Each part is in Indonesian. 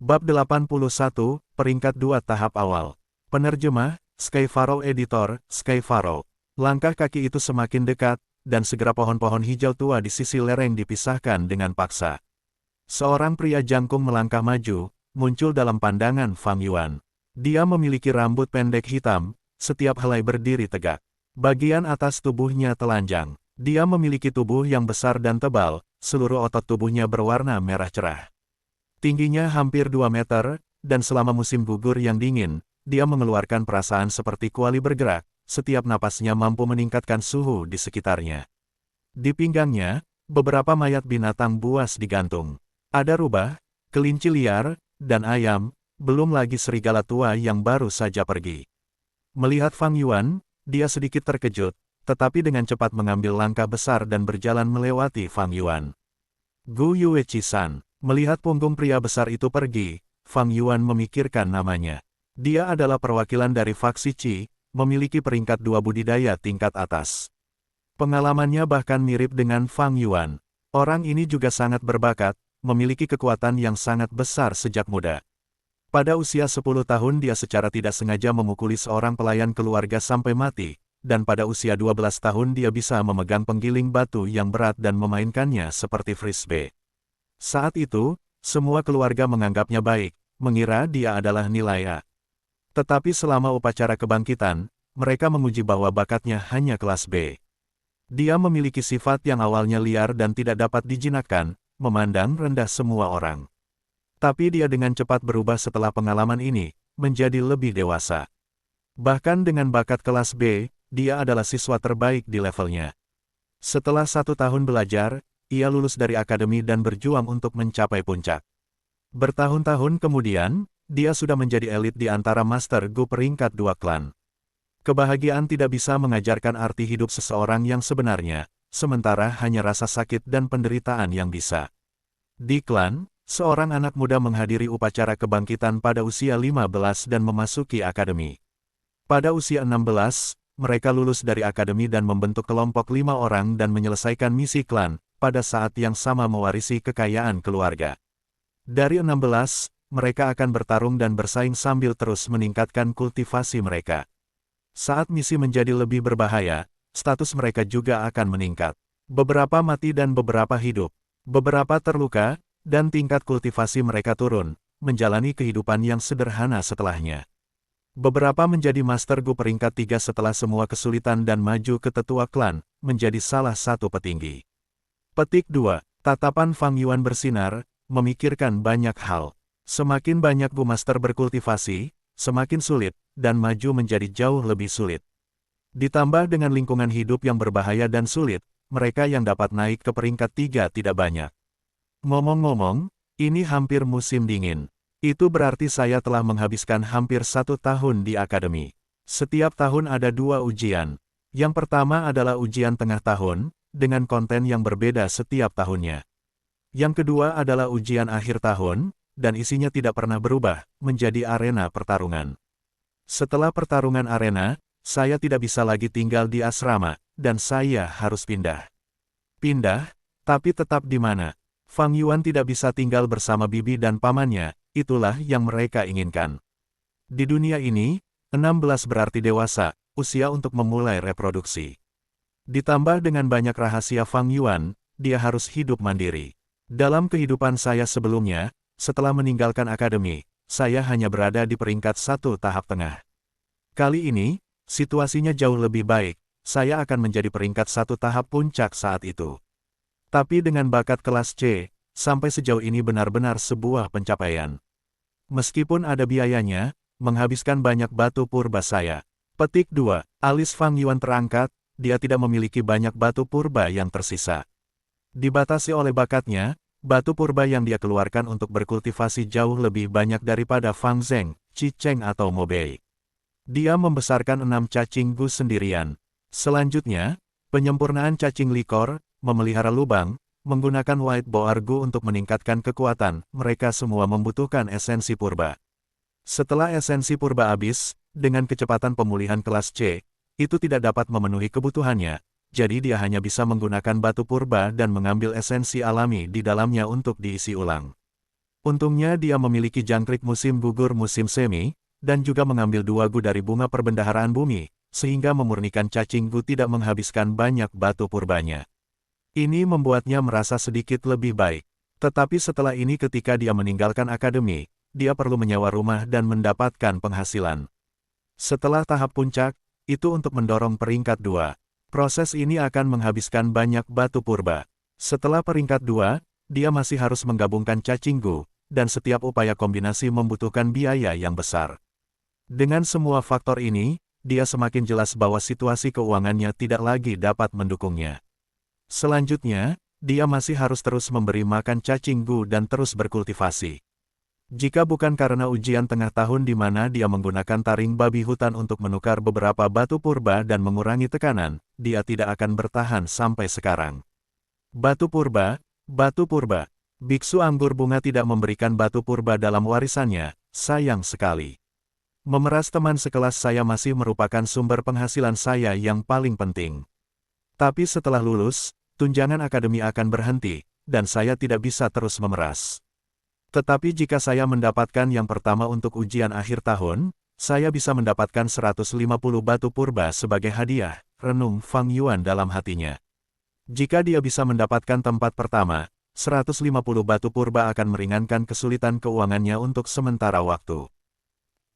Bab 81, Peringkat 2 Tahap Awal. Penerjemah, Skyfarrow Editor, Skyfarrow. Langkah kaki itu semakin dekat, dan segera pohon-pohon hijau tua di sisi lereng dipisahkan dengan paksa. Seorang pria jangkung melangkah maju, muncul dalam pandangan Fang Yuan. Dia memiliki rambut pendek hitam, setiap helai berdiri tegak. Bagian atas tubuhnya telanjang. Dia memiliki tubuh yang besar dan tebal, seluruh otot tubuhnya berwarna merah cerah. Tingginya hampir 2 meter, dan selama musim gugur yang dingin, dia mengeluarkan perasaan seperti kuali bergerak, setiap napasnya mampu meningkatkan suhu di sekitarnya. Di pinggangnya, beberapa mayat binatang buas digantung. Ada rubah, kelinci liar, dan ayam, belum lagi serigala tua yang baru saja pergi. Melihat Fang Yuan, dia sedikit terkejut, tetapi dengan cepat mengambil langkah besar dan berjalan melewati Fang Yuan. Gu Yuechi-san. Melihat punggung pria besar itu pergi, Fang Yuan memikirkan namanya. Dia adalah perwakilan dari faksi Qi, memiliki peringkat 2 budidaya tingkat atas. Pengalamannya bahkan mirip dengan Fang Yuan. Orang ini juga sangat berbakat, memiliki kekuatan yang sangat besar sejak muda. Pada usia 10 tahun dia secara tidak sengaja memukuli seorang pelayan keluarga sampai mati, dan pada usia 12 tahun dia bisa memegang penggiling batu yang berat dan memainkannya seperti frisbee. Saat itu, semua keluarga menganggapnya baik, mengira dia adalah nilai A. Tetapi selama upacara kebangkitan, mereka menguji bahwa bakatnya hanya kelas B. Dia memiliki sifat yang awalnya liar dan tidak dapat dijinakkan, memandang rendah semua orang. Tapi dia dengan cepat berubah setelah pengalaman ini, menjadi lebih dewasa. Bahkan dengan bakat kelas B, dia adalah siswa terbaik di levelnya. Setelah 1 tahun belajar, ia lulus dari akademi dan berjuang untuk mencapai puncak. Bertahun-tahun kemudian, dia sudah menjadi elit di antara Master Gu peringkat 2 klan. Kebahagiaan tidak bisa mengajarkan arti hidup seseorang yang sebenarnya, sementara hanya rasa sakit dan penderitaan yang bisa. Di klan, seorang anak muda menghadiri upacara kebangkitan pada usia 15 dan memasuki akademi. Pada usia 16, mereka lulus dari akademi dan membentuk kelompok 5 orang dan menyelesaikan misi klan, pada saat yang sama mewarisi kekayaan keluarga. Dari 16, mereka akan bertarung dan bersaing sambil terus meningkatkan kultivasi mereka. Saat misi menjadi lebih berbahaya, status mereka juga akan meningkat. Beberapa mati dan beberapa hidup. Beberapa terluka, dan tingkat kultivasi mereka turun, menjalani kehidupan yang sederhana setelahnya. Beberapa menjadi Master Gu peringkat 3 setelah semua kesulitan dan maju ke tetua klan, menjadi salah satu petinggi. Petik 2. Tatapan Fang Yuan bersinar, memikirkan banyak hal. Semakin banyak Gu Master berkultivasi, semakin sulit, dan maju menjadi jauh lebih sulit. Ditambah dengan lingkungan hidup yang berbahaya dan sulit, mereka yang dapat naik ke peringkat 3 tidak banyak. Ngomong-ngomong, ini hampir musim dingin. Itu berarti saya telah menghabiskan hampir 1 tahun di akademi. Setiap tahun ada 2 ujian. Yang pertama adalah ujian tengah tahun, dengan konten yang berbeda setiap tahunnya. Yang kedua adalah ujian akhir tahun, dan isinya tidak pernah berubah, menjadi arena pertarungan. Setelah pertarungan arena, saya tidak bisa lagi tinggal di asrama, dan saya harus pindah. Pindah? Tapi tetap di mana? Fang Yuan tidak bisa tinggal bersama bibi dan pamannya, itulah yang mereka inginkan. Di dunia ini, 16 berarti dewasa, usia untuk memulai reproduksi. Ditambah dengan banyak rahasia Fang Yuan, dia harus hidup mandiri. Dalam kehidupan saya sebelumnya, setelah meninggalkan akademi, saya hanya berada di peringkat 1 tahap tengah. Kali ini, situasinya jauh lebih baik, saya akan menjadi peringkat 1 tahap puncak saat itu. Tapi dengan bakat kelas C, sampai sejauh ini benar-benar sebuah pencapaian. Meskipun ada biayanya, menghabiskan banyak batu purba saya. Petik 2. Alis Fang Yuan terangkat, dia tidak memiliki banyak batu purba yang tersisa. Dibatasi oleh bakatnya, batu purba yang dia keluarkan untuk berkultivasi jauh lebih banyak daripada Fang Zheng, Qi Cheng atau Mo Bei. Dia membesarkan 6 cacing Gu sendirian. Selanjutnya, penyempurnaan cacing likor, memelihara lubang, menggunakan white boar Gu untuk meningkatkan kekuatan, mereka semua membutuhkan esensi purba. Setelah esensi purba habis, dengan kecepatan pemulihan kelas C, itu tidak dapat memenuhi kebutuhannya, jadi dia hanya bisa menggunakan batu purba dan mengambil esensi alami di dalamnya untuk diisi ulang. Untungnya dia memiliki jangkrik musim gugur musim semi, dan juga mengambil 2 gu dari bunga perbendaharaan bumi, sehingga memurnikan cacing gu tidak menghabiskan banyak batu purbanya. Ini membuatnya merasa sedikit lebih baik. Tetapi setelah ini ketika dia meninggalkan akademi, dia perlu menyewa rumah dan mendapatkan penghasilan. Setelah tahap puncak, itu untuk mendorong peringkat 2. Proses ini akan menghabiskan banyak batu purba. Setelah peringkat 2, dia masih harus menggabungkan cacing gu, dan setiap upaya kombinasi membutuhkan biaya yang besar. Dengan semua faktor ini, dia semakin jelas bahwa situasi keuangannya tidak lagi dapat mendukungnya. Selanjutnya, dia masih harus terus memberi makan cacing gu dan terus berkultivasi. Jika bukan karena ujian tengah tahun di mana dia menggunakan taring babi hutan untuk menukar beberapa batu purba dan mengurangi tekanan, dia tidak akan bertahan sampai sekarang. Batu purba, batu purba. Biksu anggur bunga tidak memberikan batu purba dalam warisannya, sayang sekali. Memeras teman sekelas saya masih merupakan sumber penghasilan saya yang paling penting. Tapi setelah lulus, tunjangan akademi akan berhenti, dan saya tidak bisa terus memeras. Tetapi jika saya mendapatkan yang pertama untuk ujian akhir tahun, saya bisa mendapatkan 150 batu purba sebagai hadiah, renung Fang Yuan dalam hatinya. Jika dia bisa mendapatkan tempat pertama, 150 batu purba akan meringankan kesulitan keuangannya untuk sementara waktu.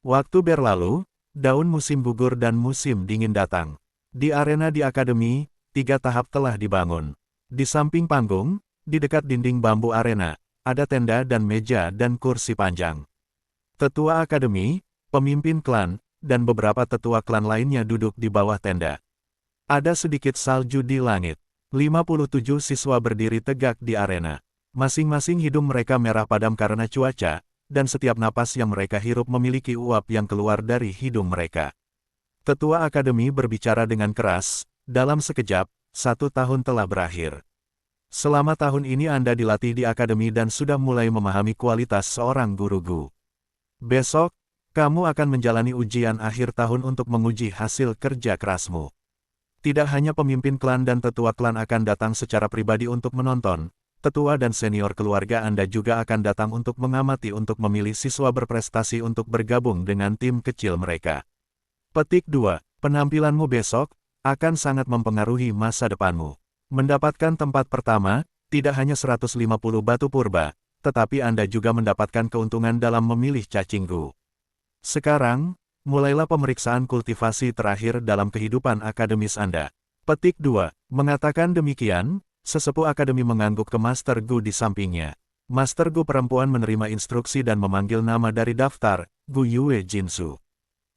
Waktu berlalu, daun musim gugur dan musim dingin datang. Di arena di akademi, 3 tahap telah dibangun. Di samping panggung, di dekat dinding bambu arena, ada tenda dan meja dan kursi panjang. Tetua akademi, pemimpin klan, dan beberapa tetua klan lainnya duduk di bawah tenda. Ada sedikit salju di langit. 57 siswa berdiri tegak di arena. Masing-masing hidung mereka merah padam karena cuaca, dan setiap napas yang mereka hirup memiliki uap yang keluar dari hidung mereka. Tetua akademi berbicara dengan keras, dalam sekejap, 1 tahun telah berakhir. Selama tahun ini Anda dilatih di akademi dan sudah mulai memahami kualitas seorang guru-gu. Besok, kamu akan menjalani ujian akhir tahun untuk menguji hasil kerja kerasmu. Tidak hanya pemimpin klan dan tetua klan akan datang secara pribadi untuk menonton, tetua dan senior keluarga Anda juga akan datang untuk mengamati untuk memilih siswa berprestasi untuk bergabung dengan tim kecil mereka. Petik 2. Penampilanmu besok akan sangat mempengaruhi masa depanmu. Mendapatkan tempat pertama, tidak hanya 150 batu purba, tetapi Anda juga mendapatkan keuntungan dalam memilih cacing gu. Sekarang, mulailah pemeriksaan kultivasi terakhir dalam kehidupan akademis Anda. Petik 2. Mengatakan demikian, sesepuh akademi mengangguk ke Master Gu di sampingnya. Master Gu perempuan menerima instruksi dan memanggil nama dari daftar, Gu Yue Jinsu.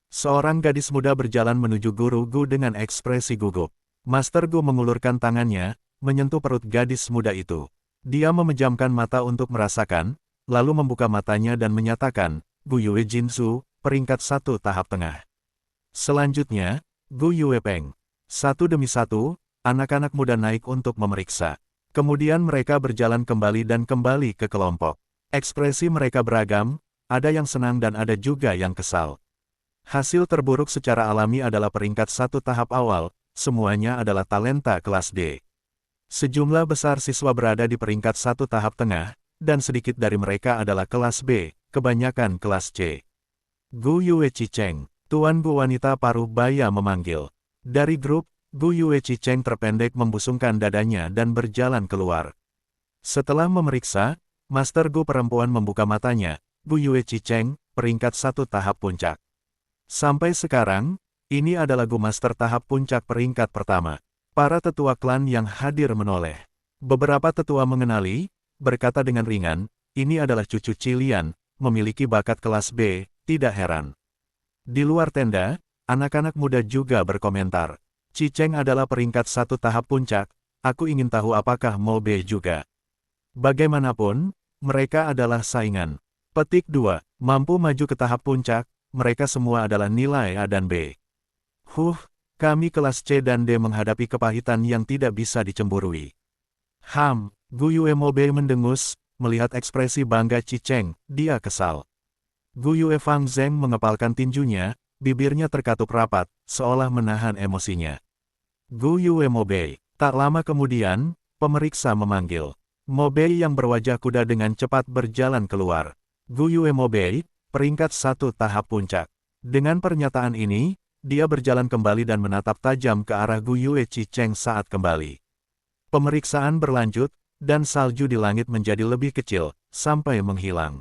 Seorang gadis muda berjalan menuju guru Gu dengan ekspresi gugup. Master Gu mengulurkan tangannya, menyentuh perut gadis muda itu. Dia memejamkan mata untuk merasakan, lalu membuka matanya dan menyatakan, Gu Yue Jinsu, peringkat 1 tahap tengah. Selanjutnya, Gu Yue Peng. Satu demi satu, anak-anak muda naik untuk memeriksa. Kemudian mereka berjalan kembali dan kembali ke kelompok. Ekspresi mereka beragam, ada yang senang dan ada juga yang kesal. Hasil terburuk secara alami adalah peringkat 1 tahap awal, semuanya adalah talenta kelas D. Sejumlah besar siswa berada di peringkat 1 tahap tengah, dan sedikit dari mereka adalah kelas B, kebanyakan kelas C. Gu Yue Chicheng, Tuan Gu wanita paruh baya memanggil. Dari grup, Gu Yue Chicheng terpendek membusungkan dadanya dan berjalan keluar. Setelah memeriksa, Master Gu perempuan membuka matanya, Gu Yue Chicheng, peringkat 1 tahap puncak. Sampai sekarang, ini adalah Gu Master tahap puncak peringkat pertama. Para tetua klan yang hadir menoleh. Beberapa tetua mengenali, berkata dengan ringan, ini adalah cucu Cilian, memiliki bakat kelas B, tidak heran. Di luar tenda, anak-anak muda juga berkomentar. Chicheng adalah peringkat 1 tahap puncak, aku ingin tahu apakah Mo B juga. Bagaimanapun, mereka adalah saingan. Petik 2, mampu maju ke tahap puncak, mereka semua adalah nilai A dan B. Kami kelas C dan D menghadapi kepahitan yang tidak bisa dicemburui. Gu Yue Mo B mendengus, melihat ekspresi bangga Chicheng, dia kesal. Gu Yue Fang Zeng mengepalkan tinjunya, bibirnya terkatup rapat, seolah menahan emosinya. Gu Yue Mo B. Tak lama kemudian, pemeriksa memanggil. Mobei yang berwajah kuda dengan cepat berjalan keluar. Gu Yue Mobei, peringkat 1 tahap puncak. Dengan pernyataan ini, dia berjalan kembali dan menatap tajam ke arah Gu Yue Chicheng saat kembali. Pemeriksaan berlanjut, dan salju di langit menjadi lebih kecil, sampai menghilang.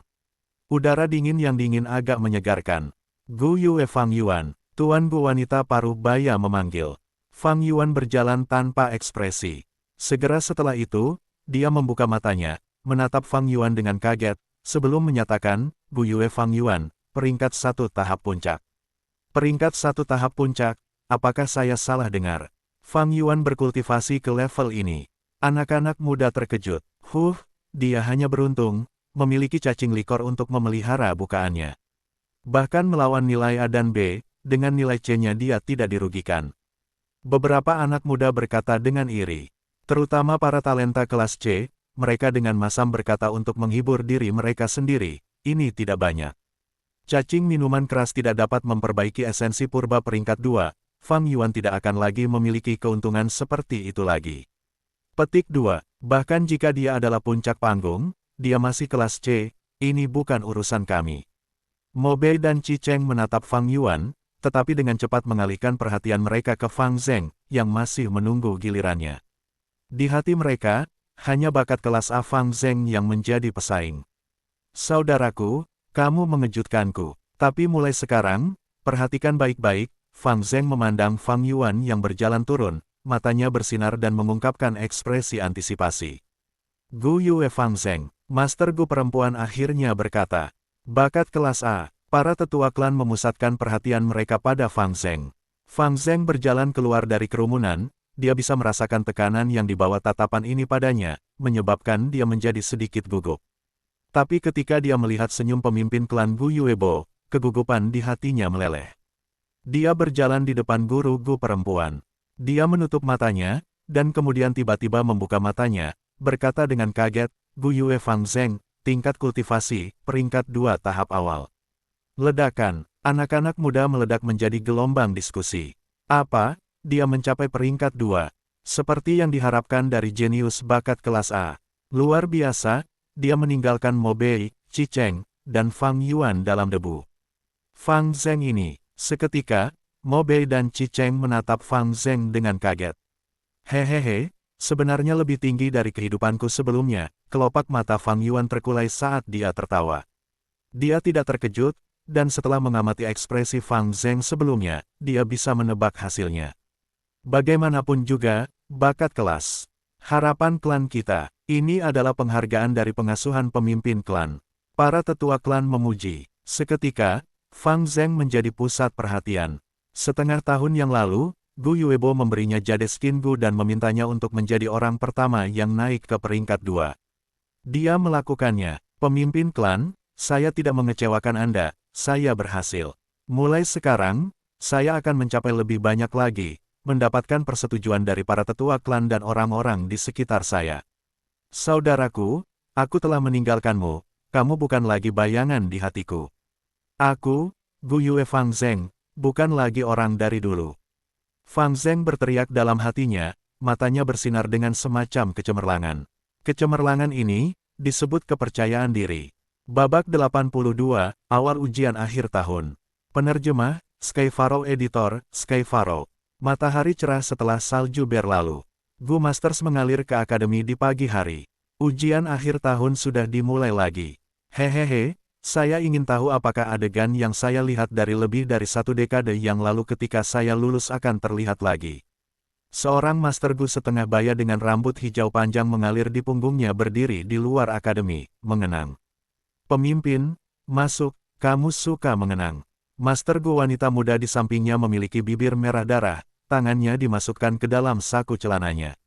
Udara dingin yang dingin agak menyegarkan. Gu Yue Fang Yuan, Tuan Gu wanita paruh baya memanggil. Fang Yuan berjalan tanpa ekspresi. Segera setelah itu, dia membuka matanya, menatap Fang Yuan dengan kaget, sebelum menyatakan, Gu Yue Fang Yuan, peringkat 1 tahap puncak. Peringkat 1 tahap puncak, apakah saya salah dengar? Fang Yuan berkultivasi ke level ini. Anak-anak muda terkejut. Dia hanya beruntung, memiliki cacing likor untuk memelihara bukaannya. Bahkan melawan nilai A dan B, dengan nilai C-nya dia tidak dirugikan. Beberapa anak muda berkata dengan iri. Terutama para talenta kelas C, mereka dengan masam berkata untuk menghibur diri mereka sendiri, ini tidak banyak. Cacing minuman keras tidak dapat memperbaiki esensi purba peringkat 2, Fang Yuan tidak akan lagi memiliki keuntungan seperti itu lagi. Petik 2, bahkan jika dia adalah puncak panggung, dia masih kelas C, ini bukan urusan kami. Mobei dan Chicheng menatap Fang Yuan, tetapi dengan cepat mengalihkan perhatian mereka ke Fang Zheng, yang masih menunggu gilirannya. Di hati mereka, hanya bakat kelas A Fang Zheng yang menjadi pesaing. Saudaraku, kamu mengejutkanku. Tapi mulai sekarang, perhatikan baik-baik, Fang Zheng memandang Fang Yuan yang berjalan turun, matanya bersinar dan mengungkapkan ekspresi antisipasi. Gu Yue Fang Zheng, Master Gu perempuan akhirnya berkata. Bakat kelas A, para tetua klan memusatkan perhatian mereka pada Fang Zheng. Fang Zheng berjalan keluar dari kerumunan, dia bisa merasakan tekanan yang dibawa tatapan ini padanya, menyebabkan dia menjadi sedikit gugup. Tapi ketika dia melihat senyum pemimpin klan Gu Yuebo, kegugupan di hatinya meleleh. Dia berjalan di depan guru Gu perempuan. Dia menutup matanya, dan kemudian tiba-tiba membuka matanya, berkata dengan kaget, Gu Yue Fang Zheng, tingkat kultivasi, peringkat 2 tahap awal. Ledakan, anak-anak muda meledak menjadi gelombang diskusi. Apa? Dia mencapai peringkat 2. Seperti yang diharapkan dari jenius bakat kelas A. Luar biasa, dia meninggalkan Mobei, Chicheng, dan Fang Yuan dalam debu. Fang Zheng ini, seketika, Mobei dan Chicheng menatap Fang Zheng dengan kaget. Hehehe, sebenarnya lebih tinggi dari kehidupanku sebelumnya, kelopak mata Fang Yuan terkulai saat dia tertawa. Dia tidak terkejut, dan setelah mengamati ekspresi Fang Zheng sebelumnya, dia bisa menebak hasilnya. Bagaimanapun juga, bakat kelas. Harapan klan kita, ini adalah penghargaan dari pengasuhan pemimpin klan. Para tetua klan memuji. Seketika, Fang Zheng menjadi pusat perhatian. Setengah tahun yang lalu, Gu Yuebo memberinya jade skin Gu dan memintanya untuk menjadi orang pertama yang naik ke peringkat 2. Dia melakukannya. Pemimpin klan, saya tidak mengecewakan Anda, saya berhasil. Mulai sekarang, saya akan mencapai lebih banyak lagi, mendapatkan persetujuan dari para tetua klan dan orang-orang di sekitar saya. Saudaraku, aku telah meninggalkanmu, kamu bukan lagi bayangan di hatiku. Aku, Gu Yue Fang Zheng, bukan lagi orang dari dulu. Fang Zheng berteriak dalam hatinya, matanya bersinar dengan semacam kecemerlangan. Kecemerlangan ini, disebut kepercayaan diri. Babak 82, awal ujian akhir tahun. Penerjemah, Skyfaro Editor, Skyfaro. Matahari cerah setelah salju berlalu. Gu Masters mengalir ke akademi di pagi hari. Ujian akhir tahun sudah dimulai lagi. Hehehe, saya ingin tahu apakah adegan yang saya lihat dari lebih dari 1 dekade yang lalu ketika saya lulus akan terlihat lagi. Seorang Master Gu setengah baya dengan rambut hijau panjang mengalir di punggungnya berdiri di luar akademi, mengenang. Pemimpin, masuk, kamu suka mengenang. Master Gu wanita muda di sampingnya memiliki bibir merah darah, tangannya dimasukkan ke dalam saku celananya.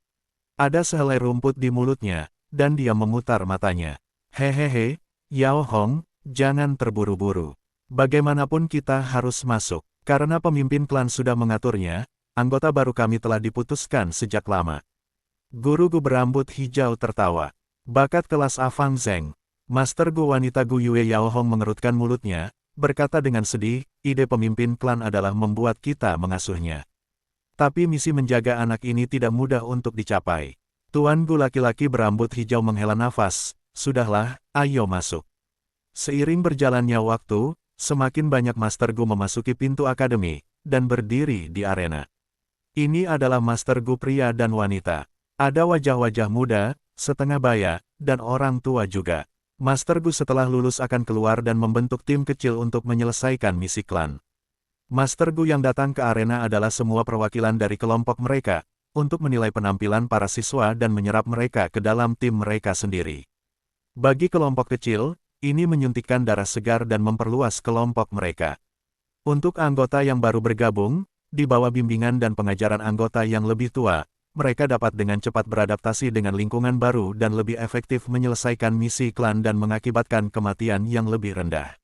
Ada sehelai rumput di mulutnya, dan dia memutar matanya. Hehehe, Yao Hong, jangan terburu-buru. Bagaimanapun kita harus masuk, karena pemimpin klan sudah mengaturnya, anggota baru kami telah diputuskan sejak lama. Guru Gu berambut hijau tertawa. Bakat kelas A Fang Zheng. Master Gu wanita Gu Yue Yao Hong mengerutkan mulutnya, berkata dengan sedih, ide pemimpin klan adalah membuat kita mengasuhnya. Tapi misi menjaga anak ini tidak mudah untuk dicapai. Tuan Gu laki-laki berambut hijau menghela nafas, sudahlah, ayo masuk. Seiring berjalannya waktu, semakin banyak Master Gu memasuki pintu akademi, dan berdiri di arena. Ini adalah Master Gu pria dan wanita. Ada wajah-wajah muda, setengah baya, dan orang tua juga. Master Gu setelah lulus akan keluar dan membentuk tim kecil untuk menyelesaikan misi klan. Master Gu yang datang ke arena adalah semua perwakilan dari kelompok mereka, untuk menilai penampilan para siswa dan menyerap mereka ke dalam tim mereka sendiri. Bagi kelompok kecil, ini menyuntikkan darah segar dan memperluas kelompok mereka. Untuk anggota yang baru bergabung, di bawah bimbingan dan pengajaran anggota yang lebih tua, mereka dapat dengan cepat beradaptasi dengan lingkungan baru dan lebih efektif menyelesaikan misi klan dan mengakibatkan kematian yang lebih rendah.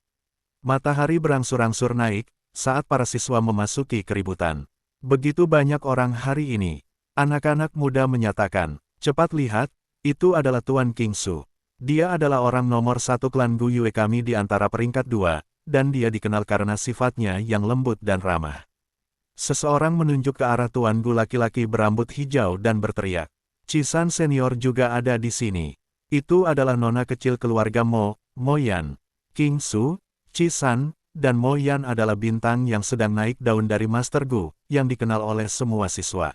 Matahari berangsur-angsur naik, saat para siswa memasuki keributan. Begitu banyak orang hari ini. Anak-anak muda menyatakan, cepat lihat, itu adalah Tuan Kingsu. Dia adalah orang nomor 1 klan Gu Yue kami di antara peringkat 2, dan dia dikenal karena sifatnya yang lembut dan ramah. Seseorang menunjuk ke arah Tuan Gu laki-laki berambut hijau dan berteriak. Chisan senior juga ada di sini. Itu adalah nona kecil keluarga Mo Yan. Kingsu, Chisan, dan Mo Yan adalah bintang yang sedang naik daun dari Master Gu, yang dikenal oleh semua siswa.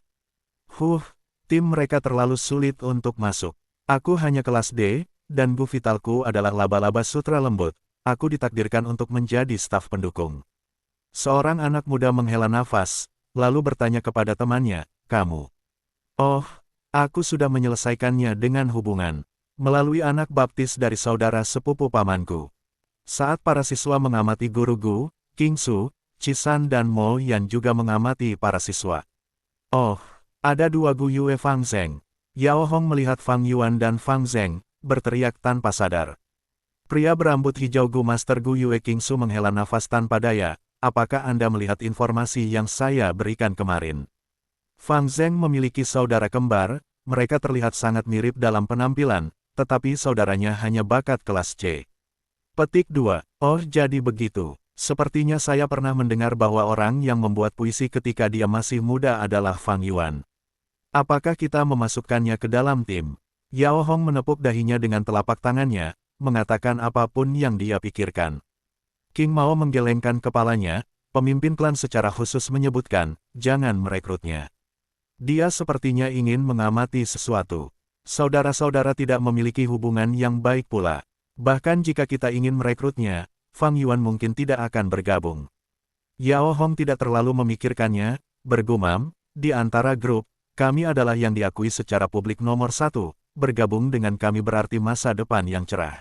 Tim mereka terlalu sulit untuk masuk. Aku hanya kelas D, dan Gu vitalku adalah laba-laba sutra lembut. Aku ditakdirkan untuk menjadi staf pendukung. Seorang anak muda menghela nafas, lalu bertanya kepada temannya, kamu? Oh, aku sudah menyelesaikannya dengan hubungan melalui anak baptis dari saudara sepupu pamanku. Saat para siswa mengamati guru Gu, Kingsu, Chisan dan Mo Yan juga mengamati para siswa. Oh, ada dua Gu Yue Fang Zheng. Yao Hong melihat Fang Yuan dan Fang Zheng, berteriak tanpa sadar. Pria berambut hijau Gu Master Gu Yue Kingsu menghela nafas tanpa daya. Apakah Anda melihat informasi yang saya berikan kemarin? Fang Zheng memiliki saudara kembar, mereka terlihat sangat mirip dalam penampilan, tetapi saudaranya hanya bakat kelas C. Petik 2. Oh jadi begitu. Sepertinya saya pernah mendengar bahwa orang yang membuat puisi ketika dia masih muda adalah Fang Yuan. Apakah kita memasukkannya ke dalam tim? Yao Hong menepuk dahinya dengan telapak tangannya, mengatakan apapun yang dia pikirkan. King Mao menggelengkan kepalanya, pemimpin klan secara khusus menyebutkan, jangan merekrutnya. Dia sepertinya ingin mengamati sesuatu. Saudara-saudara tidak memiliki hubungan yang baik pula. Bahkan jika kita ingin merekrutnya, Fang Yuan mungkin tidak akan bergabung. Yao Hong tidak terlalu memikirkannya, bergumam, di antara grup, kami adalah yang diakui secara publik nomor 1, bergabung dengan kami berarti masa depan yang cerah.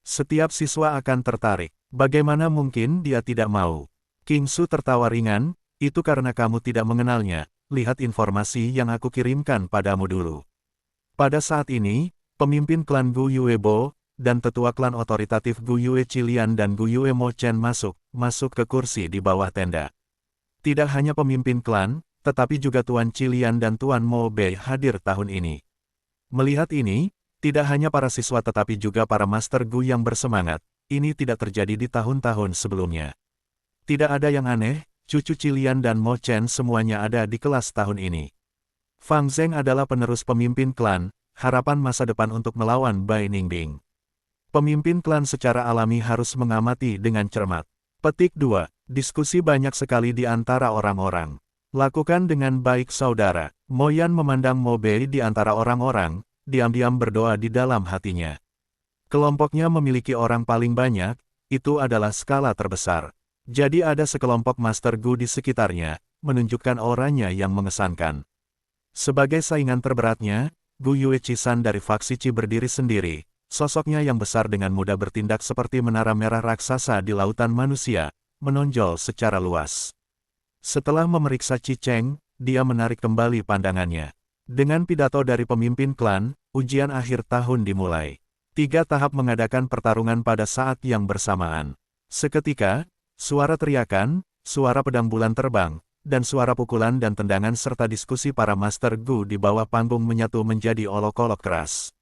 Setiap siswa akan tertarik. Bagaimana mungkin dia tidak mau? Kingsu tertawa ringan, itu karena kamu tidak mengenalnya, lihat informasi yang aku kirimkan padamu dulu. Pada saat ini, pemimpin klan Gu Yue Bo, dan tetua klan otoritatif Gu Yue Qilian dan Gu Yue Mo Chen masuk ke kursi di bawah tenda. Tidak hanya pemimpin klan, tetapi juga Tuan Qilian dan Tuan Mo Bei hadir tahun ini. Melihat ini, tidak hanya para siswa tetapi juga para Master Gu yang bersemangat, ini tidak terjadi di tahun-tahun sebelumnya. Tidak ada yang aneh, cucu Qilian dan Mo Chen semuanya ada di kelas tahun ini. Fang Zheng adalah penerus pemimpin klan, harapan masa depan untuk melawan Bai Ningbing. Pemimpin klan secara alami harus mengamati dengan cermat. Petik 2. Diskusi banyak sekali di antara orang-orang. Lakukan dengan baik saudara. Mo Yan memandang Mo Bei di antara orang-orang, diam-diam berdoa di dalam hatinya. Kelompoknya memiliki orang paling banyak, itu adalah skala terbesar. Jadi ada sekelompok Master Gu di sekitarnya, menunjukkan auranya yang mengesankan. Sebagai saingan terberatnya, Gu Yue Chisan dari faksi Qi berdiri sendiri, sosoknya yang besar dengan mudah bertindak seperti menara merah raksasa di lautan manusia, menonjol secara luas. Setelah memeriksa Qi Cheng, dia menarik kembali pandangannya. Dengan pidato dari pemimpin klan, ujian akhir tahun dimulai. 3 tahap mengadakan pertarungan pada saat yang bersamaan. Seketika, suara teriakan, suara pedang bulan terbang, dan suara pukulan dan tendangan serta diskusi para Master Gu di bawah panggung menyatu menjadi olok-olok keras.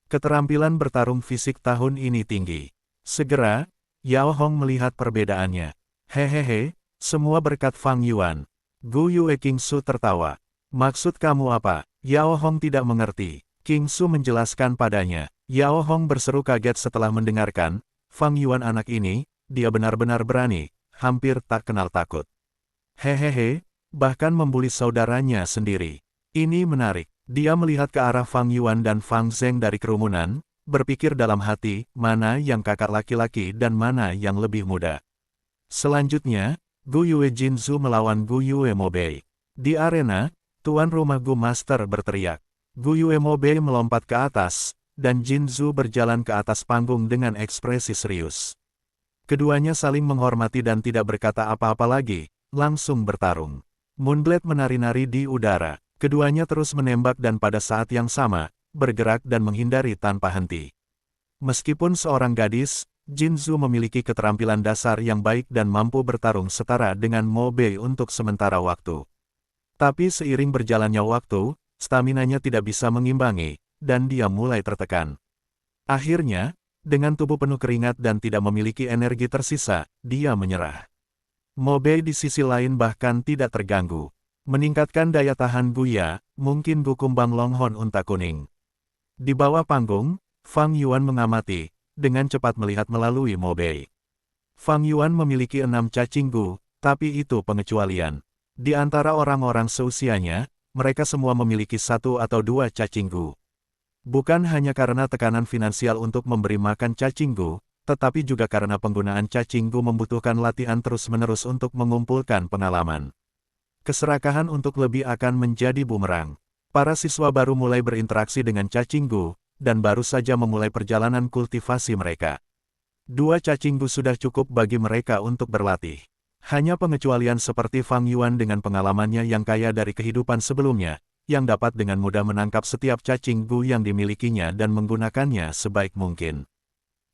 Keterampilan bertarung fisik tahun ini tinggi. Segera, Yao Hong melihat perbedaannya. Hehehe, semua berkat Fang Yuan. Gu Yue Kingsu tertawa. Maksud kamu apa? Yao Hong tidak mengerti. King Su menjelaskan padanya. Yao Hong berseru kaget setelah mendengarkan, Fang Yuan anak ini, dia benar-benar berani, hampir tak kenal takut. Hehehe, bahkan membuli saudaranya sendiri. Ini menarik. Dia melihat ke arah Fang Yuan dan Fang Zheng dari kerumunan, berpikir dalam hati, mana yang kakak laki-laki dan mana yang lebih muda. Selanjutnya, Gu Yue Jinzu melawan Gu Yue Mobei. Di arena, tuan rumah Gu Master berteriak. Gu Yue Mobei melompat ke atas, dan Jinzu berjalan ke atas panggung dengan ekspresi serius. Keduanya saling menghormati dan tidak berkata apa-apa lagi, langsung bertarung. Moonblade menari-nari di udara. Keduanya terus menembak dan pada saat yang sama, bergerak dan menghindari tanpa henti. Meskipun seorang gadis, Jinzu memiliki keterampilan dasar yang baik dan mampu bertarung setara dengan Mobei untuk sementara waktu. Tapi seiring berjalannya waktu, staminanya tidak bisa mengimbangi, dan dia mulai tertekan. Akhirnya, dengan tubuh penuh keringat dan tidak memiliki energi tersisa, dia menyerah. Mobei di sisi lain bahkan tidak terganggu. Meningkatkan daya tahan Guya, mungkin Gu Kumbang Longhorn unta kuning. Di bawah panggung, Fang Yuan mengamati, dengan cepat melihat melalui Mobei. Fang Yuan memiliki 6 cacing Gu, tapi itu pengecualian. Di antara orang-orang seusianya, mereka semua memiliki 1 atau 2 cacing Gu. Bukan hanya karena tekanan finansial untuk memberi makan cacing Gu, tetapi juga karena penggunaan cacing Gu membutuhkan latihan terus-menerus untuk mengumpulkan pengalaman. Keserakahan untuk lebih akan menjadi bumerang. Para siswa baru mulai berinteraksi dengan cacing Gu, dan baru saja memulai perjalanan kultivasi mereka. 2 cacing Gu sudah cukup bagi mereka untuk berlatih. Hanya pengecualian seperti Fang Yuan dengan pengalamannya yang kaya dari kehidupan sebelumnya, yang dapat dengan mudah menangkap setiap cacing Gu yang dimilikinya dan menggunakannya sebaik mungkin.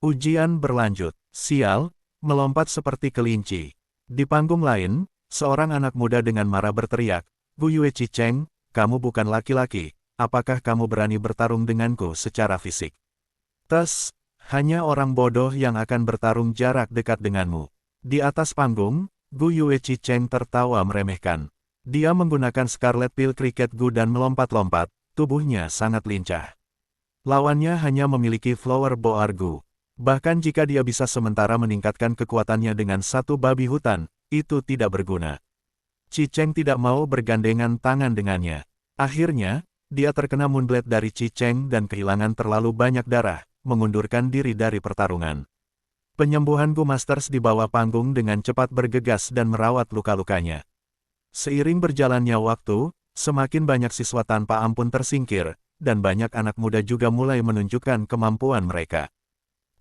Ujian berlanjut. Sial, melompat seperti kelinci. Di panggung lain, seorang anak muda dengan marah berteriak, Gu Yue Chicheng, kamu bukan laki-laki, apakah kamu berani bertarung denganku secara fisik? Tes, hanya orang bodoh yang akan bertarung jarak dekat denganmu. Di atas panggung, Gu Yue Chicheng tertawa meremehkan. Dia menggunakan Scarlet Peel Cricket Gu dan melompat-lompat, tubuhnya sangat lincah. Lawannya hanya memiliki Flower Boar Gu. Bahkan jika dia bisa sementara meningkatkan kekuatannya dengan 1 babi hutan, itu tidak berguna. Chicheng tidak mau bergandengan tangan dengannya. Akhirnya, dia terkena Moonblade dari Chicheng dan kehilangan terlalu banyak darah, mengundurkan diri dari pertarungan. Penyembuhan Gu Masters di bawah panggung dengan cepat bergegas dan merawat luka-lukanya. Seiring berjalannya waktu, semakin banyak siswa tanpa ampun tersingkir, dan banyak anak muda juga mulai menunjukkan kemampuan mereka.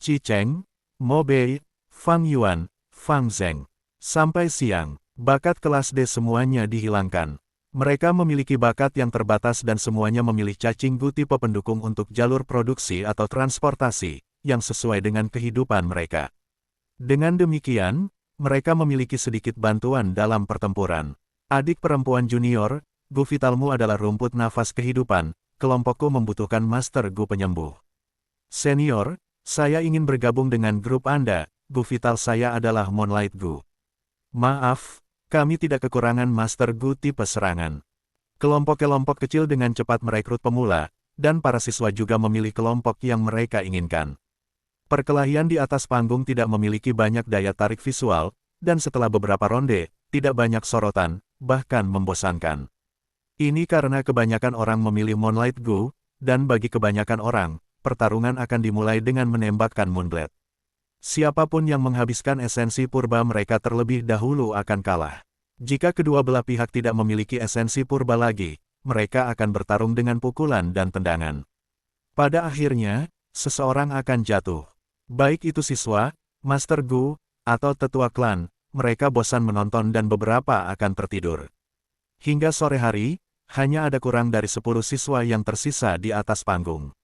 Chicheng, Mobei, Fang Yuan, Fang Zheng. Sampai siang, bakat kelas D semuanya dihilangkan. Mereka memiliki bakat yang terbatas dan semuanya memilih cacing Gu tipe pendukung untuk jalur produksi atau transportasi, yang sesuai dengan kehidupan mereka. Dengan demikian, mereka memiliki sedikit bantuan dalam pertempuran. Adik perempuan junior, Gu vitalmu adalah rumput nafas kehidupan, kelompokku membutuhkan Master Gu penyembuh. Senior, saya ingin bergabung dengan grup Anda, Gu vital saya adalah Moonlight Gu. Maaf, kami tidak kekurangan Master Gu tipe serangan. Kelompok-kelompok kecil dengan cepat merekrut pemula, dan para siswa juga memilih kelompok yang mereka inginkan. Perkelahian di atas panggung tidak memiliki banyak daya tarik visual, dan setelah beberapa ronde, tidak banyak sorotan, bahkan membosankan. Ini karena kebanyakan orang memilih Moonlight Gu, dan bagi kebanyakan orang, pertarungan akan dimulai dengan menembakkan Moonblade. Siapapun yang menghabiskan esensi purba mereka terlebih dahulu akan kalah. Jika kedua belah pihak tidak memiliki esensi purba lagi, mereka akan bertarung dengan pukulan dan tendangan. Pada akhirnya, seseorang akan jatuh. Baik itu siswa, Master Gu, atau tetua klan, mereka bosan menonton dan beberapa akan tertidur. Hingga sore hari, hanya ada kurang dari 10 siswa yang tersisa di atas panggung.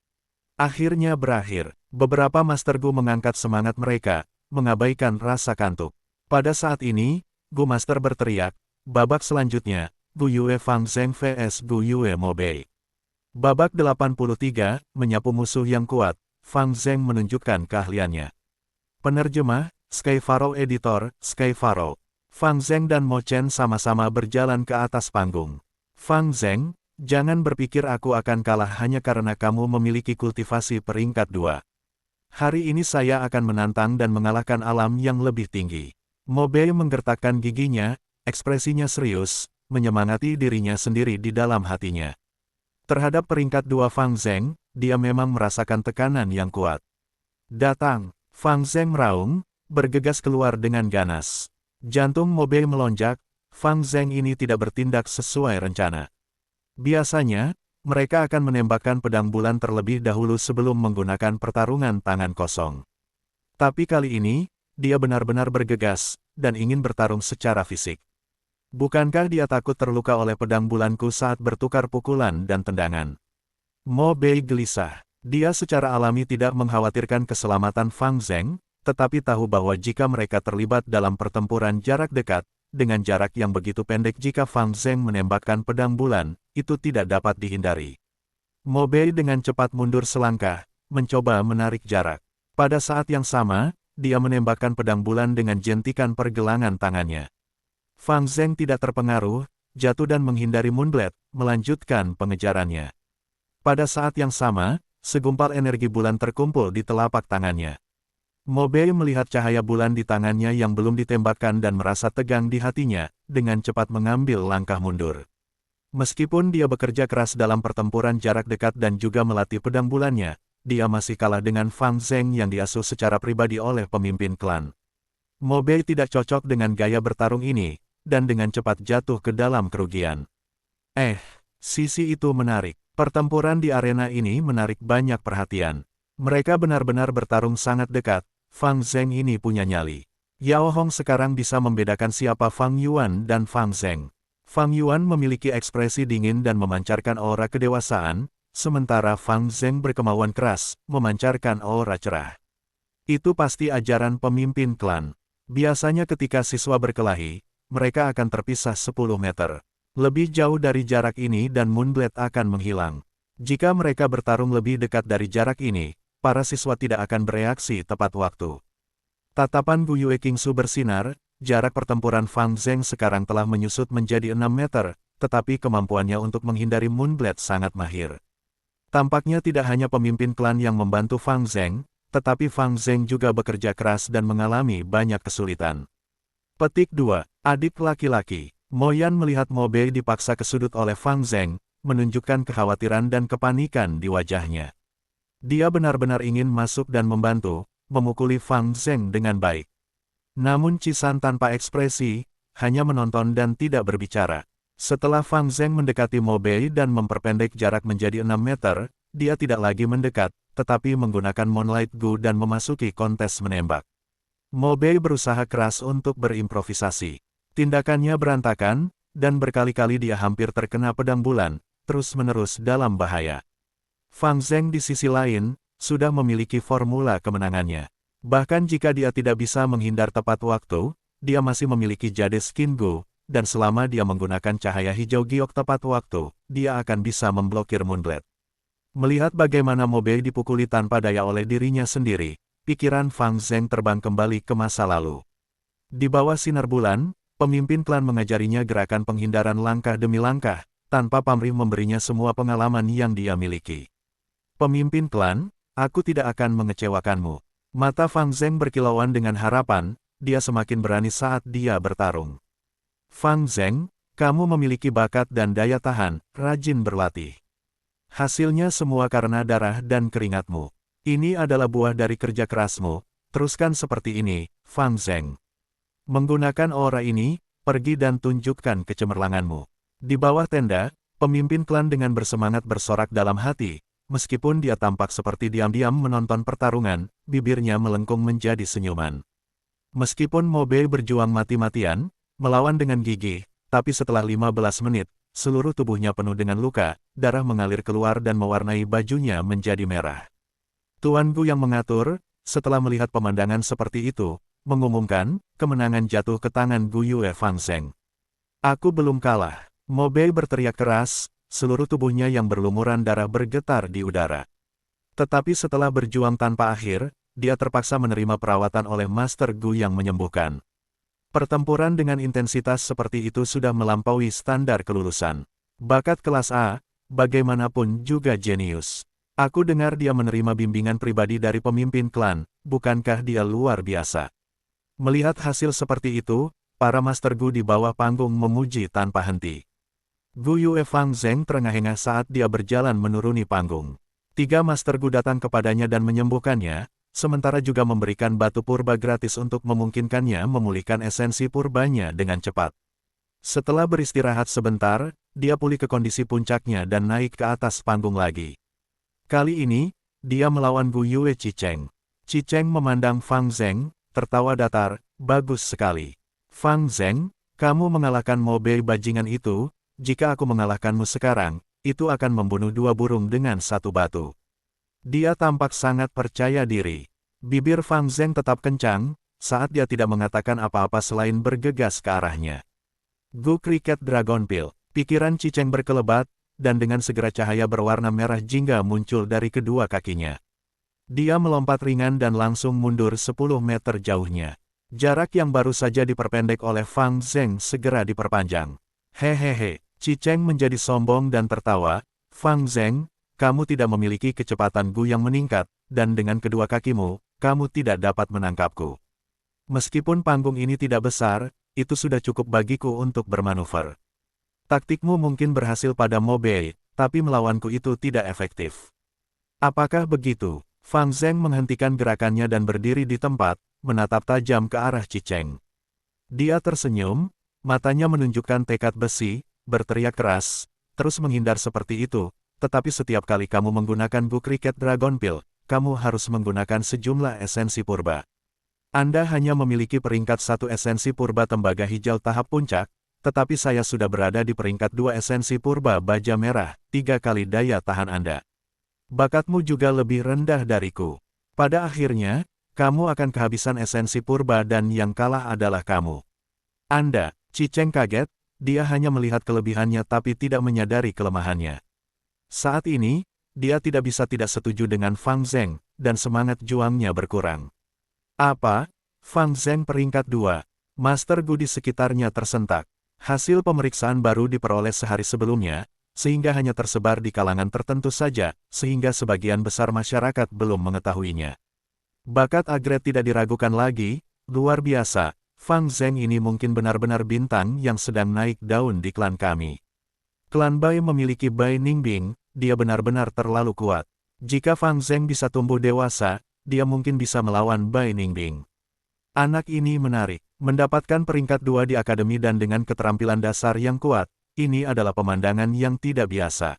Akhirnya berakhir, beberapa Master Gu mengangkat semangat mereka, mengabaikan rasa kantuk. Pada saat ini, Gu Master berteriak, babak selanjutnya, Gu Yue Fang Zheng vs Gu Yue Mobei. Babak 83, menyapu musuh yang kuat, Fang Zheng menunjukkan keahliannya. Penerjemah, Skyfaro Editor, Skyfaro. Fang Zheng dan Mo Chen sama-sama berjalan ke atas panggung. Fang Zheng, Jangan berpikir aku akan kalah hanya karena kamu memiliki kultivasi peringkat 2. Hari ini saya akan menantang dan mengalahkan alam yang lebih tinggi. Mo Bei menggertakkan giginya, ekspresinya serius, menyemangati dirinya sendiri di dalam hatinya. Terhadap peringkat 2 Fang Zheng, dia memang merasakan tekanan yang kuat. Datang, Fang Zheng meraung, bergegas keluar dengan ganas. Jantung Mo Bei melonjak, Fang Zheng ini tidak bertindak sesuai rencana. Biasanya, mereka akan menembakkan pedang bulan terlebih dahulu sebelum menggunakan pertarungan tangan kosong. Tapi kali ini, dia benar-benar bergegas, dan ingin bertarung secara fisik. Bukankah dia takut terluka oleh pedang bulanku saat bertukar pukulan dan tendangan? Mo Bei gelisah. Dia secara alami tidak mengkhawatirkan keselamatan Fang Zheng, tetapi tahu bahwa jika mereka terlibat dalam pertempuran jarak dekat, dengan jarak yang begitu pendek jika Fang Zheng menembakkan pedang bulan, itu tidak dapat dihindari. Mo Bei dengan cepat mundur selangkah, mencoba menarik jarak. Pada saat yang sama, dia menembakkan pedang bulan dengan jentikan pergelangan tangannya. Fang Zheng tidak terpengaruh, jatuh dan menghindari Moonblade, melanjutkan pengejarannya. Pada saat yang sama, segumpal energi bulan terkumpul di telapak tangannya. Mo Bei melihat cahaya bulan di tangannya yang belum ditembakkan dan merasa tegang di hatinya, dengan cepat mengambil langkah mundur. Meskipun dia bekerja keras dalam pertempuran jarak dekat dan juga melatih pedang bulannya, dia masih kalah dengan Fang Zheng yang diasuh secara pribadi oleh pemimpin klan. Mo Bei tidak cocok dengan gaya bertarung ini, dan dengan cepat jatuh ke dalam kerugian. Sisi itu menarik. Pertempuran di arena ini menarik banyak perhatian. Mereka benar-benar bertarung sangat dekat, Fang Zheng ini punya nyali. Yao Hong sekarang bisa membedakan siapa Fang Yuan dan Fang Zheng. Fang Yuan memiliki ekspresi dingin dan memancarkan aura kedewasaan, sementara Fang Zheng berkemauan keras, memancarkan aura cerah. Itu pasti ajaran pemimpin klan. Biasanya ketika siswa berkelahi, mereka akan terpisah 10 meter. Lebih jauh dari jarak ini dan Moonblade akan menghilang. Jika mereka bertarung lebih dekat dari jarak ini, para siswa tidak akan bereaksi tepat waktu. Tatapan Gu Yue Qingsu bersinar, jarak pertempuran Fang Zheng sekarang telah menyusut menjadi 6 meter, tetapi kemampuannya untuk menghindari Moonblade sangat mahir. Tampaknya tidak hanya pemimpin klan yang membantu Fang Zheng, tetapi Fang Zheng juga bekerja keras dan mengalami banyak kesulitan. Petik 2. Adik laki-laki. Mo Yan melihat Mo Bei dipaksa ke sudut oleh Fang Zheng, menunjukkan kekhawatiran dan kepanikan di wajahnya. Dia benar-benar ingin masuk dan membantu, memukuli Fang Zheng dengan baik. Namun Cisan tanpa ekspresi, hanya menonton dan tidak berbicara. Setelah Fang Zheng mendekati Mo Bei dan memperpendek jarak menjadi 6 meter, dia tidak lagi mendekat, tetapi menggunakan Moonlight Gu dan memasuki kontes menembak. Mo Bei berusaha keras untuk berimprovisasi. Tindakannya berantakan, dan berkali-kali dia hampir terkena pedang bulan, terus-menerus dalam bahaya. Fang Zheng di sisi lain, sudah memiliki formula kemenangannya. Bahkan jika dia tidak bisa menghindar tepat waktu, dia masih memiliki jade skin Gu, dan selama dia menggunakan cahaya hijau giok tepat waktu, dia akan bisa memblokir Moonblade. Melihat bagaimana Mo Bei dipukuli tanpa daya oleh dirinya sendiri, pikiran Fang Zheng terbang kembali ke masa lalu. Di bawah sinar bulan, pemimpin klan mengajarinya gerakan penghindaran langkah demi langkah, tanpa pamrih memberinya semua pengalaman yang dia miliki. Pemimpin klan, aku tidak akan mengecewakanmu. Mata Fang Zheng berkilauan dengan harapan, dia semakin berani saat dia bertarung. Fang Zheng, kamu memiliki bakat dan daya tahan, rajin berlatih. Hasilnya semua karena darah dan keringatmu. Ini adalah buah dari kerja kerasmu, teruskan seperti ini, Fang Zheng. Menggunakan aura ini, pergi dan tunjukkan kecemerlanganmu. Di bawah tenda, pemimpin klan dengan bersemangat bersorak dalam hati, meskipun dia tampak seperti diam-diam menonton pertarungan, bibirnya melengkung menjadi senyuman. Meskipun Mo Bei berjuang mati-matian, melawan dengan gigih, tapi setelah 15 menit, seluruh tubuhnya penuh dengan luka, darah mengalir keluar dan mewarnai bajunya menjadi merah. Tuan Gu yang mengatur, setelah melihat pemandangan seperti itu, mengumumkan, kemenangan jatuh ke tangan Gu Yue Fang Zheng. Aku belum kalah. Mo Bei berteriak keras, seluruh tubuhnya yang berlumuran darah bergetar di udara. Tetapi setelah berjuang tanpa akhir, dia terpaksa menerima perawatan oleh Master Gu yang menyembuhkan. Pertempuran dengan intensitas seperti itu sudah melampaui standar kelulusan. Bakat kelas A, bagaimanapun juga jenius. Aku dengar dia menerima bimbingan pribadi dari pemimpin klan, bukankah dia luar biasa? Melihat hasil seperti itu, para Master Gu di bawah panggung memuji tanpa henti. Gu Yue Fang Zheng terengah-engah saat dia berjalan menuruni panggung. 3 Master Gu datang kepadanya dan menyembuhkannya, sementara juga memberikan batu purba gratis untuk memungkinkannya memulihkan esensi purbanya dengan cepat. Setelah beristirahat sebentar, dia pulih ke kondisi puncaknya dan naik ke atas panggung lagi. Kali ini, dia melawan Gu Yue Chicheng. Chicheng memandang Fang Zheng, tertawa datar, bagus sekali. Fang Zheng, kamu mengalahkan Mo Bei bajingan itu, jika aku mengalahkanmu sekarang, itu akan membunuh 2 burung dengan 1 batu. Dia tampak sangat percaya diri. Bibir Fang Zheng tetap kencang, saat dia tidak mengatakan apa-apa selain bergegas ke arahnya. Gu Cricket Dragon Pill, pikiran Chicheng berkelebat, dan dengan segera cahaya berwarna merah jingga muncul dari kedua kakinya. Dia melompat ringan dan langsung mundur 10 meter jauhnya. Jarak yang baru saja diperpendek oleh Fang Zheng segera diperpanjang. Hehehe, Chicheng menjadi sombong dan tertawa. Fang Zheng, kamu tidak memiliki kecepatan Gu yang meningkat, dan dengan kedua kakimu, kamu tidak dapat menangkapku. Meskipun panggung ini tidak besar, itu sudah cukup bagiku untuk bermanuver. Taktikmu mungkin berhasil pada Mo Bei, tapi melawanku itu tidak efektif. Apakah begitu? Fang Zheng menghentikan gerakannya dan berdiri di tempat, menatap tajam ke arah Chicheng. Dia tersenyum, matanya menunjukkan tekad besi, berteriak keras, terus menghindar seperti itu, tetapi setiap kali kamu menggunakan Gu Cricket Dragon Pill, kamu harus menggunakan sejumlah esensi purba. Anda hanya memiliki peringkat 1 esensi purba tembaga hijau tahap puncak, tetapi saya sudah berada di peringkat 2 esensi purba baja merah, 3 kali daya tahan Anda. Bakatmu juga lebih rendah dariku. Pada akhirnya, kamu akan kehabisan esensi purba dan yang kalah adalah kamu. Anda, Chicheng kaget, dia hanya melihat kelebihannya tapi tidak menyadari kelemahannya. Saat ini, dia tidak bisa tidak setuju dengan Fang Zheng, dan semangat juangnya berkurang. Apa? Fang Zheng peringkat 2. Master Gu di sekitarnya tersentak. Hasil pemeriksaan baru diperoleh sehari sebelumnya, sehingga hanya tersebar di kalangan tertentu saja, sehingga sebagian besar masyarakat belum mengetahuinya. Bakat Agret tidak diragukan lagi, luar biasa, Fang Zheng ini mungkin benar-benar bintang yang sedang naik daun di klan kami. Klan Bai memiliki Bai Ningbing, dia benar-benar terlalu kuat. Jika Fang Zheng bisa tumbuh dewasa, dia mungkin bisa melawan Bai Ningbing. Anak ini menarik. Mendapatkan peringkat 2 di akademi dan dengan keterampilan dasar yang kuat, ini adalah pemandangan yang tidak biasa.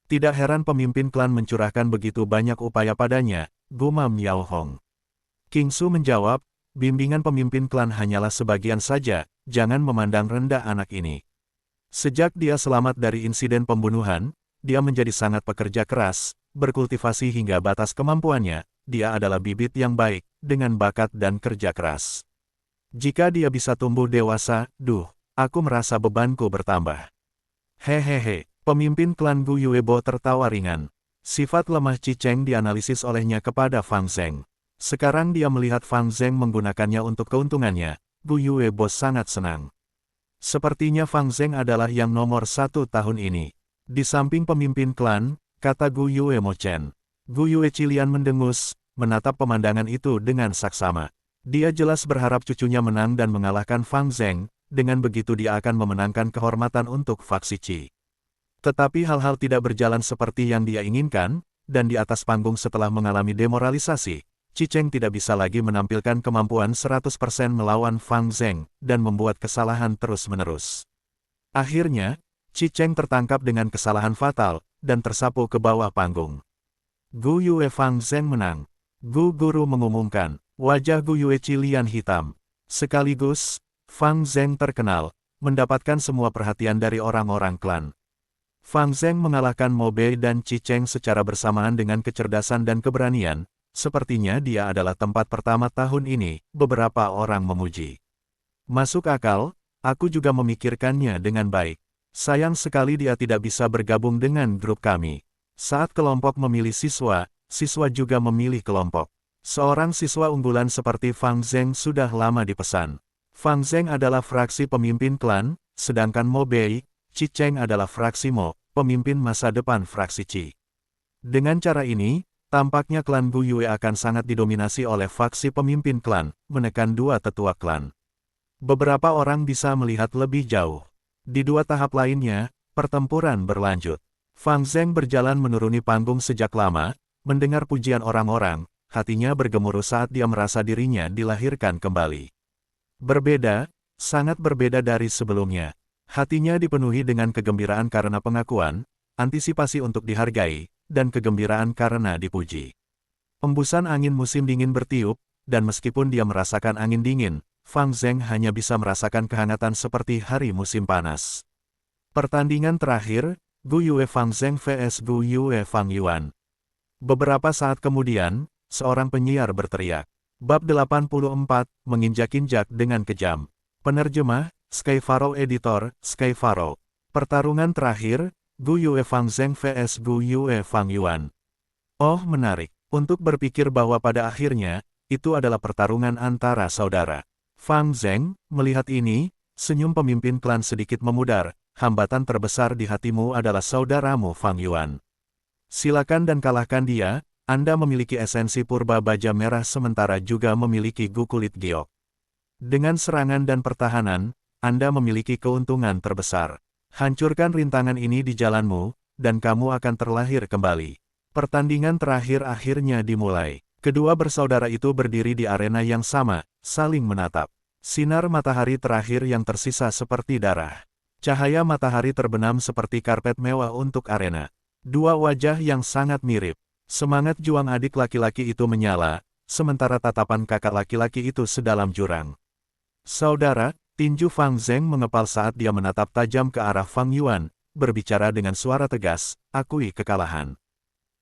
Tidak heran pemimpin klan mencurahkan begitu banyak upaya padanya, gumam Yao Hong. King Su menjawab, bimbingan pemimpin klan hanyalah sebagian saja, jangan memandang rendah anak ini. Sejak dia selamat dari insiden pembunuhan, dia menjadi sangat pekerja keras, berkultivasi hingga batas kemampuannya, dia adalah bibit yang baik, dengan bakat dan kerja keras. Jika dia bisa tumbuh dewasa, aku merasa bebanku bertambah. Hehehe, pemimpin klan Gu Yuebo tertawa ringan. Sifat lemah Chicheng dianalisis olehnya kepada Fang Zheng. Sekarang dia melihat Fang Zheng menggunakannya untuk keuntungannya, Gu Yuebo sangat senang. Sepertinya Fang Zheng adalah yang nomor 1 tahun ini. Di samping pemimpin klan, kata Gu Yue Mo Chen. Gu Yue Cilian mendengus, menatap pemandangan itu dengan saksama. Dia jelas berharap cucunya menang dan mengalahkan Fang Zheng, dengan begitu dia akan memenangkan kehormatan untuk faksi Qi. Tetapi hal-hal tidak berjalan seperti yang dia inginkan, dan di atas panggung setelah mengalami demoralisasi, Chicheng tidak bisa lagi menampilkan kemampuan 100% melawan Fang Zheng, dan membuat kesalahan terus-menerus. Akhirnya, Chicheng tertangkap dengan kesalahan fatal, dan tersapu ke bawah panggung. Gu Yue Fang Zheng menang. Gu Guru mengumumkan. Wajah Gu Yue Cilian hitam. Sekaligus, Fang Zheng terkenal, mendapatkan semua perhatian dari orang-orang klan. Fang Zheng mengalahkan Mo Bei dan Chicheng secara bersamaan dengan kecerdasan dan keberanian, sepertinya dia adalah tempat pertama tahun ini, beberapa orang memuji. Masuk akal, aku juga memikirkannya dengan baik. Sayang sekali dia tidak bisa bergabung dengan grup kami. Saat kelompok memilih siswa, siswa juga memilih kelompok. Seorang siswa unggulan seperti Fang Zheng sudah lama dipesan. Fang Zheng adalah fraksi pemimpin klan, sedangkan Mo Bei, Chicheng adalah fraksi Mo, pemimpin masa depan fraksi Qi. Dengan cara ini, tampaknya klan Gu Yue akan sangat didominasi oleh faksi pemimpin klan, menekan dua tetua klan. Beberapa orang bisa melihat lebih jauh. Di dua tahap lainnya, pertempuran berlanjut. Fang Zheng berjalan menuruni panggung sejak lama, mendengar pujian orang-orang, hatinya bergemuruh saat dia merasa dirinya dilahirkan kembali. Berbeda, sangat berbeda dari sebelumnya. Hatinya dipenuhi dengan kegembiraan karena pengakuan, antisipasi untuk dihargai, dan kegembiraan karena dipuji. Embusan angin musim dingin bertiup, dan meskipun dia merasakan angin dingin, Fang Zheng hanya bisa merasakan kehangatan seperti hari musim panas. Pertandingan terakhir, Gu Yue Fang Zheng vs Gu Yue Fang Yuan. Beberapa saat kemudian, seorang penyiar berteriak. Bab 84, menginjak-injak dengan kejam. Penerjemah, Skyfaro Editor, Skyfaro. Pertarungan terakhir, Gu Yue Fang Zheng vs Gu Yue Fang Yuan. Oh menarik, untuk berpikir bahwa pada akhirnya, itu adalah pertarungan antara saudara. Fang Zheng, melihat ini, senyum pemimpin klan sedikit memudar, hambatan terbesar di hatimu adalah saudaramu Fang Yuan. Silakan dan kalahkan dia, Anda memiliki esensi purba baja merah sementara juga memiliki Gu kulit giok. Dengan serangan dan pertahanan, Anda memiliki keuntungan terbesar. Hancurkan rintangan ini di jalanmu, dan kamu akan terlahir kembali. Pertandingan terakhir akhirnya dimulai. Kedua bersaudara itu berdiri di arena yang sama, saling menatap. Sinar matahari terakhir yang tersisa seperti darah. Cahaya matahari terbenam seperti karpet mewah untuk arena. Dua wajah yang sangat mirip. Semangat juang adik laki-laki itu menyala, sementara tatapan kakak laki-laki itu sedalam jurang. Saudara, tinju Fang Zheng mengepal saat dia menatap tajam ke arah Fang Yuan, berbicara dengan suara tegas, akui kekalahan.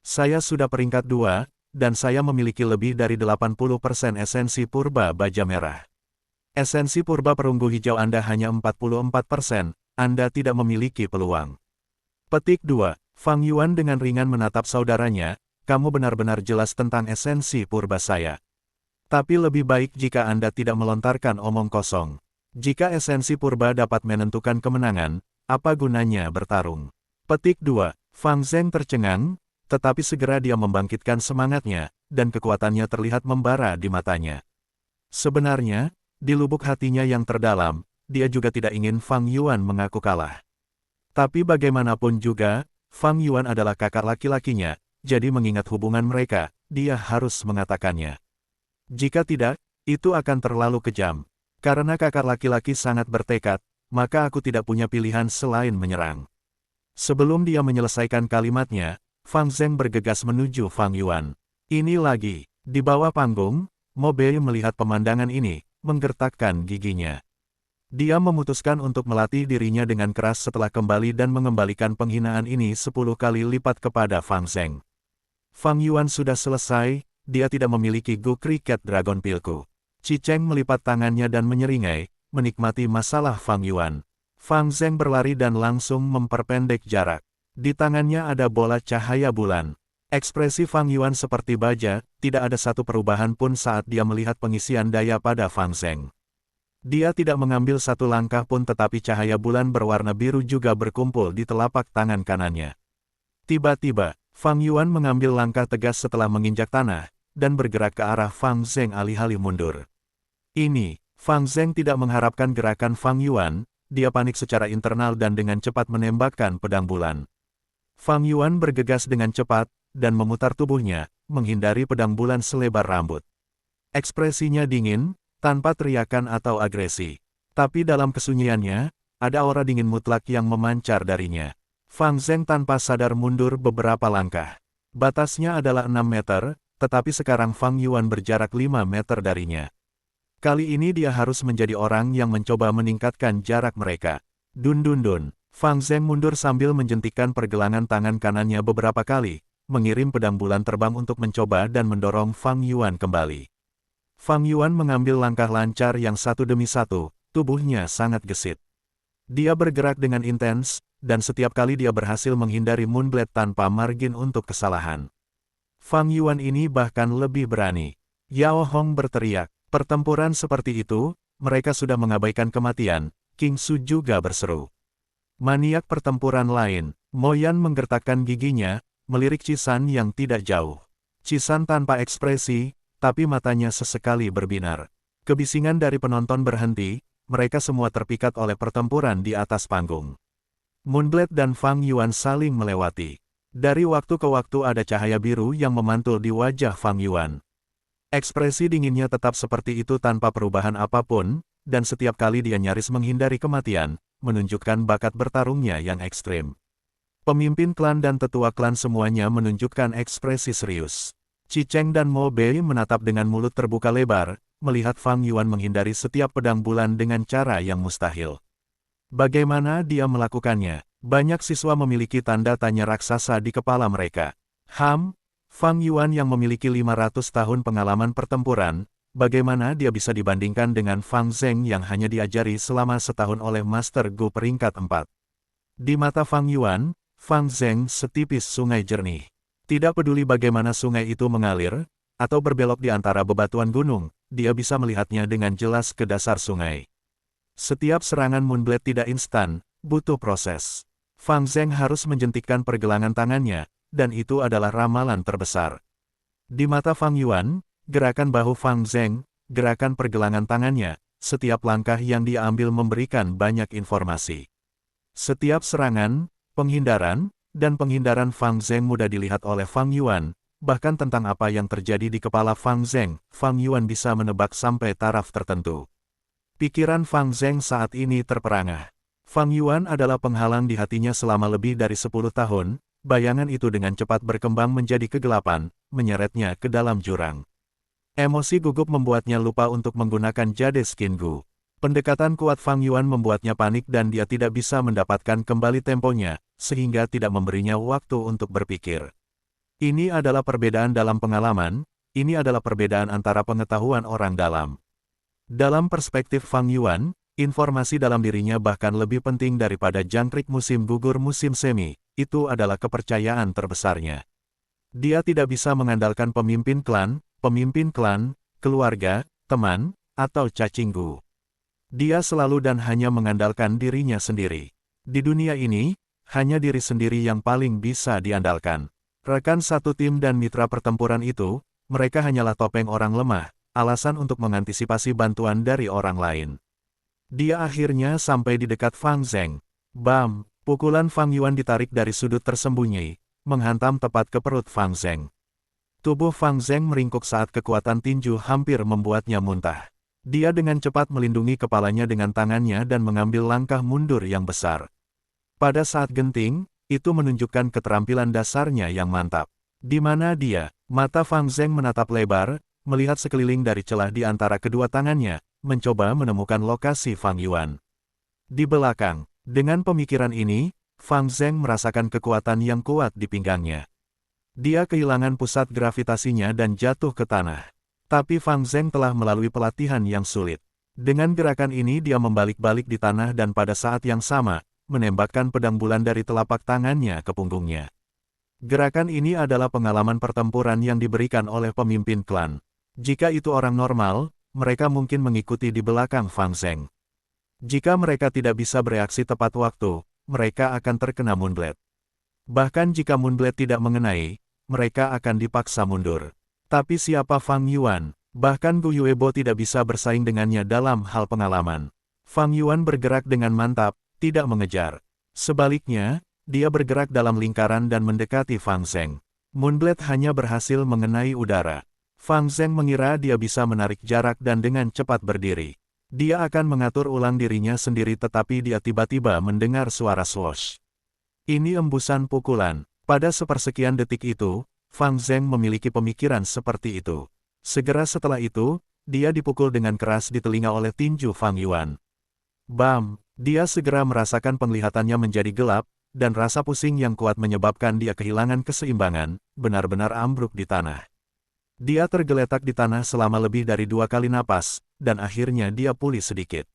Saya sudah peringkat 2, dan saya memiliki lebih dari 80% esensi purba baja merah. Esensi purba perunggu hijau Anda hanya 44%, Anda tidak memiliki peluang. Petik 2. Fang Yuan dengan ringan menatap saudaranya, kamu benar-benar jelas tentang esensi purba saya. Tapi lebih baik jika Anda tidak melontarkan omong kosong. Jika esensi purba dapat menentukan kemenangan, apa gunanya bertarung? Petik 2. Fang Zheng tercengang, tetapi segera dia membangkitkan semangatnya, dan kekuatannya terlihat membara di matanya. Sebenarnya, di lubuk hatinya yang terdalam, dia juga tidak ingin Fang Yuan mengaku kalah. Tapi bagaimanapun juga, Fang Yuan adalah kakak laki-lakinya, jadi mengingat hubungan mereka, dia harus mengatakannya. Jika tidak, itu akan terlalu kejam. Karena kakak laki-laki sangat bertekad, maka aku tidak punya pilihan selain menyerang. Sebelum dia menyelesaikan kalimatnya, Fang Zheng bergegas menuju Fang Yuan. Ini lagi, di bawah panggung, Mo Bei melihat pemandangan ini, menggertakkan giginya. Dia memutuskan untuk melatih dirinya dengan keras setelah kembali dan mengembalikan penghinaan ini 10 kali lipat kepada Fang Zheng. Fang Yuan sudah selesai, dia tidak memiliki Gu Cricket Dragon Pilku. Qi Cheng melipat tangannya dan menyeringai, menikmati masalah Fang Yuan. Fang Zheng berlari dan langsung memperpendek jarak. Di tangannya ada bola cahaya bulan. Ekspresi Fang Yuan seperti baja, tidak ada satu perubahan pun saat dia melihat pengisian daya pada Fang Zheng. Dia tidak mengambil satu langkah pun tetapi cahaya bulan berwarna biru juga berkumpul di telapak tangan kanannya. Tiba-tiba, Fang Yuan mengambil langkah tegas setelah menginjak tanah, dan bergerak ke arah Fang Zheng alih-alih mundur. Ini, Fang Zheng tidak mengharapkan gerakan Fang Yuan, dia panik secara internal dan dengan cepat menembakkan pedang bulan. Fang Yuan bergegas dengan cepat, dan memutar tubuhnya, menghindari pedang bulan selebar rambut. Ekspresinya dingin, tanpa teriakan atau agresi. Tapi dalam kesunyiannya, ada aura dingin mutlak yang memancar darinya. Fang Zheng tanpa sadar mundur beberapa langkah. Batasnya adalah 6 meter, tetapi sekarang Fang Yuan berjarak 5 meter darinya. Kali ini dia harus menjadi orang yang mencoba meningkatkan jarak mereka. Dun dun dun. Fang Zheng mundur sambil menjentikkan pergelangan tangan kanannya beberapa kali, mengirim pedang bulan terbang untuk mencoba dan mendorong Fang Yuan kembali. Fang Yuan mengambil langkah lancar yang satu demi satu, tubuhnya sangat gesit. Dia bergerak dengan intens, dan setiap kali dia berhasil menghindari Moonblade tanpa margin untuk kesalahan. Fang Yuan ini bahkan lebih berani. Yao Hong berteriak, pertempuran seperti itu, mereka sudah mengabaikan kematian, King Su juga berseru. Maniak pertempuran lain. Mo Yan menggertakkan giginya, melirik Cisan yang tidak jauh. Cisan tanpa ekspresi, tapi matanya sesekali berbinar. Kebisingan dari penonton berhenti, mereka semua terpikat oleh pertempuran di atas panggung. Moonblade dan Fang Yuan saling melewati. Dari waktu ke waktu ada cahaya biru yang memantul di wajah Fang Yuan. Ekspresi dinginnya tetap seperti itu tanpa perubahan apapun, dan setiap kali dia nyaris menghindari kematian, menunjukkan bakat bertarungnya yang ekstrim. Pemimpin klan dan tetua klan semuanya menunjukkan ekspresi serius. Qi Cheng dan Mo Bei menatap dengan mulut terbuka lebar, melihat Fang Yuan menghindari setiap pedang bulan dengan cara yang mustahil. Bagaimana dia melakukannya? Banyak siswa memiliki tanda tanya raksasa di kepala mereka. Fang Yuan yang memiliki 500 tahun pengalaman pertempuran, bagaimana dia bisa dibandingkan dengan Fang Zheng yang hanya diajari selama setahun oleh Master Gu peringkat 4. Di mata Fang Yuan, Fang Zheng setipis sungai jernih. Tidak peduli bagaimana sungai itu mengalir, atau berbelok di antara bebatuan gunung, dia bisa melihatnya dengan jelas ke dasar sungai. Setiap serangan Moonblade tidak instan, butuh proses. Fang Zheng harus menjentikkan pergelangan tangannya, dan itu adalah ramalan terbesar. Di mata Fang Yuan, gerakan bahu Fang Zheng, gerakan pergelangan tangannya, setiap langkah yang dia ambil memberikan banyak informasi. Setiap serangan, penghindaran, dan penghindaran Fang Zheng mudah dilihat oleh Fang Yuan, bahkan tentang apa yang terjadi di kepala Fang Zheng, Fang Yuan bisa menebak sampai taraf tertentu. Pikiran Fang Zheng saat ini terperangah. Fang Yuan adalah penghalang di hatinya selama lebih dari 10 tahun, bayangan itu dengan cepat berkembang menjadi kegelapan, menyeretnya ke dalam jurang. Emosi gugup membuatnya lupa untuk menggunakan jade skin Gu. Pendekatan kuat Fang Yuan membuatnya panik dan dia tidak bisa mendapatkan kembali temponya, sehingga tidak memberinya waktu untuk berpikir. Ini adalah perbedaan dalam pengalaman, ini adalah perbedaan antara pengetahuan orang dalam. Dalam perspektif Fang Yuan, informasi dalam dirinya bahkan lebih penting daripada jangkrik musim gugur musim semi, itu adalah kepercayaan terbesarnya. Dia tidak bisa mengandalkan pemimpin klan, keluarga, teman, atau cacing Gu. Dia selalu dan hanya mengandalkan dirinya sendiri. Di dunia ini, hanya diri sendiri yang paling bisa diandalkan. Rekan satu tim dan mitra pertempuran itu, mereka hanyalah topeng orang lemah, alasan untuk mengantisipasi bantuan dari orang lain. Dia akhirnya sampai di dekat Fang Zheng. Bam! Pukulan Fang Yuan ditarik dari sudut tersembunyi, menghantam tepat ke perut Fang Zheng. Tubuh Fang Zheng meringkuk saat kekuatan tinju hampir membuatnya muntah. Dia dengan cepat melindungi kepalanya dengan tangannya dan mengambil langkah mundur yang besar. Pada saat genting, itu menunjukkan keterampilan dasarnya yang mantap. Di mana dia? Mata Fang Zheng menatap lebar, melihat sekeliling dari celah di antara kedua tangannya, mencoba menemukan lokasi Fang Yuan. Di belakang, dengan pemikiran ini, Fang Zheng merasakan kekuatan yang kuat di pinggangnya. Dia kehilangan pusat gravitasinya dan jatuh ke tanah. Tapi Fang Zheng telah melalui pelatihan yang sulit. Dengan gerakan ini dia membalik-balik di tanah dan pada saat yang sama, menembakkan pedang bulan dari telapak tangannya ke punggungnya. Gerakan ini adalah pengalaman pertempuran yang diberikan oleh pemimpin klan. Jika itu orang normal, mereka mungkin mengikuti di belakang Fang Zheng. Jika mereka tidak bisa bereaksi tepat waktu, mereka akan terkena Moonblade. Bahkan jika Moonblade tidak mengenai, mereka akan dipaksa mundur. Tapi siapa Fang Yuan? Bahkan Gu Yuebo tidak bisa bersaing dengannya dalam hal pengalaman. Fang Yuan bergerak dengan mantap, tidak mengejar. Sebaliknya, dia bergerak dalam lingkaran dan mendekati Fang Zheng. Moonblade hanya berhasil mengenai udara. Fang Zheng mengira dia bisa menarik jarak dan dengan cepat berdiri. Dia akan mengatur ulang dirinya sendiri tetapi dia tiba-tiba mendengar suara swoosh. Ini embusan pukulan. Pada sepersekian detik itu, Fang Zheng memiliki pemikiran seperti itu. Segera setelah itu, dia dipukul dengan keras di telinga oleh tinju Fang Yuan. Bam! Dia segera merasakan penglihatannya menjadi gelap, dan rasa pusing yang kuat menyebabkan dia kehilangan keseimbangan, benar-benar ambruk di tanah. Dia tergeletak di tanah selama lebih dari 2 kali napas, dan akhirnya dia pulih sedikit.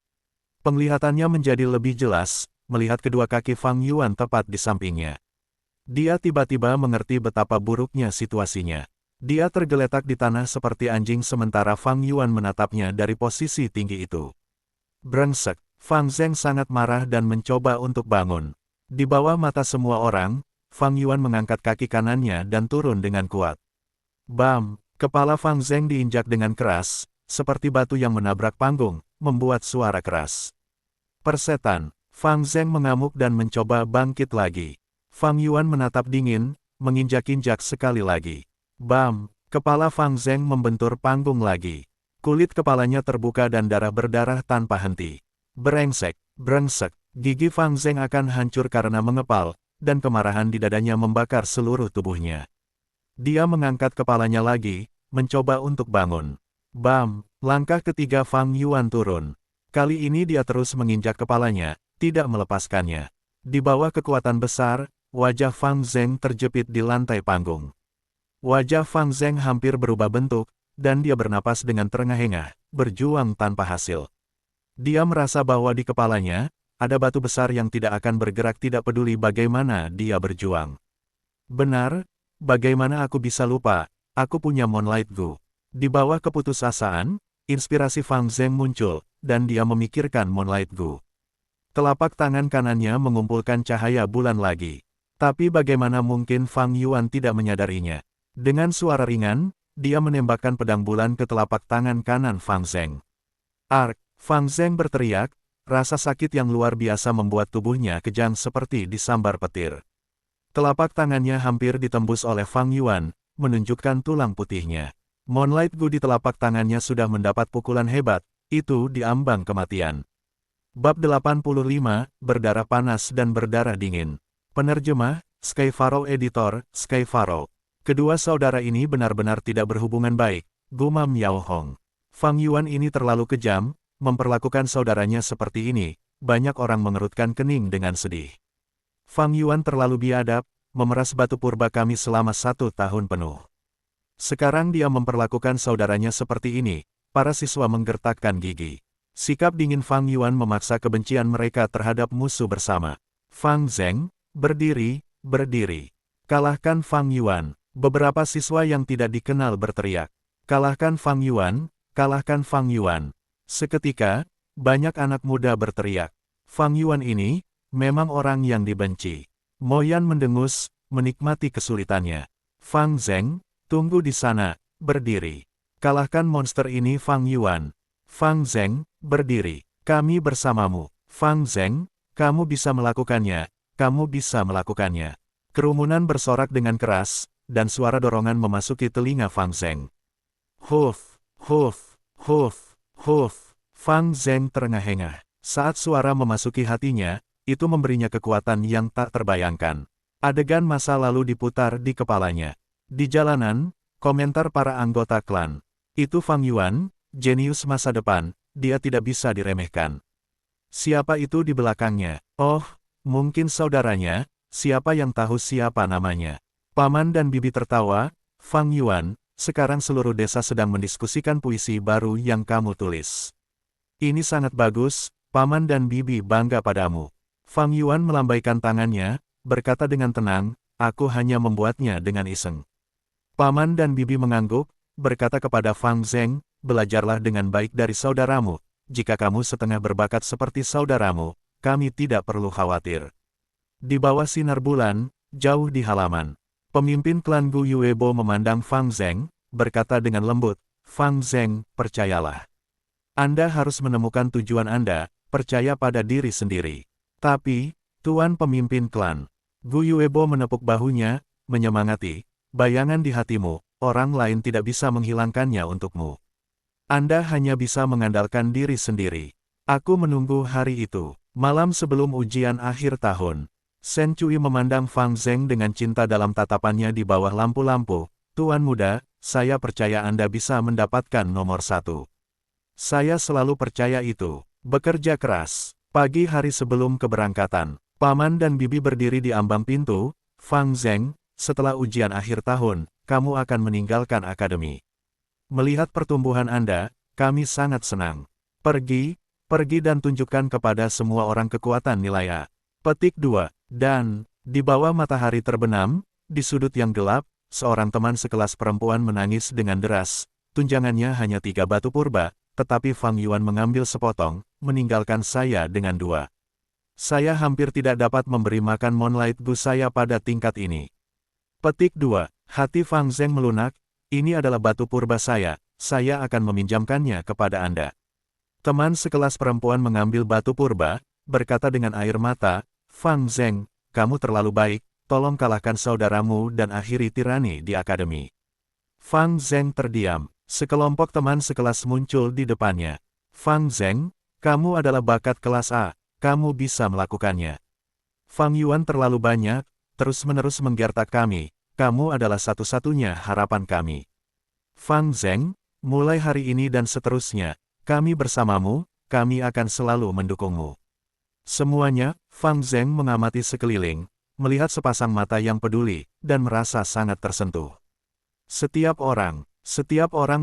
Penglihatannya menjadi lebih jelas, melihat kedua kaki Fang Yuan tepat di sampingnya. Dia tiba-tiba mengerti betapa buruknya situasinya. Dia tergeletak di tanah seperti anjing sementara Fang Yuan menatapnya dari posisi tinggi itu. Brengsek! Fang Zheng sangat marah dan mencoba untuk bangun. Di bawah mata semua orang, Fang Yuan mengangkat kaki kanannya dan turun dengan kuat. Bam! Kepala Fang Zheng diinjak dengan keras, seperti batu yang menabrak panggung, membuat suara keras. Persetan! Fang Zheng mengamuk dan mencoba bangkit lagi. Fang Yuan menatap dingin, menginjak-injak sekali lagi. Bam! Kepala Fang Zheng membentur panggung lagi. Kulit kepalanya terbuka dan darah berdarah tanpa henti. Brengsek, brengsek, gigi Fang Zheng akan hancur karena mengepal, dan kemarahan di dadanya membakar seluruh tubuhnya. Dia mengangkat kepalanya lagi, mencoba untuk bangun. Bam! Langkah ketiga Fang Yuan turun. Kali ini dia terus menginjak kepalanya, tidak melepaskannya. Di bawah kekuatan besar, wajah Fang Zheng terjepit di lantai panggung. Wajah Fang Zheng hampir berubah bentuk, dan dia bernapas dengan terengah-engah, berjuang tanpa hasil. Dia merasa bahwa di kepalanya, ada batu besar yang tidak akan bergerak tidak peduli bagaimana dia berjuang. Benar, bagaimana aku bisa lupa, aku punya Moonlight Gu. Di bawah keputusasaan, inspirasi Fang Zheng muncul, dan dia memikirkan Moonlight Gu. Telapak tangan kanannya mengumpulkan cahaya bulan lagi. Tapi bagaimana mungkin Fang Yuan tidak menyadarinya? Dengan suara ringan, dia menembakkan pedang bulan ke telapak tangan kanan Fang Zheng. Ark! Fang Zheng berteriak, rasa sakit yang luar biasa membuat tubuhnya kejang seperti disambar petir. Telapak tangannya hampir ditembus oleh Fang Yuan, menunjukkan tulang putihnya. Moonlight Gu di telapak tangannya sudah mendapat pukulan hebat, itu diambang kematian. Bab 85, Berdarah Panas dan Berdarah Dingin. Penerjemah, Sky Pharaoh Editor, Sky Pharaoh. Kedua saudara ini benar-benar tidak berhubungan baik, gumam Yao Hong. Fang Yuan ini terlalu kejam, memperlakukan saudaranya seperti ini, banyak orang mengerutkan kening dengan sedih. Fang Yuan terlalu biadab, memeras batu purba kami selama 1 tahun penuh. Sekarang dia memperlakukan saudaranya seperti ini, para siswa menggertakkan gigi. Sikap dingin Fang Yuan memaksa kebencian mereka terhadap musuh bersama. Fang Zheng, berdiri, berdiri. Kalahkan Fang Yuan. Beberapa siswa yang tidak dikenal berteriak. Kalahkan Fang Yuan, kalahkan Fang Yuan. Seketika, banyak anak muda berteriak. Fang Yuan ini, memang orang yang dibenci. Mo Yan mendengus, menikmati kesulitannya. Fang Zheng, tunggu di sana, berdiri. Kalahkan monster ini Fang Yuan. Fang Zheng, berdiri. Kami bersamamu. Fang Zheng, kamu bisa melakukannya, kamu bisa melakukannya. Kerumunan bersorak dengan keras, dan suara dorongan memasuki telinga Fang Zheng. Huf, huf, huf. Huf, Fang Zheng terengah-engah. Saat suara memasuki hatinya, itu memberinya kekuatan yang tak terbayangkan. Adegan masa lalu diputar di kepalanya. Di jalanan, komentar para anggota klan. Itu Fang Yuan, jenius masa depan, dia tidak bisa diremehkan. Siapa itu di belakangnya? Oh, mungkin saudaranya, siapa yang tahu siapa namanya? Paman dan bibi tertawa, Fang Yuan, sekarang seluruh desa sedang mendiskusikan puisi baru yang kamu tulis. Ini sangat bagus, Paman dan Bibi bangga padamu. Fang Yuan melambaikan tangannya, berkata dengan tenang, aku hanya membuatnya dengan iseng. Paman dan Bibi mengangguk, berkata kepada Fang Zheng, belajarlah dengan baik dari saudaramu. Jika kamu setengah berbakat seperti saudaramu, kami tidak perlu khawatir. Di bawah sinar bulan, jauh di halaman. Pemimpin klan Gu Yuebo memandang Fang Zheng, berkata dengan lembut, Fang Zheng, percayalah. Anda harus menemukan tujuan Anda, percaya pada diri sendiri. Tapi, Tuan Pemimpin Klan. Gu Yuebo menepuk bahunya, menyemangati, bayangan di hatimu, orang lain tidak bisa menghilangkannya untukmu. Anda hanya bisa mengandalkan diri sendiri. Aku menunggu hari itu, malam sebelum ujian akhir tahun. Shen Cui memandang Fang Zheng dengan cinta dalam tatapannya di bawah lampu-lampu. Tuan muda, saya percaya Anda bisa mendapatkan nomor 1. Saya selalu percaya itu. Bekerja keras. Pagi hari sebelum keberangkatan, Paman dan Bibi berdiri di ambang pintu. Fang Zheng, setelah ujian akhir tahun, kamu akan meninggalkan akademi. Melihat pertumbuhan Anda, kami sangat senang. Pergi dan tunjukkan kepada semua orang kekuatan nilai A. Petik 2. Dan, di bawah matahari terbenam, di sudut yang gelap, seorang teman sekelas perempuan menangis dengan deras. Tunjangannya hanya 3 batu purba, tetapi Fang Yuan mengambil sepotong, meninggalkan saya dengan 2. Saya hampir tidak dapat memberi makan Moonlight Gu saya pada tingkat ini. Petik 2. Hati Fang Zeng melunak, ini adalah batu purba saya akan meminjamkannya kepada Anda. Teman sekelas perempuan mengambil batu purba, berkata dengan air mata, Fang Zeng, kamu terlalu baik, tolong kalahkan saudaramu dan akhiri tirani di akademi. Fang Zeng terdiam, sekelompok teman sekelas muncul di depannya. Fang Zeng, kamu adalah bakat kelas A, kamu bisa melakukannya. Fang Yuan terlalu banyak, terus-menerus menggertak kami, kamu adalah satu-satunya harapan kami. Fang Zeng, mulai hari ini dan seterusnya, kami bersamamu, kami akan selalu mendukungmu. Semuanya, Fang Zeng mengamati sekeliling, melihat sepasang mata yang peduli, dan merasa sangat tersentuh. Setiap orang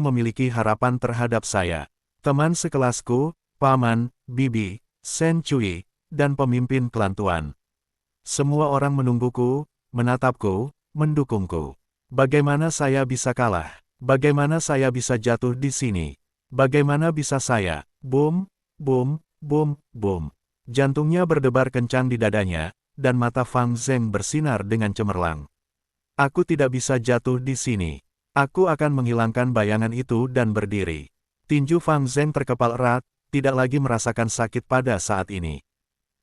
memiliki harapan terhadap saya. Teman sekelasku, paman, bibi, Sen Cui, dan pemimpin klan Tuan. Semua orang menungguku, menatapku, mendukungku. Bagaimana saya bisa kalah? Bagaimana saya bisa jatuh di sini? Bagaimana bisa saya? Boom, boom, boom, boom. Jantungnya berdebar kencang di dadanya, dan mata Fang Zeng bersinar dengan cemerlang. Aku tidak bisa jatuh di sini. Aku akan menghilangkan bayangan itu dan berdiri. Tinju Fang Zeng terkepal erat, tidak lagi merasakan sakit pada saat ini.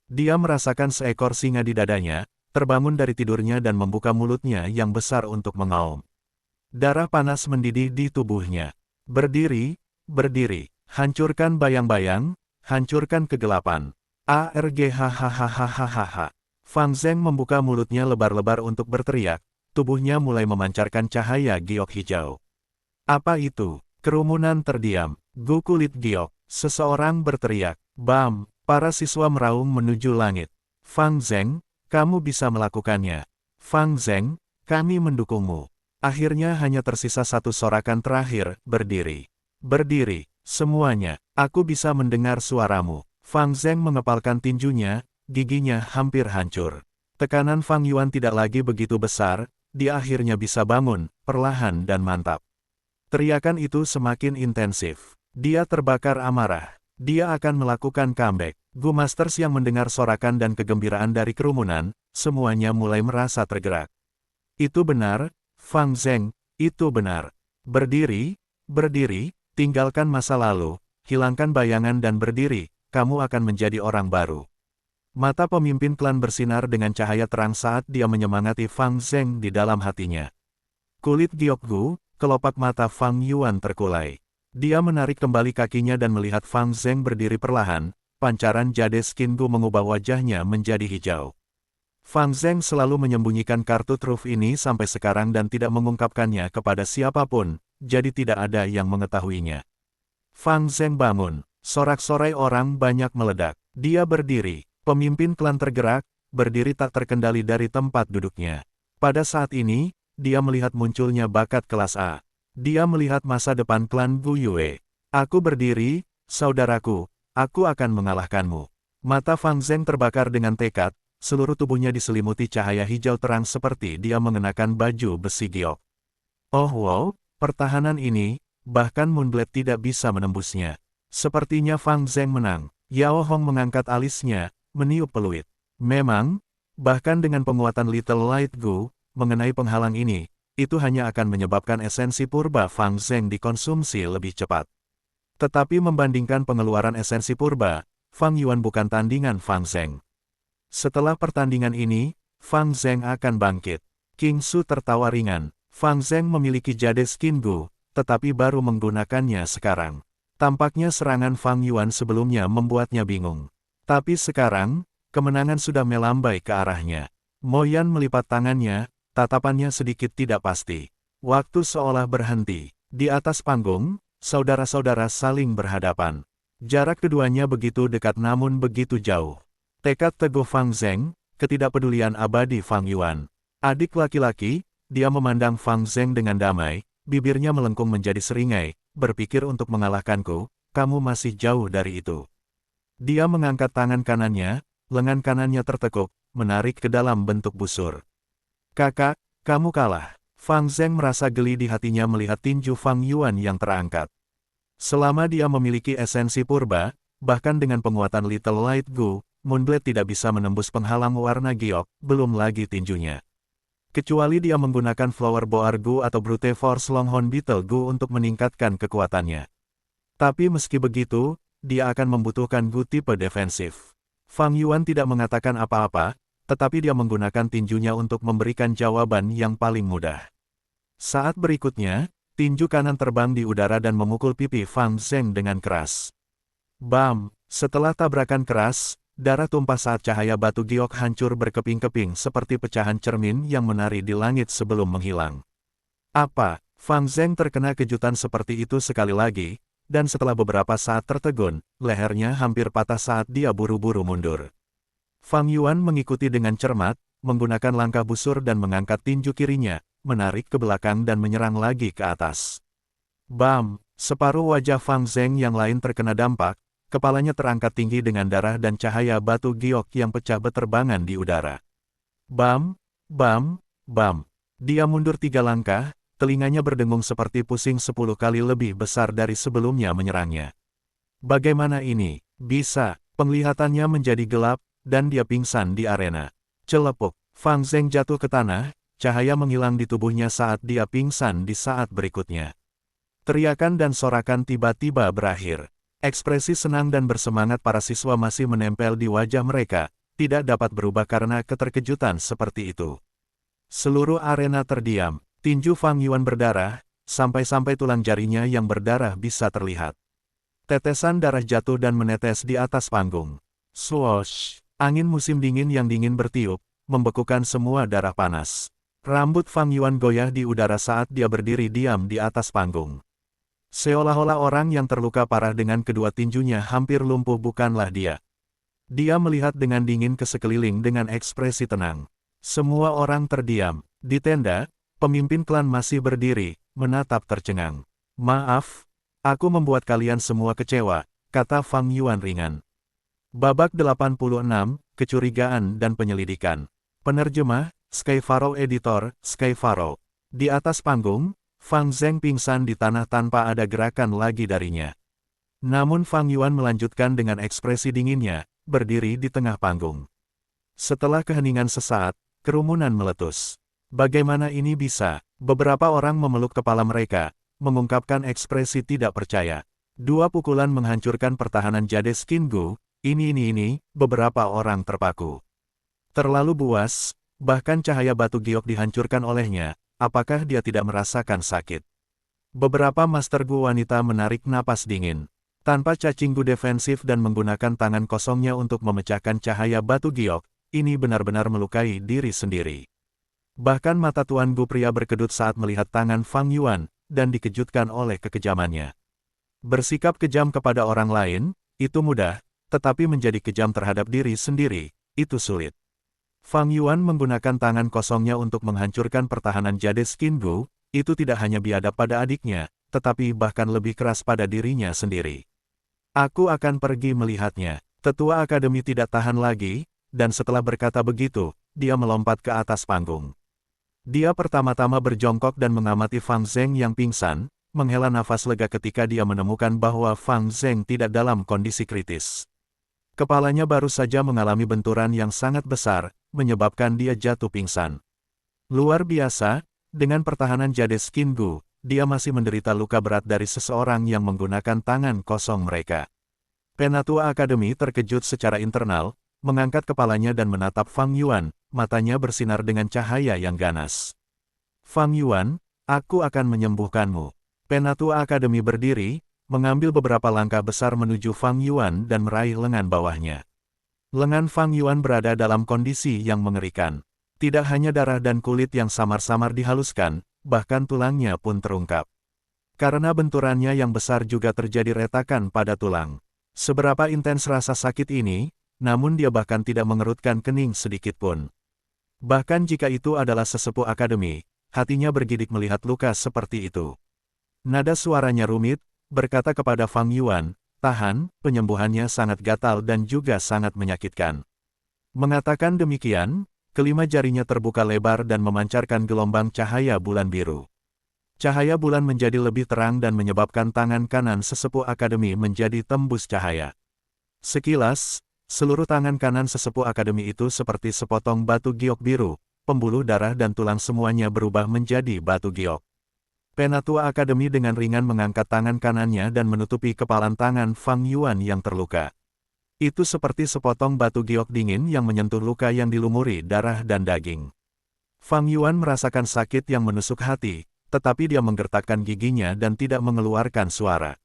Dia merasakan seekor singa di dadanya, terbangun dari tidurnya dan membuka mulutnya yang besar untuk mengaum. Darah panas mendidih di tubuhnya. Berdiri, berdiri, hancurkan bayang-bayang, hancurkan kegelapan. Hahaha. Fang Zeng membuka mulutnya lebar-lebar untuk berteriak, tubuhnya mulai memancarkan cahaya giok hijau. Apa itu? Kerumunan terdiam. Gu kulit giok. Seseorang berteriak, "Bam!" Para siswa meraung menuju langit. Fang Zeng, kamu bisa melakukannya. Fang Zeng, kami mendukungmu. Akhirnya hanya tersisa satu sorakan terakhir, berdiri. Berdiri, semuanya, aku bisa mendengar suaramu. Fang Zeng mengepalkan tinjunya, giginya hampir hancur. Tekanan Fang Yuan tidak lagi begitu besar, dia akhirnya bisa bangun, perlahan dan mantap. Teriakan itu semakin intensif. Dia terbakar amarah. Dia akan melakukan comeback. Gu Masters yang mendengar sorakan dan kegembiraan dari kerumunan, semuanya mulai merasa tergerak. Itu benar, Fang Zeng, itu benar. Berdiri, berdiri, tinggalkan masa lalu, hilangkan bayangan dan berdiri, kamu akan menjadi orang baru. Mata pemimpin klan bersinar dengan cahaya terang saat dia menyemangati Fang Zeng di dalam hatinya. Kulit giok Gu, kelopak mata Fang Yuan terkulai. Dia menarik kembali kakinya dan melihat Fang Zeng berdiri perlahan, pancaran jade skin Gu mengubah wajahnya menjadi hijau. Fang Zeng selalu menyembunyikan kartu truf ini sampai sekarang dan tidak mengungkapkannya kepada siapapun, jadi tidak ada yang mengetahuinya. Fang Zeng bangun, sorak-sorai orang banyak meledak. Dia berdiri, pemimpin klan tergerak, berdiri tak terkendali dari tempat duduknya. Pada saat ini, dia melihat munculnya bakat kelas A. Dia melihat masa depan klan Gu Yue. Aku berdiri, saudaraku, aku akan mengalahkanmu. Mata Fang Zeng terbakar dengan tekad, seluruh tubuhnya diselimuti cahaya hijau terang seperti dia mengenakan baju besi giok. Oh wow, pertahanan ini, bahkan Moonblade tidak bisa menembusnya. Sepertinya Fang Zeng menang. Yao Hong mengangkat alisnya, meniup peluit. Memang, bahkan dengan penguatan Little Light Gu, mengenai penghalang ini, itu hanya akan menyebabkan esensi purba Fang Zeng dikonsumsi lebih cepat. Tetapi membandingkan pengeluaran esensi purba, Fang Yuan bukan tandingan Fang Zeng. Setelah pertandingan ini, Fang Zeng akan bangkit. King Su tertawa ringan. Fang Zeng memiliki jade skin Gu, tetapi baru menggunakannya sekarang. Tampaknya serangan Fang Yuan sebelumnya membuatnya bingung. Tapi sekarang, kemenangan sudah melambai ke arahnya. Mo Yan melipat tangannya, tatapannya sedikit tidak pasti. Waktu seolah berhenti. Di atas panggung, saudara-saudara saling berhadapan. Jarak keduanya begitu dekat namun begitu jauh. Tekad teguh Fang Zeng, ketidakpedulian abadi Fang Yuan. Adik laki-laki, dia memandang Fang Zeng dengan damai, bibirnya melengkung menjadi seringai, berpikir untuk mengalahkanku, kamu masih jauh dari itu. Dia mengangkat tangan kanannya, lengan kanannya tertekuk, menarik ke dalam bentuk busur. Kakak, kamu kalah. Fang Zeng merasa geli di hatinya melihat tinju Fang Yuan yang terangkat. Selama dia memiliki esensi purba, bahkan dengan penguatan Little Light Gu, Moonblade tidak bisa menembus penghalang warna giok, belum lagi tinjunya. Kecuali dia menggunakan Flower Boar Gu atau Brute Force Longhorn Beetle Gu untuk meningkatkan kekuatannya. Tapi meski begitu, dia akan membutuhkan Gu tipe defensif. Fang Yuan tidak mengatakan apa-apa, tetapi dia menggunakan tinjunya untuk memberikan jawaban yang paling mudah. Saat berikutnya, tinju kanan terbang di udara dan memukul pipi Fang Zheng dengan keras. Bam! Setelah tabrakan keras, darah tumpah saat cahaya batu giok hancur berkeping-keping seperti pecahan cermin yang menari di langit sebelum menghilang. Apa? Fang Zheng terkena kejutan seperti itu sekali lagi, dan setelah beberapa saat tertegun, lehernya hampir patah saat dia buru-buru mundur. Fang Yuan mengikuti dengan cermat, menggunakan langkah busur dan mengangkat tinju kirinya, menarik ke belakang dan menyerang lagi ke atas. Bam! Separuh wajah Fang Zheng yang lain terkena dampak, kepalanya terangkat tinggi dengan darah dan cahaya batu giok yang pecah beterbangan di udara. Bam! Bam! Bam! Dia mundur 3 langkah, telinganya berdengung seperti pusing 10 kali lebih besar dari sebelumnya menyerangnya. Bagaimana ini? Bisa, penglihatannya menjadi gelap, dan dia pingsan di arena. Celepuk, Fang Zheng jatuh ke tanah, cahaya menghilang di tubuhnya saat dia pingsan di saat berikutnya. Teriakan dan sorakan tiba-tiba berakhir. Ekspresi senang dan bersemangat para siswa masih menempel di wajah mereka, tidak dapat berubah karena keterkejutan seperti itu. Seluruh arena terdiam, tinju Fang Yuan berdarah, sampai-sampai tulang jarinya yang berdarah bisa terlihat. Tetesan darah jatuh dan menetes di atas panggung. Swoosh! Angin musim dingin yang dingin bertiup, membekukan semua darah panas. Rambut Fang Yuan goyah di udara saat dia berdiri diam di atas panggung. Seolah-olah orang yang terluka parah dengan kedua tinjunya hampir lumpuh bukanlah dia. Dia melihat dengan dingin ke sekeliling dengan ekspresi tenang. Semua orang terdiam. Di tenda, pemimpin klan masih berdiri, menatap tercengang. Maaf, aku membuat kalian semua kecewa, kata Fang Yuan ringan. Babak 86, Kecurigaan dan Penyelidikan. Penerjemah, Skyfaro Editor, Skyfaro. Di atas panggung, Fang Zheng pingsan di tanah tanpa ada gerakan lagi darinya. Namun Fang Yuan melanjutkan dengan ekspresi dinginnya, berdiri di tengah panggung. Setelah keheningan sesaat, kerumunan meletus. Bagaimana ini bisa? Beberapa orang memeluk kepala mereka, mengungkapkan ekspresi tidak percaya. 2 pukulan menghancurkan pertahanan Jade Skin Gu, ini, beberapa orang terpaku. Terlalu buas, bahkan cahaya batu giok dihancurkan olehnya. Apakah dia tidak merasakan sakit? Beberapa Master Gu wanita menarik napas dingin. Tanpa cacing Gu defensif dan menggunakan tangan kosongnya untuk memecahkan cahaya batu giok, ini benar-benar melukai diri sendiri. Bahkan mata Tuan Gu pria berkedut saat melihat tangan Fang Yuan, dan dikejutkan oleh kekejamannya. Bersikap kejam kepada orang lain, itu mudah, tetapi menjadi kejam terhadap diri sendiri, itu sulit. Fang Yuan menggunakan tangan kosongnya untuk menghancurkan pertahanan Jade Skin Gu, itu tidak hanya biadab pada adiknya, tetapi bahkan lebih keras pada dirinya sendiri. Aku akan pergi melihatnya. Tetua Akademi tidak tahan lagi, dan setelah berkata begitu, dia melompat ke atas panggung. Dia pertama-tama berjongkok dan mengamati Fang Zheng yang pingsan, menghela nafas lega ketika dia menemukan bahwa Fang Zheng tidak dalam kondisi kritis. Kepalanya baru saja mengalami benturan yang sangat besar, menyebabkan dia jatuh pingsan. Luar biasa, dengan pertahanan Jade Skin Gu, dia masih menderita luka berat dari seseorang yang menggunakan tangan kosong mereka. Penatua Akademi terkejut secara internal, mengangkat kepalanya dan menatap Fang Yuan, matanya bersinar dengan cahaya yang ganas. Fang Yuan, aku akan menyembuhkanmu. Penatua Akademi berdiri, mengambil beberapa langkah besar menuju Fang Yuan dan meraih lengan bawahnya. Lengan Fang Yuan berada dalam kondisi yang mengerikan. Tidak hanya darah dan kulit yang samar-samar dihaluskan, bahkan tulangnya pun terungkap. Karena benturannya yang besar juga terjadi retakan pada tulang. Seberapa intens rasa sakit ini, namun dia bahkan tidak mengerutkan kening sedikit pun. Bahkan jika itu adalah sesepuh akademi, hatinya bergidik melihat luka seperti itu. Nada suaranya rumit, berkata kepada Fang Yuan, tahan, penyembuhannya sangat gatal dan juga sangat menyakitkan. Mengatakan demikian, kelima jarinya terbuka lebar dan memancarkan gelombang cahaya bulan biru. Cahaya bulan menjadi lebih terang dan menyebabkan tangan kanan sesepuh akademi menjadi tembus cahaya. Sekilas, seluruh tangan kanan sesepuh akademi itu seperti sepotong batu giok biru, pembuluh darah dan tulang semuanya berubah menjadi batu giok. Penatua akademi dengan ringan mengangkat tangan kanannya dan menutupi kepalan tangan Fang Yuan yang terluka. Itu seperti sepotong batu giok dingin yang menyentuh luka yang dilumuri darah dan daging. Fang Yuan merasakan sakit yang menusuk hati, tetapi dia menggertakkan giginya dan tidak mengeluarkan suara.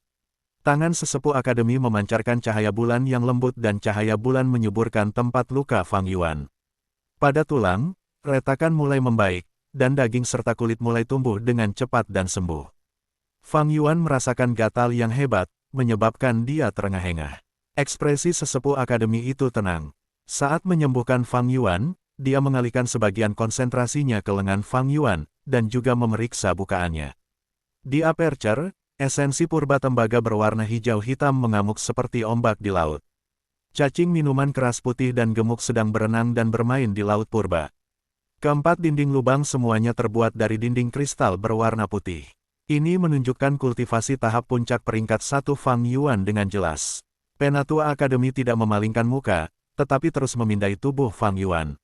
Tangan sesepuh akademi memancarkan cahaya bulan yang lembut dan cahaya bulan menyuburkan tempat luka Fang Yuan. Pada tulang, retakan mulai membaik, dan daging serta kulit mulai tumbuh dengan cepat dan sembuh. Fang Yuan merasakan gatal yang hebat, menyebabkan dia terengah-engah. Ekspresi sesepuh akademi itu tenang. Saat menyembuhkan Fang Yuan, dia mengalihkan sebagian konsentrasinya ke lengan Fang Yuan, dan juga memeriksa bukaannya. Di aperture, esensi purba tembaga berwarna hijau hitam mengamuk seperti ombak di laut. Cacing minuman keras putih dan gemuk sedang berenang dan bermain di laut purba. Keempat dinding lubang semuanya terbuat dari dinding kristal berwarna putih. Ini menunjukkan kultivasi tahap puncak peringkat 1 Fang Yuan dengan jelas. Penatua akademi tidak memalingkan muka, tetapi terus memindai tubuh Fang Yuan.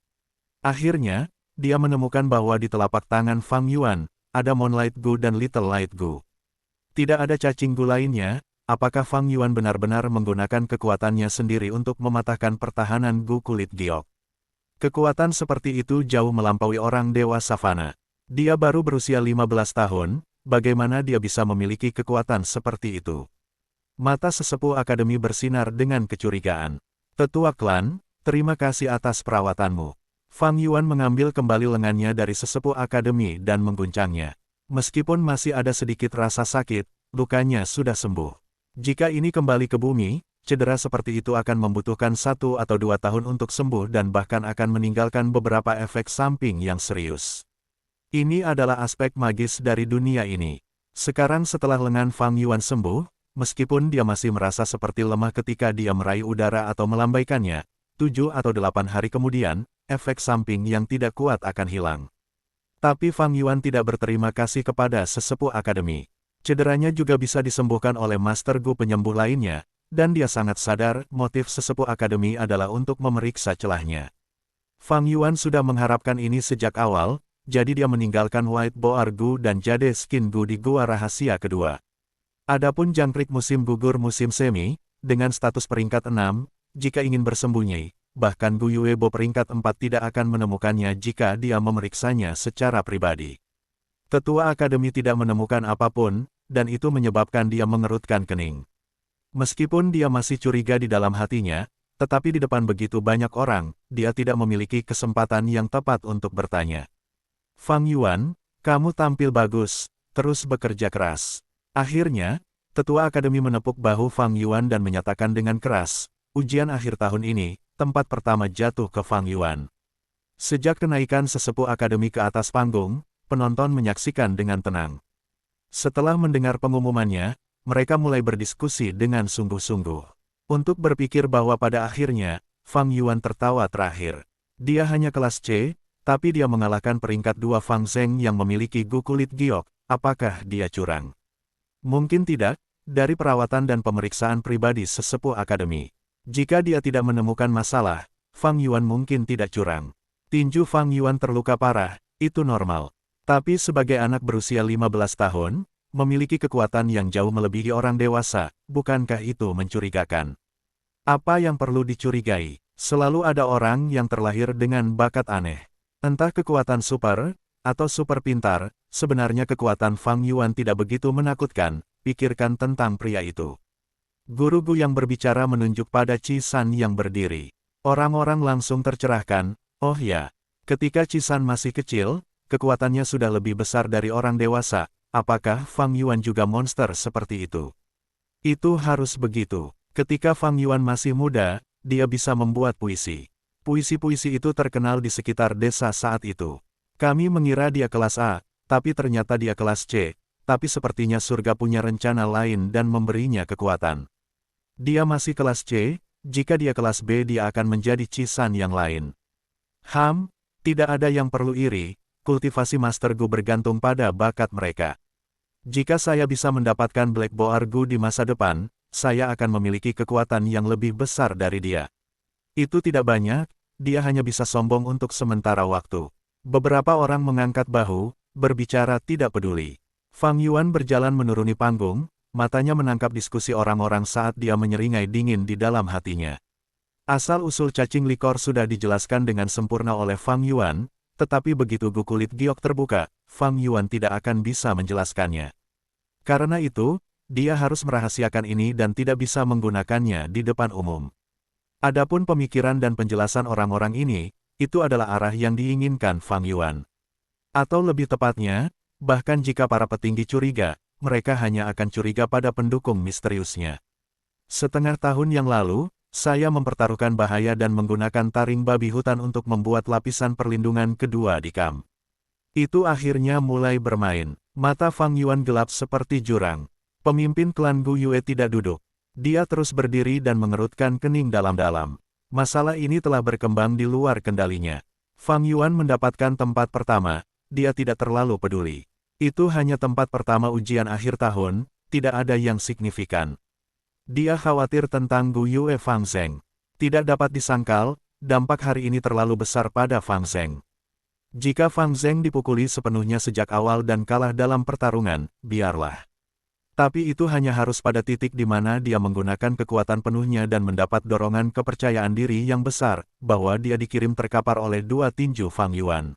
Akhirnya, dia menemukan bahwa di telapak tangan Fang Yuan, ada Moonlight Gu dan Little Light Gu. Tidak ada cacing gu lainnya. Apakah Fang Yuan benar-benar menggunakan kekuatannya sendiri untuk mematahkan pertahanan gu kulit giok? Kekuatan seperti itu jauh melampaui orang dewa savana. Dia baru berusia 15 tahun, bagaimana dia bisa memiliki kekuatan seperti itu? Mata sesepuh akademi bersinar dengan kecurigaan. Tetua klan, terima kasih atas perawatanmu. Fang Yuan mengambil kembali lengannya dari sesepuh akademi dan mengguncangnya. Meskipun masih ada sedikit rasa sakit, lukanya sudah sembuh. Jika ini kembali ke bumi, cedera seperti itu akan membutuhkan 1 atau 2 tahun untuk sembuh dan bahkan akan meninggalkan beberapa efek samping yang serius. Ini adalah aspek magis dari dunia ini. Sekarang setelah lengan Fang Yuan sembuh, meskipun dia masih merasa seperti lemah ketika dia meraih udara atau melambaikannya, 7 atau 8 hari kemudian, efek samping yang tidak kuat akan hilang. Tapi Fang Yuan tidak berterima kasih kepada sesepuh akademi. Cederanya juga bisa disembuhkan oleh Master Gu penyembuh lainnya, dan dia sangat sadar motif sesepuh akademi adalah untuk memeriksa celahnya. Fang Yuan sudah mengharapkan ini sejak awal, jadi dia meninggalkan White Boar Gu dan Jade Skin Gu di Gua Rahasia kedua. Adapun jangkrik musim gugur musim semi, dengan status peringkat 6, jika ingin bersembunyi, bahkan Gu Yuebo peringkat 4 tidak akan menemukannya jika dia memeriksanya secara pribadi. Tetua akademi tidak menemukan apapun, dan itu menyebabkan dia mengerutkan kening. Meskipun dia masih curiga di dalam hatinya, tetapi di depan begitu banyak orang, dia tidak memiliki kesempatan yang tepat untuk bertanya. Fang Yuan, kamu tampil bagus, terus bekerja keras. Akhirnya, tetua akademi menepuk bahu Fang Yuan dan menyatakan dengan keras, ujian akhir tahun ini, tempat pertama jatuh ke Fang Yuan. Sejak kenaikan sesepuh akademi ke atas panggung, penonton menyaksikan dengan tenang. Setelah mendengar pengumumannya, mereka mulai berdiskusi dengan sungguh-sungguh. Untuk berpikir bahwa pada akhirnya, Fang Yuan tertawa terakhir. Dia hanya kelas C, tapi dia mengalahkan peringkat 2 Fang Zheng yang memiliki gu kulit giok. Apakah dia curang? Mungkin tidak, dari perawatan dan pemeriksaan pribadi sesepuh akademi. Jika dia tidak menemukan masalah, Fang Yuan mungkin tidak curang. Tinju Fang Yuan terluka parah, itu normal. Tapi sebagai anak berusia 15 tahun, memiliki kekuatan yang jauh melebihi orang dewasa, bukankah itu mencurigakan? Apa yang perlu dicurigai? Selalu ada orang yang terlahir dengan bakat aneh. Entah kekuatan super, atau super pintar, sebenarnya kekuatan Fang Yuan tidak begitu menakutkan, pikirkan tentang pria itu. Guru-guru yang berbicara menunjuk pada Qi San yang berdiri. Orang-orang langsung tercerahkan, oh ya, ketika Qi San masih kecil, kekuatannya sudah lebih besar dari orang dewasa, apakah Fang Yuan juga monster seperti itu? Itu harus begitu. Ketika Fang Yuan masih muda, dia bisa membuat puisi. Puisi-puisi itu terkenal di sekitar desa saat itu. Kami mengira dia kelas A, tapi ternyata dia kelas C, tapi sepertinya surga punya rencana lain dan memberinya kekuatan. Dia masih kelas C, jika dia kelas B dia akan menjadi Qi San yang lain. Tidak ada yang perlu iri, kultivasi Master Gu bergantung pada bakat mereka. Jika saya bisa mendapatkan Black Boar Gu di masa depan, saya akan memiliki kekuatan yang lebih besar dari dia. Itu tidak banyak, dia hanya bisa sombong untuk sementara waktu. Beberapa orang mengangkat bahu, berbicara tidak peduli. Fang Yuan berjalan menuruni panggung, matanya menangkap diskusi orang-orang saat dia menyeringai dingin di dalam hatinya. Asal-usul cacing likor sudah dijelaskan dengan sempurna oleh Fang Yuan, tetapi begitu Gu kulit giok terbuka, Fang Yuan tidak akan bisa menjelaskannya. Karena itu, dia harus merahasiakan ini dan tidak bisa menggunakannya di depan umum. Adapun pemikiran dan penjelasan orang-orang ini, itu adalah arah yang diinginkan Fang Yuan. Atau lebih tepatnya, bahkan jika para petinggi curiga, mereka hanya akan curiga pada pendukung misteriusnya. Setengah tahun yang lalu, saya mempertaruhkan bahaya dan menggunakan taring babi hutan untuk membuat lapisan perlindungan kedua di kamp. Itu akhirnya mulai bermain. Mata Fang Yuan gelap seperti jurang. Pemimpin klan Gu Yue tidak duduk. Dia terus berdiri dan mengerutkan kening dalam-dalam. Masalah ini telah berkembang di luar kendalinya. Fang Yuan mendapatkan tempat pertama, dia tidak terlalu peduli. Itu hanya tempat pertama ujian akhir tahun, tidak ada yang signifikan. Dia khawatir tentang Gu Yue Fang Zheng. Tidak dapat disangkal, dampak hari ini terlalu besar pada Fang Zheng. Jika Fang Zheng dipukuli sepenuhnya sejak awal dan kalah dalam pertarungan, biarlah. Tapi itu hanya harus pada titik di mana dia menggunakan kekuatan penuhnya dan mendapat dorongan kepercayaan diri yang besar, bahwa dia dikirim terkapar oleh dua tinju Fang Yuan.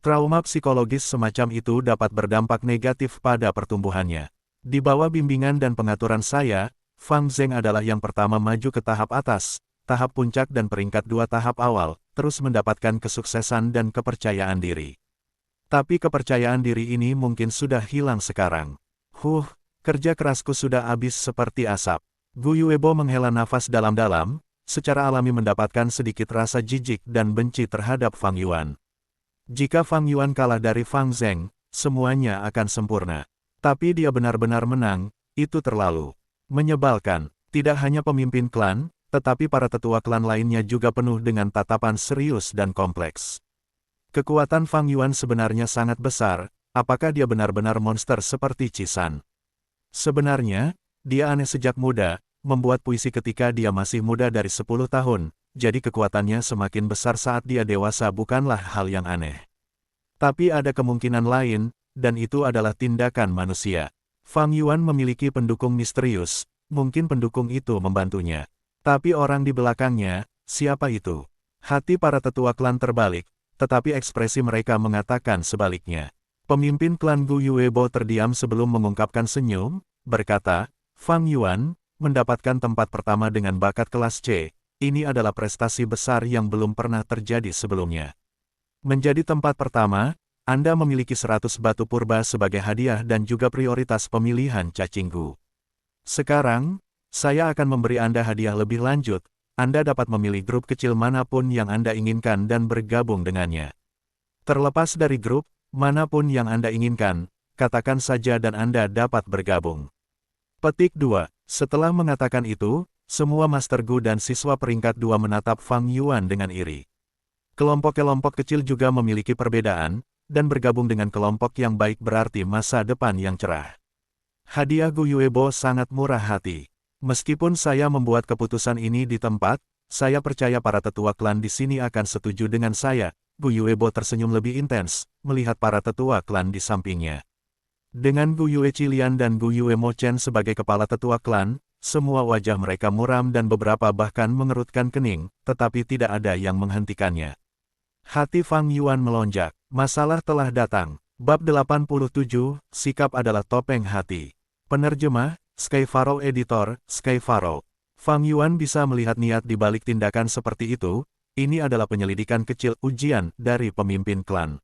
Trauma psikologis semacam itu dapat berdampak negatif pada pertumbuhannya. Di bawah bimbingan dan pengaturan saya, Fang Zheng adalah yang pertama maju ke tahap atas, tahap puncak dan peringkat 2 tahap awal, terus mendapatkan kesuksesan dan kepercayaan diri. Tapi kepercayaan diri ini mungkin sudah hilang sekarang. Kerja kerasku sudah habis seperti asap. Gu Yuebo menghela nafas dalam-dalam, secara alami mendapatkan sedikit rasa jijik dan benci terhadap Fang Yuan. Jika Fang Yuan kalah dari Fang Zheng, semuanya akan sempurna. Tapi dia benar-benar menang, itu terlalu menyebalkan. Tidak hanya pemimpin klan, tetapi para tetua klan lainnya juga penuh dengan tatapan serius dan kompleks. Kekuatan Fang Yuan sebenarnya sangat besar, apakah dia benar-benar monster seperti Cisan? Sebenarnya, dia aneh sejak muda, membuat puisi ketika dia masih muda dari 10 tahun, jadi kekuatannya semakin besar saat dia dewasa bukanlah hal yang aneh. Tapi ada kemungkinan lain, dan itu adalah tindakan manusia. Fang Yuan memiliki pendukung misterius, mungkin pendukung itu membantunya. Tapi orang di belakangnya, siapa itu? Hati para tetua klan terbalik, tetapi ekspresi mereka mengatakan sebaliknya. Pemimpin klan Gu Yuebo terdiam sebelum mengungkapkan senyum, berkata, Fang Yuan, mendapatkan tempat pertama dengan bakat kelas C, ini adalah prestasi besar yang belum pernah terjadi sebelumnya. Menjadi tempat pertama, Anda memiliki 100 batu purba sebagai hadiah dan juga prioritas pemilihan cacing Gu. Sekarang, saya akan memberi Anda hadiah lebih lanjut, Anda dapat memilih grup kecil manapun yang Anda inginkan dan bergabung dengannya. Terlepas dari grup, manapun yang Anda inginkan, katakan saja dan Anda dapat bergabung. Petik 2. Setelah mengatakan itu, semua Master Gu dan siswa peringkat 2 menatap Fang Yuan dengan iri. Kelompok-kelompok kecil juga memiliki perbedaan, dan bergabung dengan kelompok yang baik berarti masa depan yang cerah. Hadiah Gu Yuebo sangat murah hati. Meskipun saya membuat keputusan ini di tempat, saya percaya para tetua klan di sini akan setuju dengan saya. Gu Yuebo tersenyum lebih intens, melihat para tetua klan di sampingnya. Dengan Gu Yue Qilian dan Gu Yue Mo Chen sebagai kepala tetua klan, semua wajah mereka muram dan beberapa bahkan mengerutkan kening, tetapi tidak ada yang menghentikannya. Hati Fang Yuan melonjak. Masalah telah datang. Bab 87, Sikap adalah topeng hati. Penerjemah, Skyfaro Editor, Skyfaro. Fang Yuan bisa melihat niat di balik tindakan seperti itu, ini adalah penyelidikan kecil ujian dari pemimpin klan.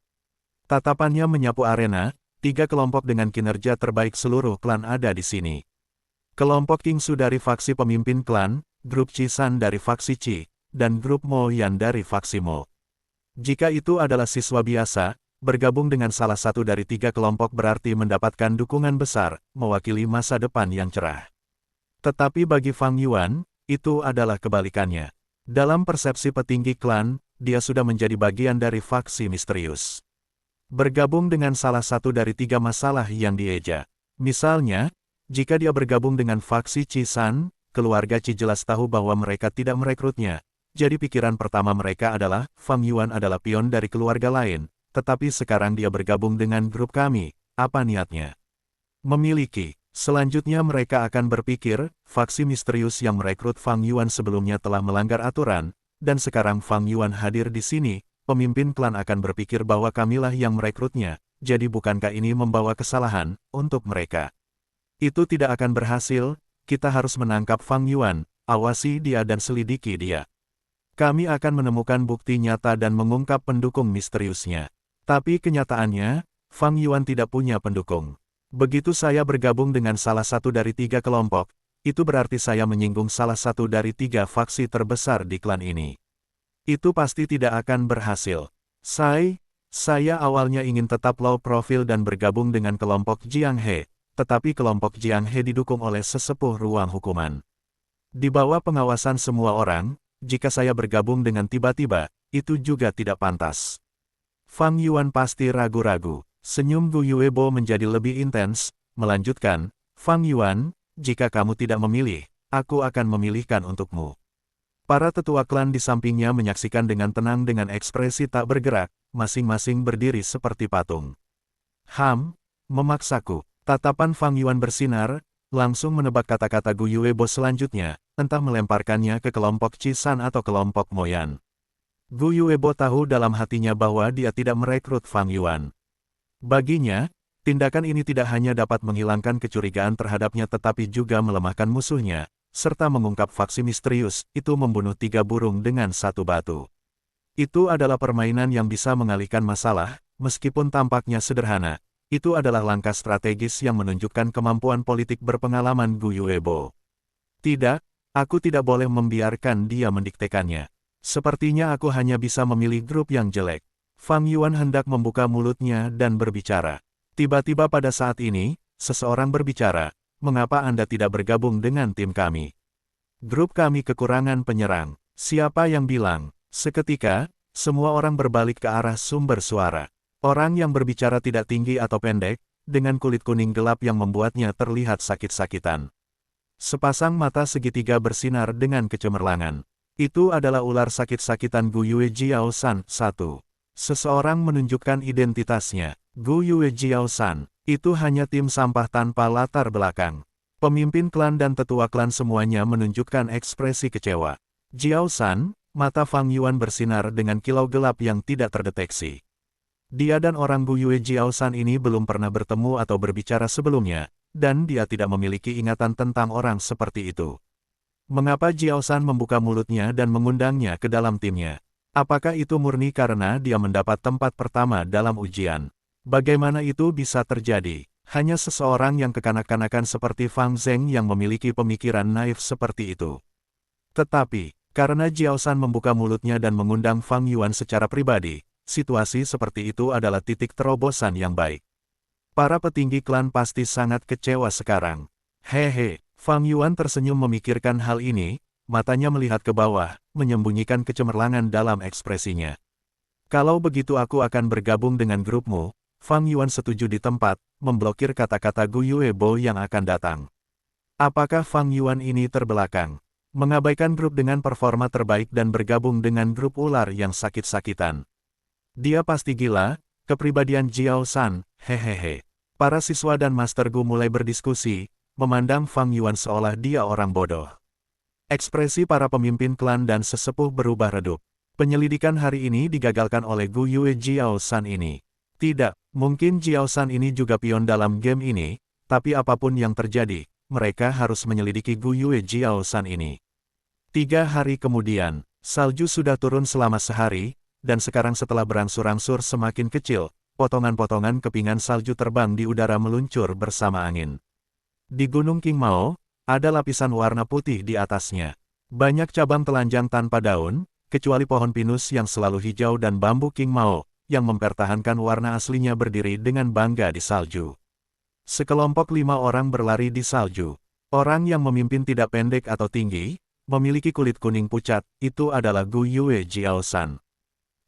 Tatapannya menyapu arena, 3 kelompok dengan kinerja terbaik seluruh klan ada di sini. Kelompok Kingsu dari faksi pemimpin klan, grup Cisan dari faksi Qi, dan grup Mo Yan dari faksi Mo. Jika itu adalah siswa biasa, bergabung dengan salah satu dari 3 kelompok berarti mendapatkan dukungan besar, mewakili masa depan yang cerah. Tetapi bagi Fang Yuan, itu adalah kebalikannya. Dalam persepsi petinggi klan, dia sudah menjadi bagian dari faksi misterius. Bergabung dengan salah satu dari 3 masalah yang dieja. Misalnya, jika dia bergabung dengan faksi Qi-san, keluarga Qi jelas tahu bahwa mereka tidak merekrutnya. Jadi pikiran pertama mereka adalah, Fang Yuan adalah pion dari keluarga lain, tetapi sekarang dia bergabung dengan grup kami, apa niatnya? Memiliki. Selanjutnya mereka akan berpikir, faksi misterius yang merekrut Fang Yuan sebelumnya telah melanggar aturan, dan sekarang Fang Yuan hadir di sini, pemimpin klan akan berpikir bahwa kamilah yang merekrutnya, jadi bukankah ini membawa kesalahan untuk mereka? Itu tidak akan berhasil, kita harus menangkap Fang Yuan, awasi dia dan selidiki dia. Kami akan menemukan bukti nyata dan mengungkap pendukung misteriusnya. Tapi kenyataannya, Fang Yuan tidak punya pendukung. Begitu saya bergabung dengan salah satu dari 3 kelompok, itu berarti saya menyinggung salah satu dari 3 faksi terbesar di klan ini. Itu pasti tidak akan berhasil. Saya awalnya ingin tetap low profile dan bergabung dengan kelompok Jiang He, tetapi kelompok Jiang He didukung oleh sesepuh ruang hukuman. Di bawah pengawasan semua orang, jika saya bergabung dengan tiba-tiba, itu juga tidak pantas. Fang Yuan pasti ragu-ragu. Senyum Gu Yuebo menjadi lebih intens, melanjutkan, Fang Yuan, jika kamu tidak memilih, aku akan memilihkan untukmu. Para tetua klan di sampingnya menyaksikan dengan tenang dengan ekspresi tak bergerak, masing-masing berdiri seperti patung. Memaksaku. Tatapan Fang Yuan bersinar, langsung menebak kata-kata Gu Yuebo selanjutnya, entah melemparkannya ke kelompok Qi-san atau kelompok Moyan. Gu Yuebo tahu dalam hatinya bahwa dia tidak merekrut Fang Yuan. Baginya, tindakan ini tidak hanya dapat menghilangkan kecurigaan terhadapnya tetapi juga melemahkan musuhnya, serta mengungkap faksi misterius, itu membunuh 3 burung dengan 1 batu. Itu adalah permainan yang bisa mengalihkan masalah, meskipun tampaknya sederhana. Itu adalah langkah strategis yang menunjukkan kemampuan politik berpengalaman Gu Yuebo. Tidak, aku tidak boleh membiarkan dia mendiktekannya. Sepertinya aku hanya bisa memilih grup yang jelek. Fang Yuan hendak membuka mulutnya dan berbicara. Tiba-tiba pada saat ini, seseorang berbicara, mengapa Anda tidak bergabung dengan tim kami? Grup kami kekurangan penyerang. Siapa yang bilang? Seketika, semua orang berbalik ke arah sumber suara. Orang yang berbicara tidak tinggi atau pendek, dengan kulit kuning gelap yang membuatnya terlihat sakit-sakitan. Sepasang mata segitiga bersinar dengan kecemerlangan. Itu adalah ular sakit-sakitan Gu Yue Jiao-san. 1. Seseorang menunjukkan identitasnya. Gu Yue Jiao-san. Itu hanya tim sampah tanpa latar belakang. Pemimpin klan dan tetua klan semuanya menunjukkan ekspresi kecewa. Jiao-san, mata Fang Yuan bersinar dengan kilau gelap yang tidak terdeteksi. Dia dan orang Gu Yue Jiao-san ini belum pernah bertemu atau berbicara sebelumnya, dan dia tidak memiliki ingatan tentang orang seperti itu. Mengapa Jiao-san membuka mulutnya dan mengundangnya ke dalam timnya? Apakah itu murni karena dia mendapat tempat pertama dalam ujian? Bagaimana itu bisa terjadi? Hanya seseorang yang kekanak-kanakan seperti Fang Zheng yang memiliki pemikiran naif seperti itu. Tetapi, karena Jiao-san membuka mulutnya dan mengundang Fang Yuan secara pribadi, situasi seperti itu adalah titik terobosan yang baik. Para petinggi klan pasti sangat kecewa sekarang. Hehe, Fang Yuan tersenyum memikirkan hal ini, matanya melihat ke bawah, menyembunyikan kecemerlangan dalam ekspresinya. Kalau begitu aku akan bergabung dengan grupmu. Fang Yuan setuju di tempat, memblokir kata-kata Gu Yuebo yang akan datang. Apakah Fang Yuan ini terbelakang? Mengabaikan grup dengan performa terbaik dan bergabung dengan grup ular yang sakit-sakitan. Dia pasti gila, kepribadian Jiao-san, hehehe. Para siswa dan Master Gu mulai berdiskusi, memandang Fang Yuan seolah dia orang bodoh. Ekspresi para pemimpin klan dan sesepuh berubah redup. Penyelidikan hari ini digagalkan oleh Gu Yue Jiao-san ini. Tidak, mungkin Jiao-san ini juga pion dalam game ini, tapi apapun yang terjadi, mereka harus menyelidiki Gu Yue Jiao-san ini. 3 hari kemudian, salju sudah turun selama sehari, dan sekarang setelah berangsur-angsur semakin kecil, potongan-potongan kepingan salju terbang di udara meluncur bersama angin. Di Gunung Qingmao, ada lapisan warna putih di atasnya. Banyak cabang telanjang tanpa daun, kecuali pohon pinus yang selalu hijau dan bambu Qingmao, yang mempertahankan warna aslinya berdiri dengan bangga di salju. Sekelompok 5 orang berlari di salju. Orang yang memimpin tidak pendek atau tinggi, memiliki kulit kuning pucat, itu adalah Gu Yue Jiao-san.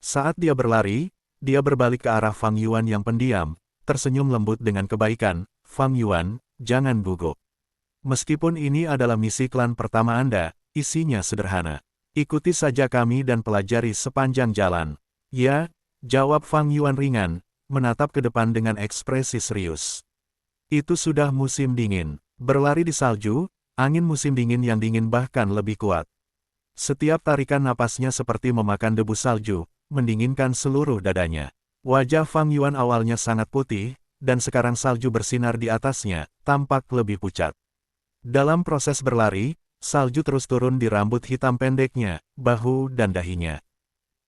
Saat dia berlari, dia berbalik ke arah Fang Yuan yang pendiam, tersenyum lembut dengan kebaikan. Fang Yuan, jangan gugup. Meskipun ini adalah misi klan pertama Anda, isinya sederhana. Ikuti saja kami dan pelajari sepanjang jalan. Ya, jawab Fang Yuan ringan, menatap ke depan dengan ekspresi serius. Itu sudah musim dingin. Berlari di salju, angin musim dingin yang dingin bahkan lebih kuat. Setiap tarikan napasnya seperti memakan debu salju, mendinginkan seluruh dadanya. Wajah Fang Yuan awalnya sangat putih, dan sekarang salju bersinar di atasnya, tampak lebih pucat. Dalam proses berlari, salju terus turun di rambut hitam pendeknya, bahu dan dahinya.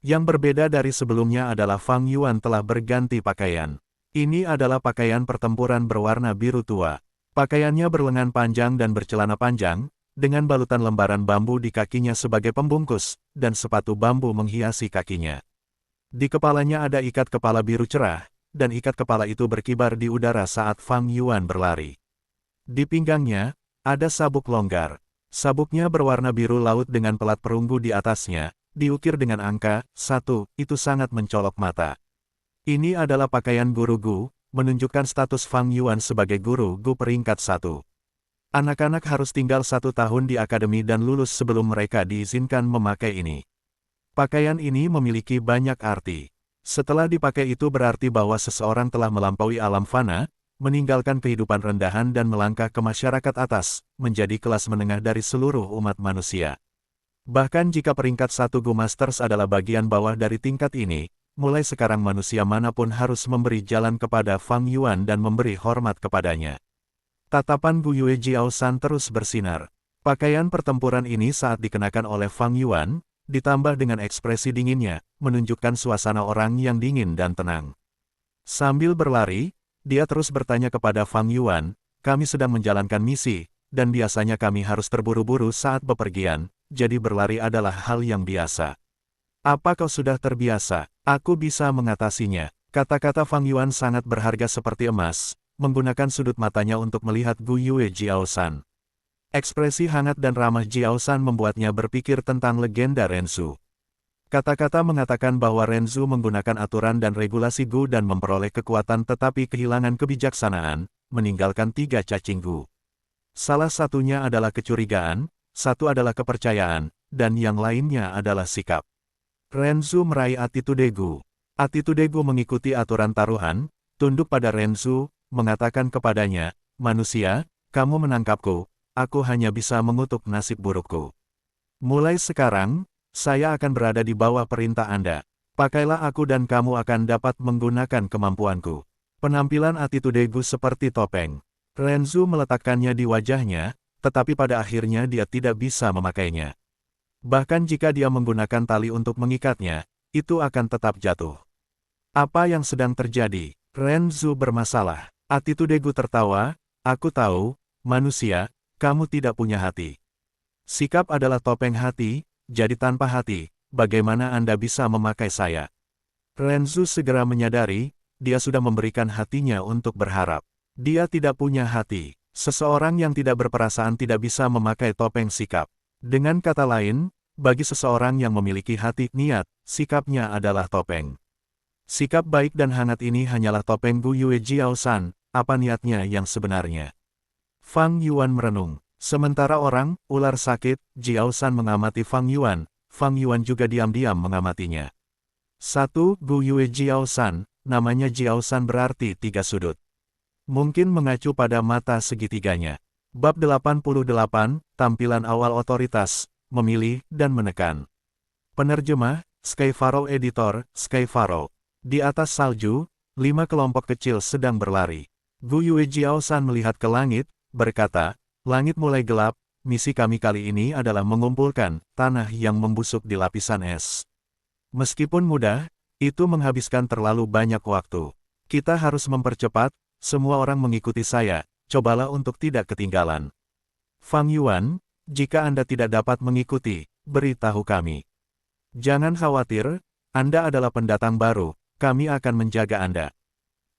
Yang berbeda dari sebelumnya adalah Fang Yuan telah berganti pakaian. Ini adalah pakaian pertempuran berwarna biru tua. Pakaiannya berlengan panjang dan bercelana panjang, dengan balutan lembaran bambu di kakinya sebagai pembungkus, dan sepatu bambu menghiasi kakinya. Di kepalanya ada ikat kepala biru cerah, dan ikat kepala itu berkibar di udara saat Fang Yuan berlari. Di pinggangnya, ada sabuk longgar. Sabuknya berwarna biru laut dengan pelat perunggu di atasnya, diukir dengan angka 1, itu sangat mencolok mata. Ini adalah pakaian guru Gu, menunjukkan status Fang Yuan sebagai guru Gu peringkat 1. Anak-anak harus tinggal 1 tahun di akademi dan lulus sebelum mereka diizinkan memakai ini. Pakaian ini memiliki banyak arti. Setelah dipakai itu berarti bahwa seseorang telah melampaui alam fana, meninggalkan kehidupan rendahan dan melangkah ke masyarakat atas, menjadi kelas menengah dari seluruh umat manusia. Bahkan jika peringkat 1 Gu Masters adalah bagian bawah dari tingkat ini, mulai sekarang manusia manapun harus memberi jalan kepada Fang Yuan dan memberi hormat kepadanya. Tatapan Gu Yue Jiaoshan terus bersinar. Pakaian pertempuran ini saat dikenakan oleh Fang Yuan, ditambah dengan ekspresi dinginnya, menunjukkan suasana orang yang dingin dan tenang. Sambil berlari, dia terus bertanya kepada Fang Yuan, kami sedang menjalankan misi, dan biasanya kami harus terburu-buru saat bepergian, jadi berlari adalah hal yang biasa. Apa kau sudah terbiasa? Aku bisa mengatasinya. Kata-kata Fang Yuan sangat berharga seperti emas, menggunakan sudut matanya untuk melihat Gu Yue Jiaoshan. Ekspresi hangat dan ramah Jiaoshan membuatnya berpikir tentang legenda Renzu. Kata-kata mengatakan bahwa Renzu menggunakan aturan dan regulasi Gu dan memperoleh kekuatan tetapi kehilangan kebijaksanaan, meninggalkan 3 cacing Gu. Salah satunya adalah kecurigaan, satu adalah kepercayaan, dan yang lainnya adalah sikap. Renzu meraih attitude Gu. Attitude Gu mengikuti aturan taruhan, tunduk pada Renzu, mengatakan kepadanya, manusia, kamu menangkapku, aku hanya bisa mengutuk nasib burukku. Mulai sekarang, saya akan berada di bawah perintah Anda. Pakailah aku dan kamu akan dapat menggunakan kemampuanku. Penampilan attitude Gu seperti topeng. Renzu meletakkannya di wajahnya, tetapi pada akhirnya dia tidak bisa memakainya. Bahkan jika dia menggunakan tali untuk mengikatnya, itu akan tetap jatuh. Apa yang sedang terjadi? Renzu bermasalah. Attitude Gu tertawa, aku tahu, manusia, kamu tidak punya hati. Sikap adalah topeng hati, jadi tanpa hati, bagaimana Anda bisa memakai saya? Renzu segera menyadari, dia sudah memberikan hatinya untuk berharap. Dia tidak punya hati. Seseorang yang tidak berperasaan tidak bisa memakai topeng sikap. Dengan kata lain, bagi seseorang yang memiliki hati niat, sikapnya adalah topeng. Sikap baik dan hangat ini hanyalah topeng Gu Yue Jiaoshan, apa niatnya yang sebenarnya? Fang Yuan merenung. Sementara orang, ular sakit, Jiaoshan mengamati Fang Yuan juga diam-diam mengamatinya. 1. Gu Yue Jiaoshan, namanya Jiaoshan berarti 3 sudut. Mungkin mengacu pada mata segitiganya. Bab 88, tampilan awal otoritas, memilih dan menekan. Penerjemah, Skyfaro Editor, Skyfaro. Di atas salju, 5 kelompok kecil sedang berlari. Gu Yue Jiaoshan melihat ke langit, berkata, langit mulai gelap, misi kami kali ini adalah mengumpulkan tanah yang membusuk di lapisan es. Meskipun mudah, itu menghabiskan terlalu banyak waktu. Kita harus mempercepat, semua orang mengikuti saya, cobalah untuk tidak ketinggalan. Fang Yuan, jika Anda tidak dapat mengikuti, beritahu kami. Jangan khawatir, Anda adalah pendatang baru, kami akan menjaga Anda.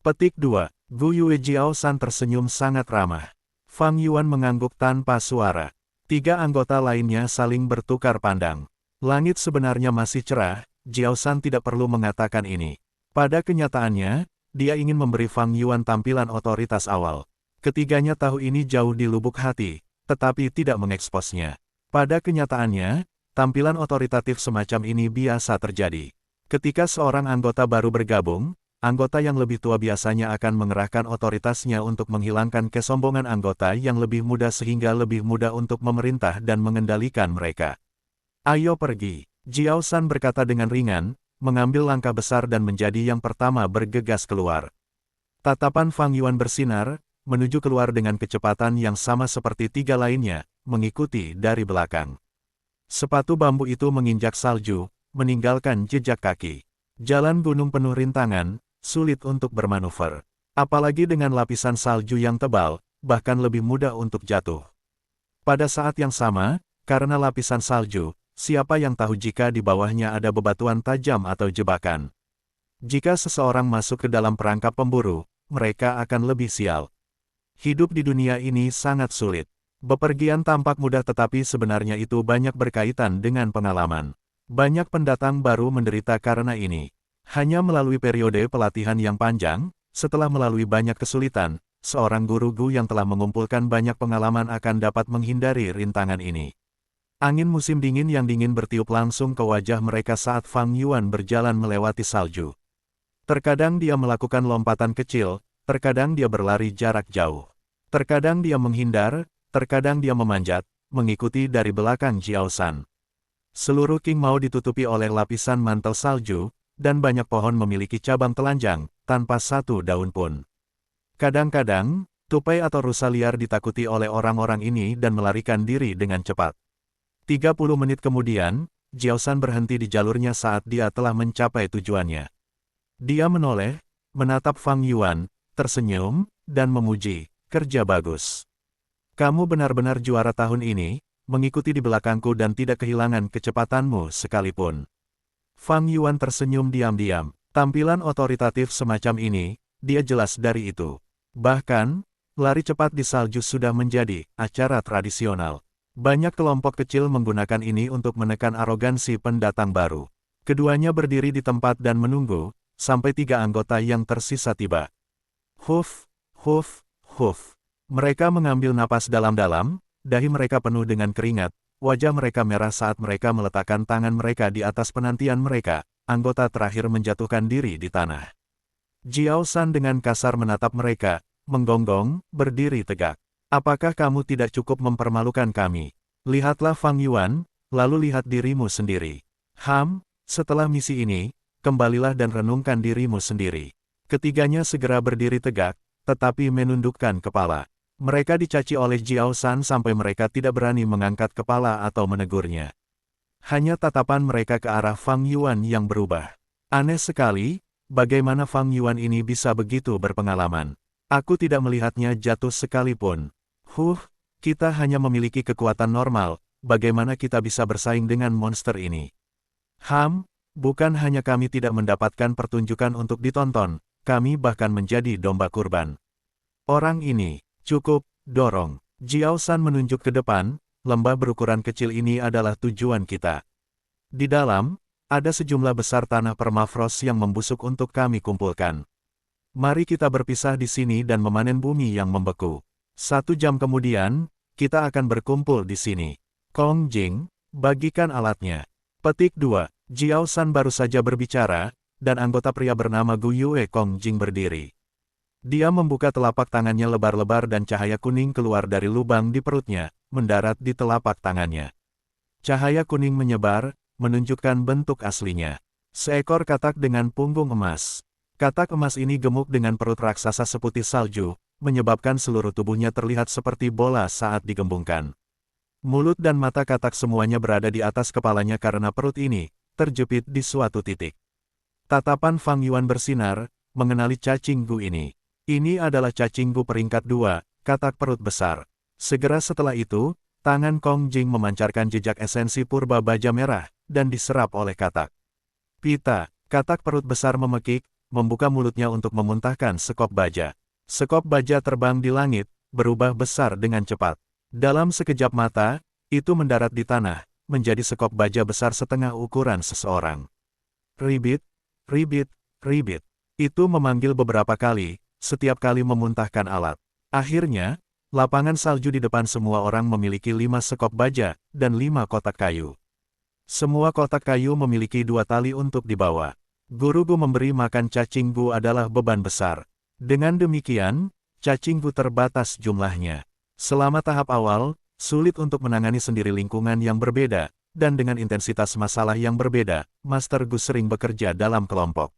Petik 2. Gu Yue Jiaoshan tersenyum sangat ramah. Fang Yuan mengangguk tanpa suara. 3 anggota lainnya saling bertukar pandang. Langit sebenarnya masih cerah, Jiaoshan tidak perlu mengatakan ini. Pada kenyataannya, dia ingin memberi Fang Yuan tampilan otoritas awal. Ketiganya tahu ini jauh di lubuk hati, tetapi tidak mengeksposnya. Pada kenyataannya, tampilan otoritatif semacam ini biasa terjadi. Ketika seorang anggota baru bergabung, anggota yang lebih tua biasanya akan mengerahkan otoritasnya untuk menghilangkan kesombongan anggota yang lebih muda sehingga lebih mudah untuk memerintah dan mengendalikan mereka. Ayo pergi, Jiao San berkata dengan ringan, mengambil langkah besar dan menjadi yang pertama bergegas keluar. Tatapan Fang Yuan bersinar, menuju keluar dengan kecepatan yang sama seperti tiga lainnya, mengikuti dari belakang. Sepatu bambu itu menginjak salju, meninggalkan jejak kaki. Jalan gunung penuh rintangan, sulit untuk bermanuver. Apalagi dengan lapisan salju yang tebal, bahkan lebih mudah untuk jatuh. Pada saat yang sama, karena lapisan salju, siapa yang tahu jika di bawahnya ada bebatuan tajam atau jebakan. Jika seseorang masuk ke dalam perangkap pemburu, mereka akan lebih sial. Hidup di dunia ini sangat sulit. Bepergian tampak mudah tetapi sebenarnya itu banyak berkaitan dengan pengalaman. Banyak pendatang baru menderita karena ini. Hanya melalui periode pelatihan yang panjang, setelah melalui banyak kesulitan, seorang guru yang telah mengumpulkan banyak pengalaman akan dapat menghindari rintangan ini. Angin musim dingin yang dingin bertiup langsung ke wajah mereka saat Fang Yuan berjalan melewati salju. Terkadang dia melakukan lompatan kecil, terkadang dia berlari jarak jauh. Terkadang dia menghindar, terkadang dia memanjat, mengikuti dari belakang Jiao San. Seluruh King Mao ditutupi oleh lapisan mantel salju, dan banyak pohon memiliki cabang telanjang, tanpa satu daun pun. Kadang-kadang, tupai atau rusa liar ditakuti oleh orang-orang ini dan melarikan diri dengan cepat. 30 menit kemudian, Jiao San berhenti di jalurnya saat dia telah mencapai tujuannya. Dia menoleh, menatap Fang Yuan, tersenyum, dan memuji, kerja bagus. Kamu benar-benar juara tahun ini, mengikuti di belakangku dan tidak kehilangan kecepatanmu sekalipun. Fang Yuan tersenyum diam-diam. Tampilan otoritatif semacam ini, dia jelas dari itu. Bahkan, lari cepat di salju sudah menjadi acara tradisional. Banyak kelompok kecil menggunakan ini untuk menekan arogansi pendatang baru. Keduanya berdiri di tempat dan menunggu, sampai 3 anggota yang tersisa tiba. Huf, huf, huf. Mereka mengambil napas dalam-dalam, dahi mereka penuh dengan keringat, wajah mereka merah saat mereka meletakkan tangan mereka di atas penantian mereka. Anggota terakhir menjatuhkan diri di tanah. Jiao San dengan kasar menatap mereka, menggonggong, berdiri tegak. Apakah kamu tidak cukup mempermalukan kami? Lihatlah Fang Yuan, lalu lihat dirimu sendiri. Setelah misi ini, kembalilah dan renungkan dirimu sendiri. Ketiganya segera berdiri tegak, tetapi menundukkan kepala. Mereka dicaci oleh Jiao San sampai mereka tidak berani mengangkat kepala atau menegurnya. Hanya tatapan mereka ke arah Fang Yuan yang berubah. Aneh sekali, bagaimana Fang Yuan ini bisa begitu berpengalaman. Aku tidak melihatnya jatuh sekalipun. Kita hanya memiliki kekuatan normal, bagaimana kita bisa bersaing dengan monster ini? Bukan hanya kami tidak mendapatkan pertunjukan untuk ditonton, kami bahkan menjadi domba kurban. Orang ini, cukup, dorong. Jiao San menunjuk ke depan, lembah berukuran kecil ini adalah tujuan kita. Di dalam, ada sejumlah besar tanah permafrost yang membusuk untuk kami kumpulkan. Mari kita berpisah di sini dan memanen bumi yang membeku. 1 jam kemudian, kita akan berkumpul di sini. Kong Jing, bagikan alatnya. Petik 2. Jiao San baru saja berbicara, dan anggota pria bernama Gu Yue Kong Jing berdiri. Dia membuka telapak tangannya lebar-lebar dan cahaya kuning keluar dari lubang di perutnya, mendarat di telapak tangannya. Cahaya kuning menyebar, menunjukkan bentuk aslinya. Seekor katak dengan punggung emas. Katak emas ini gemuk dengan perut raksasa seputih salju, menyebabkan seluruh tubuhnya terlihat seperti bola saat digembungkan. Mulut dan mata katak semuanya berada di atas kepalanya karena perut ini terjepit di suatu titik. Tatapan Fang Yuan bersinar, mengenali cacing Gu ini. Ini adalah cacing Gu peringkat 2, katak perut besar. Segera setelah itu, tangan Kong Jing memancarkan jejak esensi purba baja merah, dan diserap oleh katak. Pita, katak perut besar memekik, membuka mulutnya untuk memuntahkan sekop baja. Sekop baja terbang di langit, berubah besar dengan cepat. Dalam sekejap mata, itu mendarat di tanah, menjadi sekop baja besar setengah ukuran seseorang. Ribit, ribit, ribit. Itu memanggil beberapa kali, setiap kali memuntahkan alat. Akhirnya, lapangan salju di depan semua orang memiliki 5 sekop baja, dan 5 kotak kayu. Semua kotak kayu memiliki 2 tali untuk dibawa. Guru Gu memberi makan cacing Gu adalah beban besar. Dengan demikian, cacing Gu terbatas jumlahnya. Selama tahap awal, sulit untuk menangani sendiri lingkungan yang berbeda, dan dengan intensitas masalah yang berbeda, Master Gu sering bekerja dalam kelompok.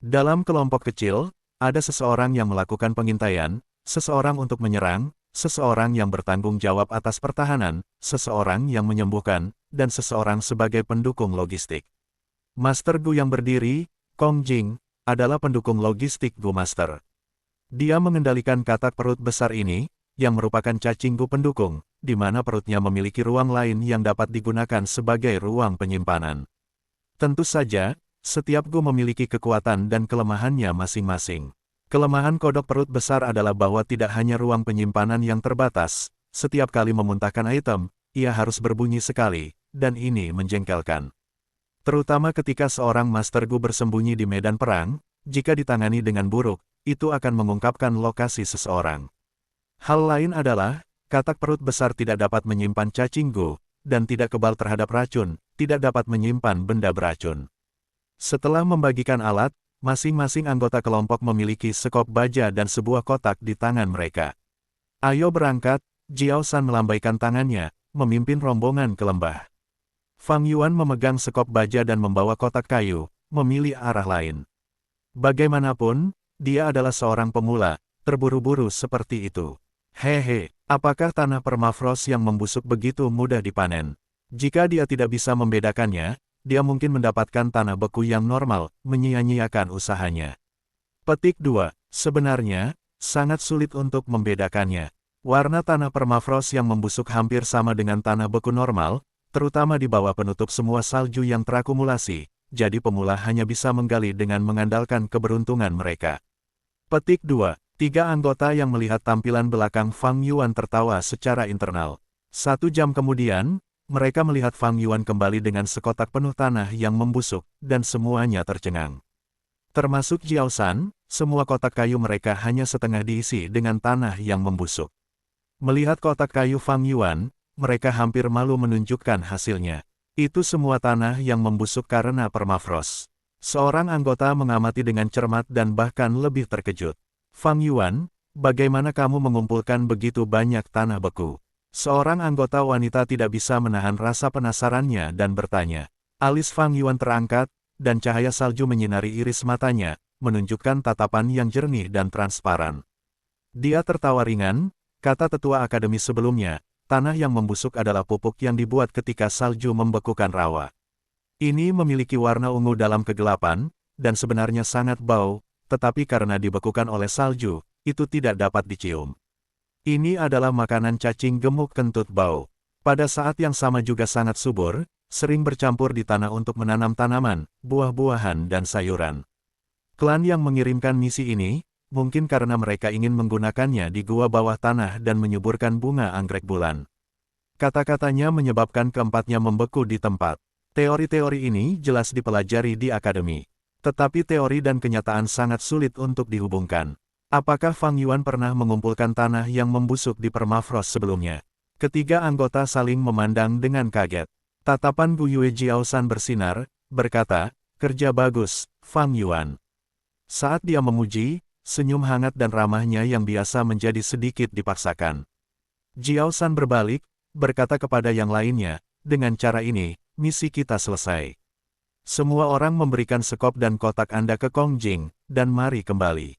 Dalam kelompok kecil, ada seseorang yang melakukan pengintaian, seseorang untuk menyerang, seseorang yang bertanggung jawab atas pertahanan, seseorang yang menyembuhkan, dan seseorang sebagai pendukung logistik. Master Gu yang berdiri, Kong Jing, adalah pendukung logistik Gu Master. Dia mengendalikan katak perut besar ini, yang merupakan cacing Gu pendukung, di mana perutnya memiliki ruang lain yang dapat digunakan sebagai ruang penyimpanan. Tentu saja, setiap Gu memiliki kekuatan dan kelemahannya masing-masing. Kelemahan kodok perut besar adalah bahwa tidak hanya ruang penyimpanan yang terbatas, setiap kali memuntahkan item, ia harus berbunyi sekali, dan ini menjengkelkan. Terutama ketika seorang Master Gu bersembunyi di medan perang, jika ditangani dengan buruk, itu akan mengungkapkan lokasi seseorang. Hal lain adalah, katak perut besar tidak dapat menyimpan cacing Gu, dan tidak kebal terhadap racun, tidak dapat menyimpan benda beracun. Setelah membagikan alat, masing-masing anggota kelompok memiliki sekop baja dan sebuah kotak di tangan mereka. Ayo berangkat, Jiao San melambaikan tangannya, memimpin rombongan ke lembah. Fang Yuan memegang sekop baja dan membawa kotak kayu, memilih arah lain. Bagaimanapun, dia adalah seorang pemula, terburu-buru seperti itu. Hehe, apakah tanah permafrost yang membusuk begitu mudah dipanen? Jika dia tidak bisa membedakannya, dia mungkin mendapatkan tanah beku yang normal, menyia-nyiakan usahanya. Petik 2. Sebenarnya, sangat sulit untuk membedakannya. Warna tanah permafrost yang membusuk hampir sama dengan tanah beku normal, terutama di bawah penutup semua salju yang terakumulasi, jadi pemula hanya bisa menggali dengan mengandalkan keberuntungan mereka. Petik 2. 3 anggota yang melihat tampilan belakang Fang Yuan tertawa secara internal. 1 jam kemudian, mereka melihat Fang Yuan kembali dengan sekotak penuh tanah yang membusuk, dan semuanya tercengang. Termasuk Jiao San, semua kotak kayu mereka hanya setengah diisi dengan tanah yang membusuk. Melihat kotak kayu Fang Yuan, mereka hampir malu menunjukkan hasilnya. Itu semua tanah yang membusuk karena permafrost. Seorang anggota mengamati dengan cermat dan bahkan lebih terkejut. Fang Yuan, bagaimana kamu mengumpulkan begitu banyak tanah beku? Seorang anggota wanita tidak bisa menahan rasa penasarannya dan bertanya. Alis Fang Yuan terangkat, dan cahaya salju menyinari iris matanya, menunjukkan tatapan yang jernih dan transparan. Dia tertawa ringan, kata tetua akademi sebelumnya, tanah yang membusuk adalah pupuk yang dibuat ketika salju membekukan rawa. Ini memiliki warna ungu dalam kegelapan, dan sebenarnya sangat bau, tetapi karena dibekukan oleh salju, itu tidak dapat dicium. Ini adalah makanan cacing gemuk kentut bau. Pada saat yang sama juga sangat subur, sering bercampur di tanah untuk menanam tanaman, buah-buahan dan sayuran. Klan yang mengirimkan misi ini, mungkin karena mereka ingin menggunakannya di gua bawah tanah dan menyuburkan bunga anggrek bulan. Kata-katanya menyebabkan keempatnya membeku di tempat. Teori-teori ini jelas dipelajari di akademi. Tetapi teori dan kenyataan sangat sulit untuk dihubungkan. Apakah Fang Yuan pernah mengumpulkan tanah yang membusuk di permafrost sebelumnya? Ketiga anggota saling memandang dengan kaget. Tatapan Gu Yue Jiao San bersinar, berkata, kerja bagus, Fang Yuan. Saat dia memuji, senyum hangat dan ramahnya yang biasa menjadi sedikit dipaksakan. Jiao San berbalik, berkata kepada yang lainnya, dengan cara ini, misi kita selesai. Semua orang memberikan sekop dan kotak Anda ke Kong Jing, dan mari kembali.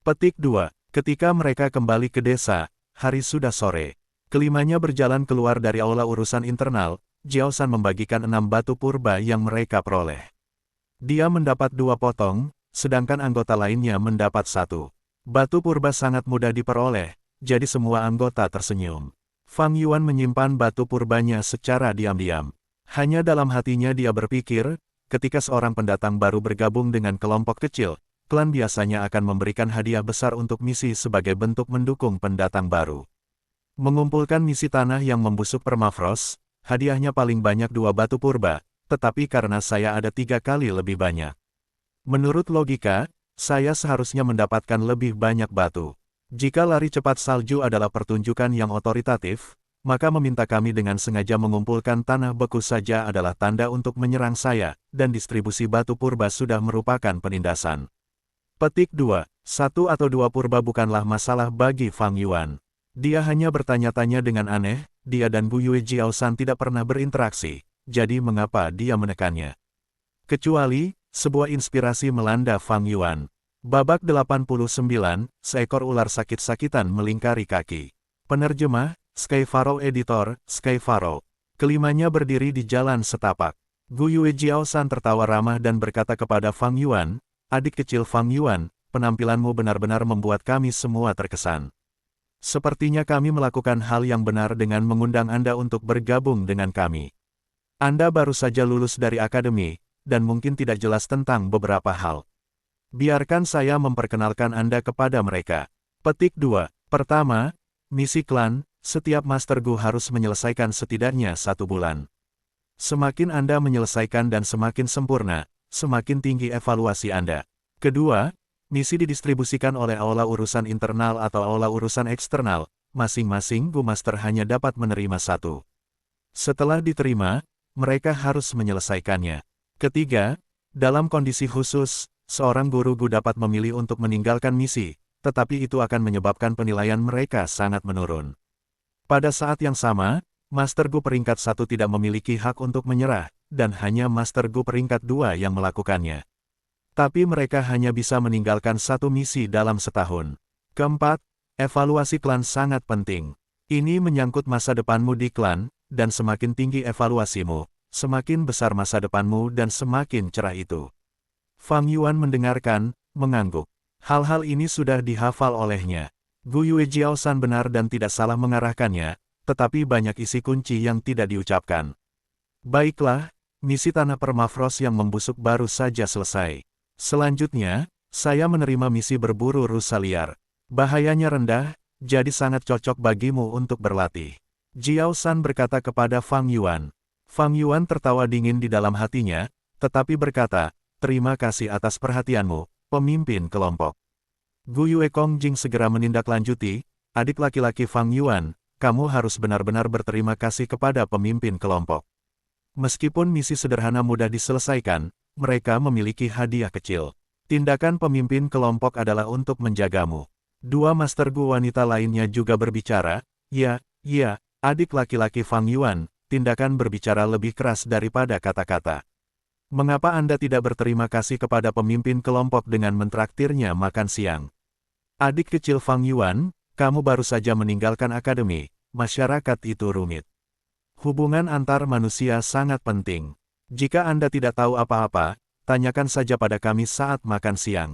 Petik 2. Ketika mereka kembali ke desa, hari sudah sore. Kelimanya berjalan keluar dari aula urusan internal, Jiao San membagikan 6 batu purba yang mereka peroleh. Dia mendapat 2 potong, sedangkan anggota lainnya mendapat 1. Batu purba sangat mudah diperoleh, jadi semua anggota tersenyum. Fang Yuan menyimpan batu purbanya secara diam-diam. Hanya dalam hatinya dia berpikir, ketika seorang pendatang baru bergabung dengan kelompok kecil, klan biasanya akan memberikan hadiah besar untuk misi sebagai bentuk mendukung pendatang baru. Mengumpulkan misi tanah yang membusuk permafrost, hadiahnya paling banyak 2 batu purba, tetapi karena saya ada 3 kali lebih banyak. Menurut logika, saya seharusnya mendapatkan lebih banyak batu. Jika lari cepat salju adalah pertunjukan yang otoritatif, maka meminta kami dengan sengaja mengumpulkan tanah beku saja adalah tanda untuk menyerang saya, dan distribusi batu purba sudah merupakan penindasan. Petik 2. Satu atau dua purba bukanlah masalah bagi Fang Yuan. Dia hanya bertanya-tanya dengan aneh, dia dan Gu Yue Jiaoshan tidak pernah berinteraksi, jadi mengapa dia menekannya? Kecuali, sebuah inspirasi melanda Fang Yuan. Babak 89, seekor ular sakit-sakitan melingkari kaki. Penerjemah, Sky Pharaoh Editor, Sky Pharaoh. Kelimanya berdiri di jalan setapak. Gu Yue Jiaoshan tertawa ramah dan berkata kepada Fang Yuan, "Adik kecil Fang Yuan, penampilanmu benar-benar membuat kami semua terkesan. Sepertinya kami melakukan hal yang benar dengan mengundang Anda untuk bergabung dengan kami. Anda baru saja lulus dari akademi, dan mungkin tidak jelas tentang beberapa hal. Biarkan saya memperkenalkan Anda kepada mereka." Petik 2. Pertama, misi klan, setiap Master Gu harus menyelesaikan setidaknya 1 bulan. Semakin Anda menyelesaikan dan semakin sempurna, semakin tinggi evaluasi Anda. Kedua, misi didistribusikan oleh aula urusan internal atau aula urusan eksternal, masing-masing Gu Master hanya dapat menerima 1. Setelah diterima, mereka harus menyelesaikannya. Ketiga, dalam kondisi khusus, seorang guru Gu dapat memilih untuk meninggalkan misi, tetapi itu akan menyebabkan penilaian mereka sangat menurun. Pada saat yang sama, Master Gu peringkat 1 tidak memiliki hak untuk menyerah, dan hanya Master Gu peringkat 2 yang melakukannya. Tapi mereka hanya bisa meninggalkan 1 misi dalam setahun. Keempat, evaluasi klan sangat penting. Ini menyangkut masa depanmu di klan, dan semakin tinggi evaluasimu, semakin besar masa depanmu dan semakin cerah itu. Fang Yuan mendengarkan, mengangguk. Hal-hal ini sudah dihafal olehnya. Gu Yue Jiaoshan benar dan tidak salah mengarahkannya, tetapi banyak isi kunci yang tidak diucapkan. Baiklah, misi tanah permafrost yang membusuk baru saja selesai. Selanjutnya, saya menerima misi berburu rusa liar. Bahayanya rendah, jadi sangat cocok bagimu untuk berlatih. Jiaoshan berkata kepada Fang Yuan. Fang Yuan tertawa dingin di dalam hatinya, tetapi berkata, "Terima kasih atas perhatianmu, pemimpin kelompok." Gu Yue Kongjing segera menindaklanjuti, "Adik laki-laki Fang Yuan, kamu harus benar-benar berterima kasih kepada pemimpin kelompok. Meskipun misi sederhana mudah diselesaikan, mereka memiliki hadiah kecil. Tindakan pemimpin kelompok adalah untuk menjagamu." Dua Master Gu wanita lainnya juga berbicara, "Ya, adik laki-laki Fang Yuan, tindakan berbicara lebih keras daripada kata-kata. Mengapa Anda tidak berterima kasih kepada pemimpin kelompok dengan mentraktirnya makan siang? Adik kecil Fang Yuan, kamu baru saja meninggalkan akademi, masyarakat itu rumit. Hubungan antar manusia sangat penting. Jika Anda tidak tahu apa-apa, tanyakan saja pada kami saat makan siang."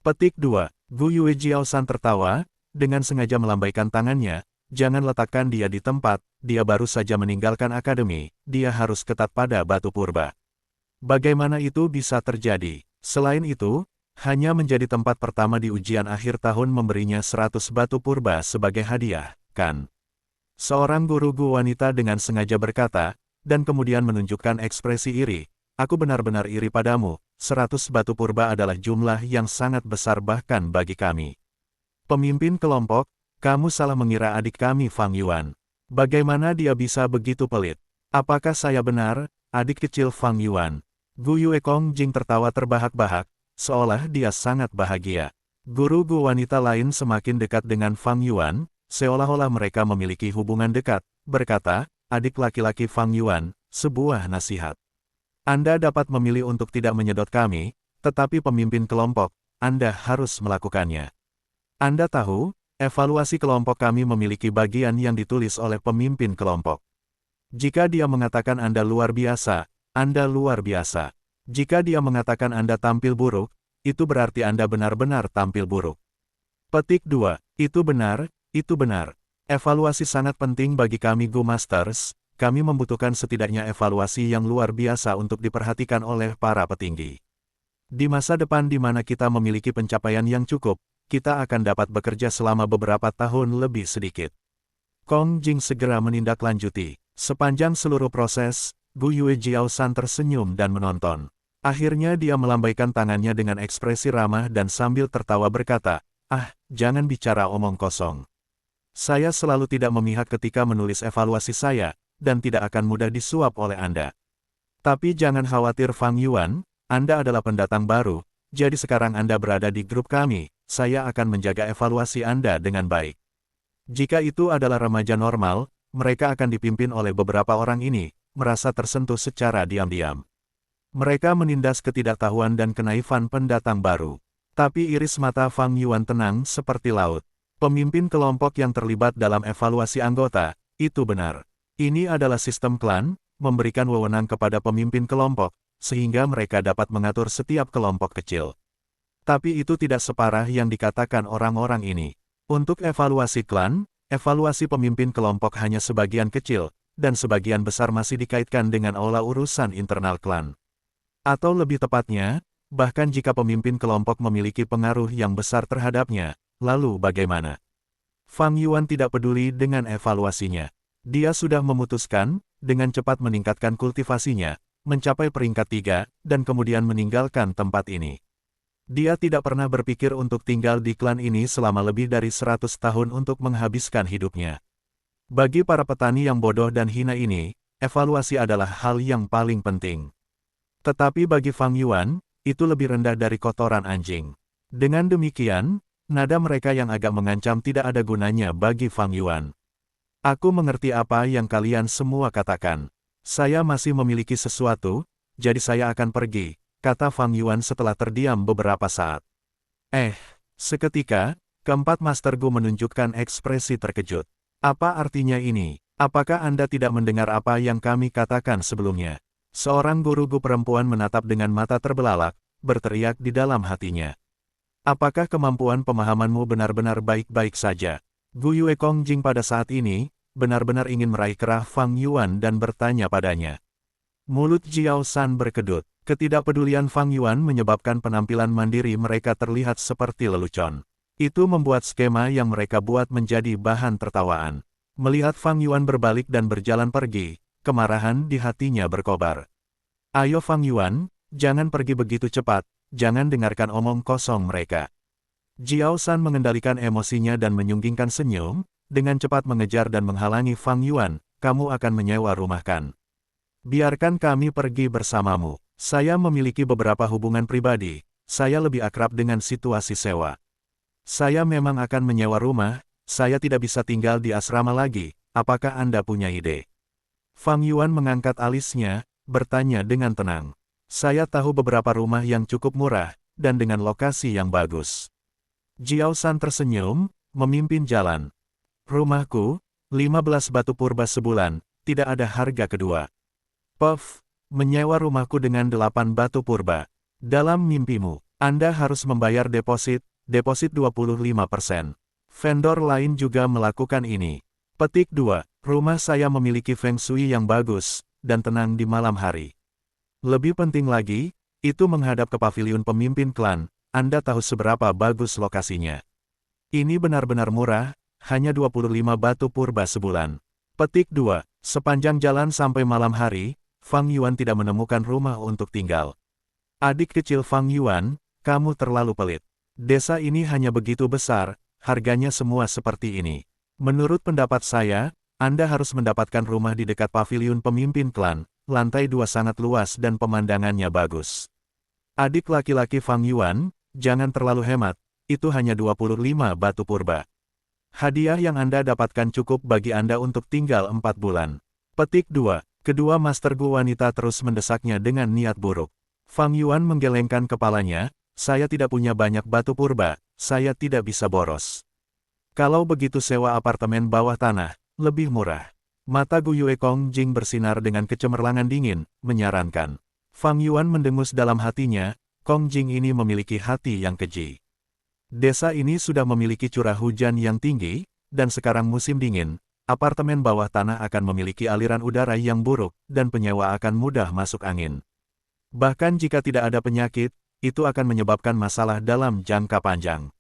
Petik 2. Gu Yue Jiaoshan tertawa, dengan sengaja melambaikan tangannya, "Jangan letakkan dia di tempat, dia baru saja meninggalkan akademi, dia harus ketat pada batu purba. Bagaimana itu bisa terjadi? Selain itu, hanya menjadi tempat pertama di ujian akhir tahun memberinya 100 batu purba sebagai hadiah, kan?" Seorang guru Gu wanita dengan sengaja berkata, dan kemudian menunjukkan ekspresi iri, "Aku benar-benar iri padamu, 100 batu purba adalah jumlah yang sangat besar bahkan bagi kami. Pemimpin kelompok, kamu salah mengira adik kami Fang Yuan. Bagaimana dia bisa begitu pelit? Apakah saya benar, adik kecil Fang Yuan?" Gu Yue Kongjing tertawa terbahak-bahak, seolah dia sangat bahagia. Guru Gu wanita lain semakin dekat dengan Fang Yuan, seolah-olah mereka memiliki hubungan dekat, berkata, "Adik laki-laki Fang Yuan, sebuah nasihat. Anda dapat memilih untuk tidak menyedot kami, tetapi pemimpin kelompok, Anda harus melakukannya. Anda tahu, evaluasi kelompok kami memiliki bagian yang ditulis oleh pemimpin kelompok. Jika dia mengatakan Anda luar biasa, Anda luar biasa. Jika dia mengatakan Anda tampil buruk, itu berarti Anda benar-benar tampil buruk." Petik 2. Itu benar, itu benar. Evaluasi sangat penting bagi kami Gu Masters, kami membutuhkan setidaknya evaluasi yang luar biasa untuk diperhatikan oleh para petinggi. Di masa depan di mana kita memiliki pencapaian yang cukup, kita akan dapat bekerja selama beberapa tahun lebih sedikit. Kong Jing segera menindaklanjuti. Sepanjang seluruh proses, Gu Yue Jiaoshan tersenyum dan menonton. Akhirnya dia melambaikan tangannya dengan ekspresi ramah dan sambil tertawa berkata, Ah, jangan bicara omong kosong. Saya selalu tidak memihak ketika menulis evaluasi saya, dan tidak akan mudah disuap oleh Anda. Tapi jangan khawatir Fang Yuan, Anda adalah pendatang baru, jadi sekarang Anda berada di grup kami, saya akan menjaga evaluasi Anda dengan baik. Jika itu adalah remaja normal, mereka akan dipimpin oleh beberapa orang ini, merasa tersentuh secara diam-diam. Mereka menindas ketidaktahuan dan kenaifan pendatang baru. Tapi iris mata Fang Yuan tenang seperti laut. Pemimpin kelompok yang terlibat dalam evaluasi anggota, itu benar. Ini adalah sistem klan, memberikan wewenang kepada pemimpin kelompok, sehingga mereka dapat mengatur setiap kelompok kecil. Tapi itu tidak separah yang dikatakan orang-orang ini. Untuk evaluasi klan, evaluasi pemimpin kelompok hanya sebagian kecil, dan sebagian besar masih dikaitkan dengan olah urusan internal klan. Atau lebih tepatnya, bahkan jika pemimpin kelompok memiliki pengaruh yang besar terhadapnya, lalu bagaimana? Fang Yuan tidak peduli dengan evaluasinya. Dia sudah memutuskan, dengan cepat meningkatkan kultivasinya, mencapai peringkat 3, dan kemudian meninggalkan tempat ini. Dia tidak pernah berpikir untuk tinggal di klan ini selama lebih dari 100 tahun untuk menghabiskan hidupnya. Bagi para petani yang bodoh dan hina ini, evaluasi adalah hal yang paling penting. Tetapi bagi Fang Yuan, itu lebih rendah dari kotoran anjing. Dengan demikian, nada mereka yang agak mengancam tidak ada gunanya bagi Fang Yuan. Aku mengerti apa yang kalian semua katakan. Saya masih memiliki sesuatu, jadi saya akan pergi, kata Fang Yuan setelah terdiam beberapa saat. Seketika, keempat Master Gu menunjukkan ekspresi terkejut. Apa artinya ini? Apakah Anda tidak mendengar apa yang kami katakan sebelumnya? Seorang guru Gu perempuan menatap dengan mata terbelalak, berteriak di dalam hatinya. Apakah kemampuan pemahamanmu benar-benar baik-baik saja? Gu Yue Kongjing pada saat ini, benar-benar ingin meraih kerah Fang Yuan dan bertanya padanya. Mulut Jiao San berkedut. Ketidakpedulian Fang Yuan menyebabkan penampilan mandiri mereka terlihat seperti lelucon. Itu membuat skema yang mereka buat menjadi bahan tertawaan. Melihat Fang Yuan berbalik dan berjalan pergi, kemarahan di hatinya berkobar. Ayo Fang Yuan, jangan pergi begitu cepat, jangan dengarkan omong kosong mereka. Jiao San mengendalikan emosinya dan menyunggingkan senyum, dengan cepat mengejar dan menghalangi Fang Yuan, kamu akan menyewa rumah kan? Biarkan kami pergi bersamamu. Saya memiliki beberapa hubungan pribadi, saya lebih akrab dengan situasi sewa. Saya memang akan menyewa rumah, saya tidak bisa tinggal di asrama lagi, apakah Anda punya ide? Fang Yuan mengangkat alisnya, bertanya dengan tenang. Saya tahu beberapa rumah yang cukup murah, dan dengan lokasi yang bagus. Jiao San tersenyum, memimpin jalan. Rumahku, 15 batu purba sebulan, tidak ada harga kedua. Puff, menyewa rumahku dengan 8 batu purba. Dalam mimpimu, Anda harus membayar deposit 25%. Vendor lain juga melakukan ini. Petik 2, rumah saya memiliki feng shui yang bagus, dan tenang di malam hari. Lebih penting lagi, itu menghadap ke paviliun pemimpin klan, Anda tahu seberapa bagus lokasinya. Ini benar-benar murah, hanya 25 batu purba sebulan. Petik 2, sepanjang jalan sampai malam hari, Fang Yuan tidak menemukan rumah untuk tinggal. Adik kecil Fang Yuan, kamu terlalu pelit. Desa ini hanya begitu besar, harganya semua seperti ini. Menurut pendapat saya, Anda harus mendapatkan rumah di dekat paviliun pemimpin klan, lantai 2 sangat luas dan pemandangannya bagus. Adik laki-laki Fang Yuan, jangan terlalu hemat, itu hanya 25 batu purba. Hadiah yang Anda dapatkan cukup bagi Anda untuk tinggal 4 bulan. Petik 2. Kedua Master Gu wanita terus mendesaknya dengan niat buruk. Fang Yuan menggelengkan kepalanya, saya tidak punya banyak batu purba, saya tidak bisa boros. Kalau begitu sewa apartemen bawah tanah, lebih murah. Mata Gu Yue Kongjing bersinar dengan kecemerlangan dingin, menyarankan. Fang Yuan mendengus dalam hatinya, Kongjing ini memiliki hati yang keji. Desa ini sudah memiliki curah hujan yang tinggi, dan sekarang musim dingin, apartemen bawah tanah akan memiliki aliran udara yang buruk, dan penyewa akan mudah masuk angin. Bahkan jika tidak ada penyakit, itu akan menyebabkan masalah dalam jangka panjang.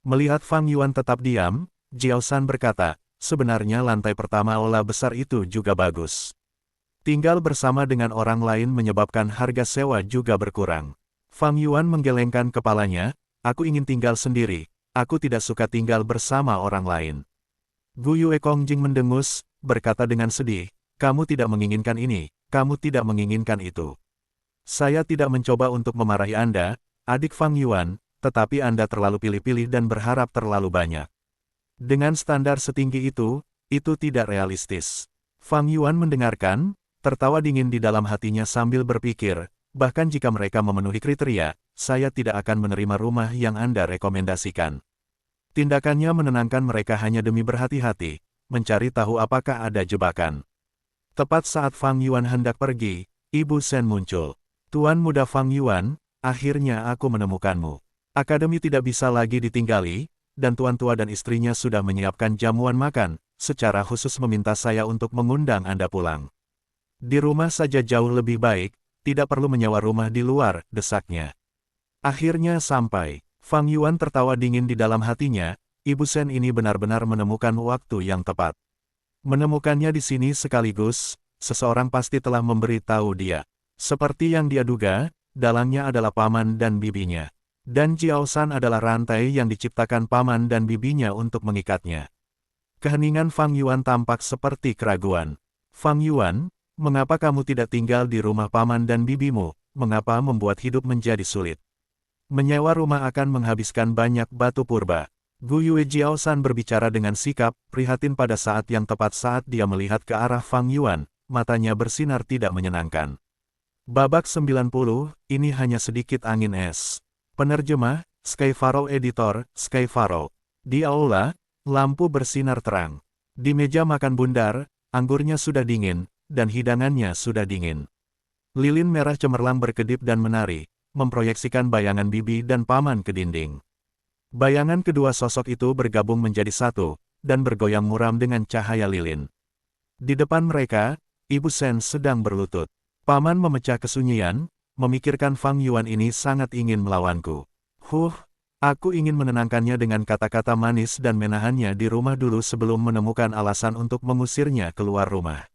Melihat Fang Yuan tetap diam, Jiao San berkata, sebenarnya lantai pertama aula besar itu juga bagus. Tinggal bersama dengan orang lain menyebabkan harga sewa juga berkurang. Fang Yuan menggelengkan kepalanya, aku ingin tinggal sendiri, aku tidak suka tinggal bersama orang lain. Gu Yue Kongjing mendengus, berkata dengan sedih, kamu tidak menginginkan ini, kamu tidak menginginkan itu. Saya tidak mencoba untuk memarahi Anda, adik Fang Yuan, tetapi Anda terlalu pilih-pilih dan berharap terlalu banyak. Dengan standar setinggi itu tidak realistis. Fang Yuan mendengarkan, tertawa dingin di dalam hatinya sambil berpikir, bahkan jika mereka memenuhi kriteria, saya tidak akan menerima rumah yang Anda rekomendasikan. Tindakannya menenangkan mereka hanya demi berhati-hati, mencari tahu apakah ada jebakan. Tepat saat Fang Yuan hendak pergi, Ibu Shen muncul. Tuan muda Fang Yuan, akhirnya aku menemukanmu. Akademi tidak bisa lagi ditinggali, dan tuan tua dan istrinya sudah menyiapkan jamuan makan, secara khusus meminta saya untuk mengundang Anda pulang. Di rumah saja jauh lebih baik, tidak perlu menyewa rumah di luar, desaknya. Akhirnya sampai. Fang Yuan tertawa dingin di dalam hatinya, Ibu Shen ini benar-benar menemukan waktu yang tepat. Menemukannya di sini sekaligus, seseorang pasti telah memberi tahu dia. Seperti yang dia duga, dalangnya adalah paman dan bibinya. Dan Jiao San adalah rantai yang diciptakan paman dan bibinya untuk mengikatnya. Keheningan Fang Yuan tampak seperti keraguan. Fang Yuan, mengapa kamu tidak tinggal di rumah paman dan bibimu? Mengapa membuat hidup menjadi sulit? Menyewa rumah akan menghabiskan banyak batu purba. Gu Yue Jiao San berbicara dengan sikap, prihatin pada saat yang tepat saat dia melihat ke arah Fang Yuan, matanya bersinar tidak menyenangkan. Babak 90, ini hanya sedikit angin es. Penerjemah, Skyfaro Editor, Skyfaro. Di aula, lampu bersinar terang. Di meja makan bundar, anggurnya sudah dingin, dan hidangannya sudah dingin. Lilin merah cemerlang berkedip dan menari, memproyeksikan bayangan bibi dan paman ke dinding. Bayangan kedua sosok itu bergabung menjadi satu, dan bergoyang muram dengan cahaya lilin. Di depan mereka, Ibu Shen sedang berlutut. Paman memecah kesunyian, memikirkan Fang Yuan ini sangat ingin melawanku. Aku ingin menenangkannya dengan kata-kata manis dan menahannya di rumah dulu sebelum menemukan alasan untuk mengusirnya keluar rumah.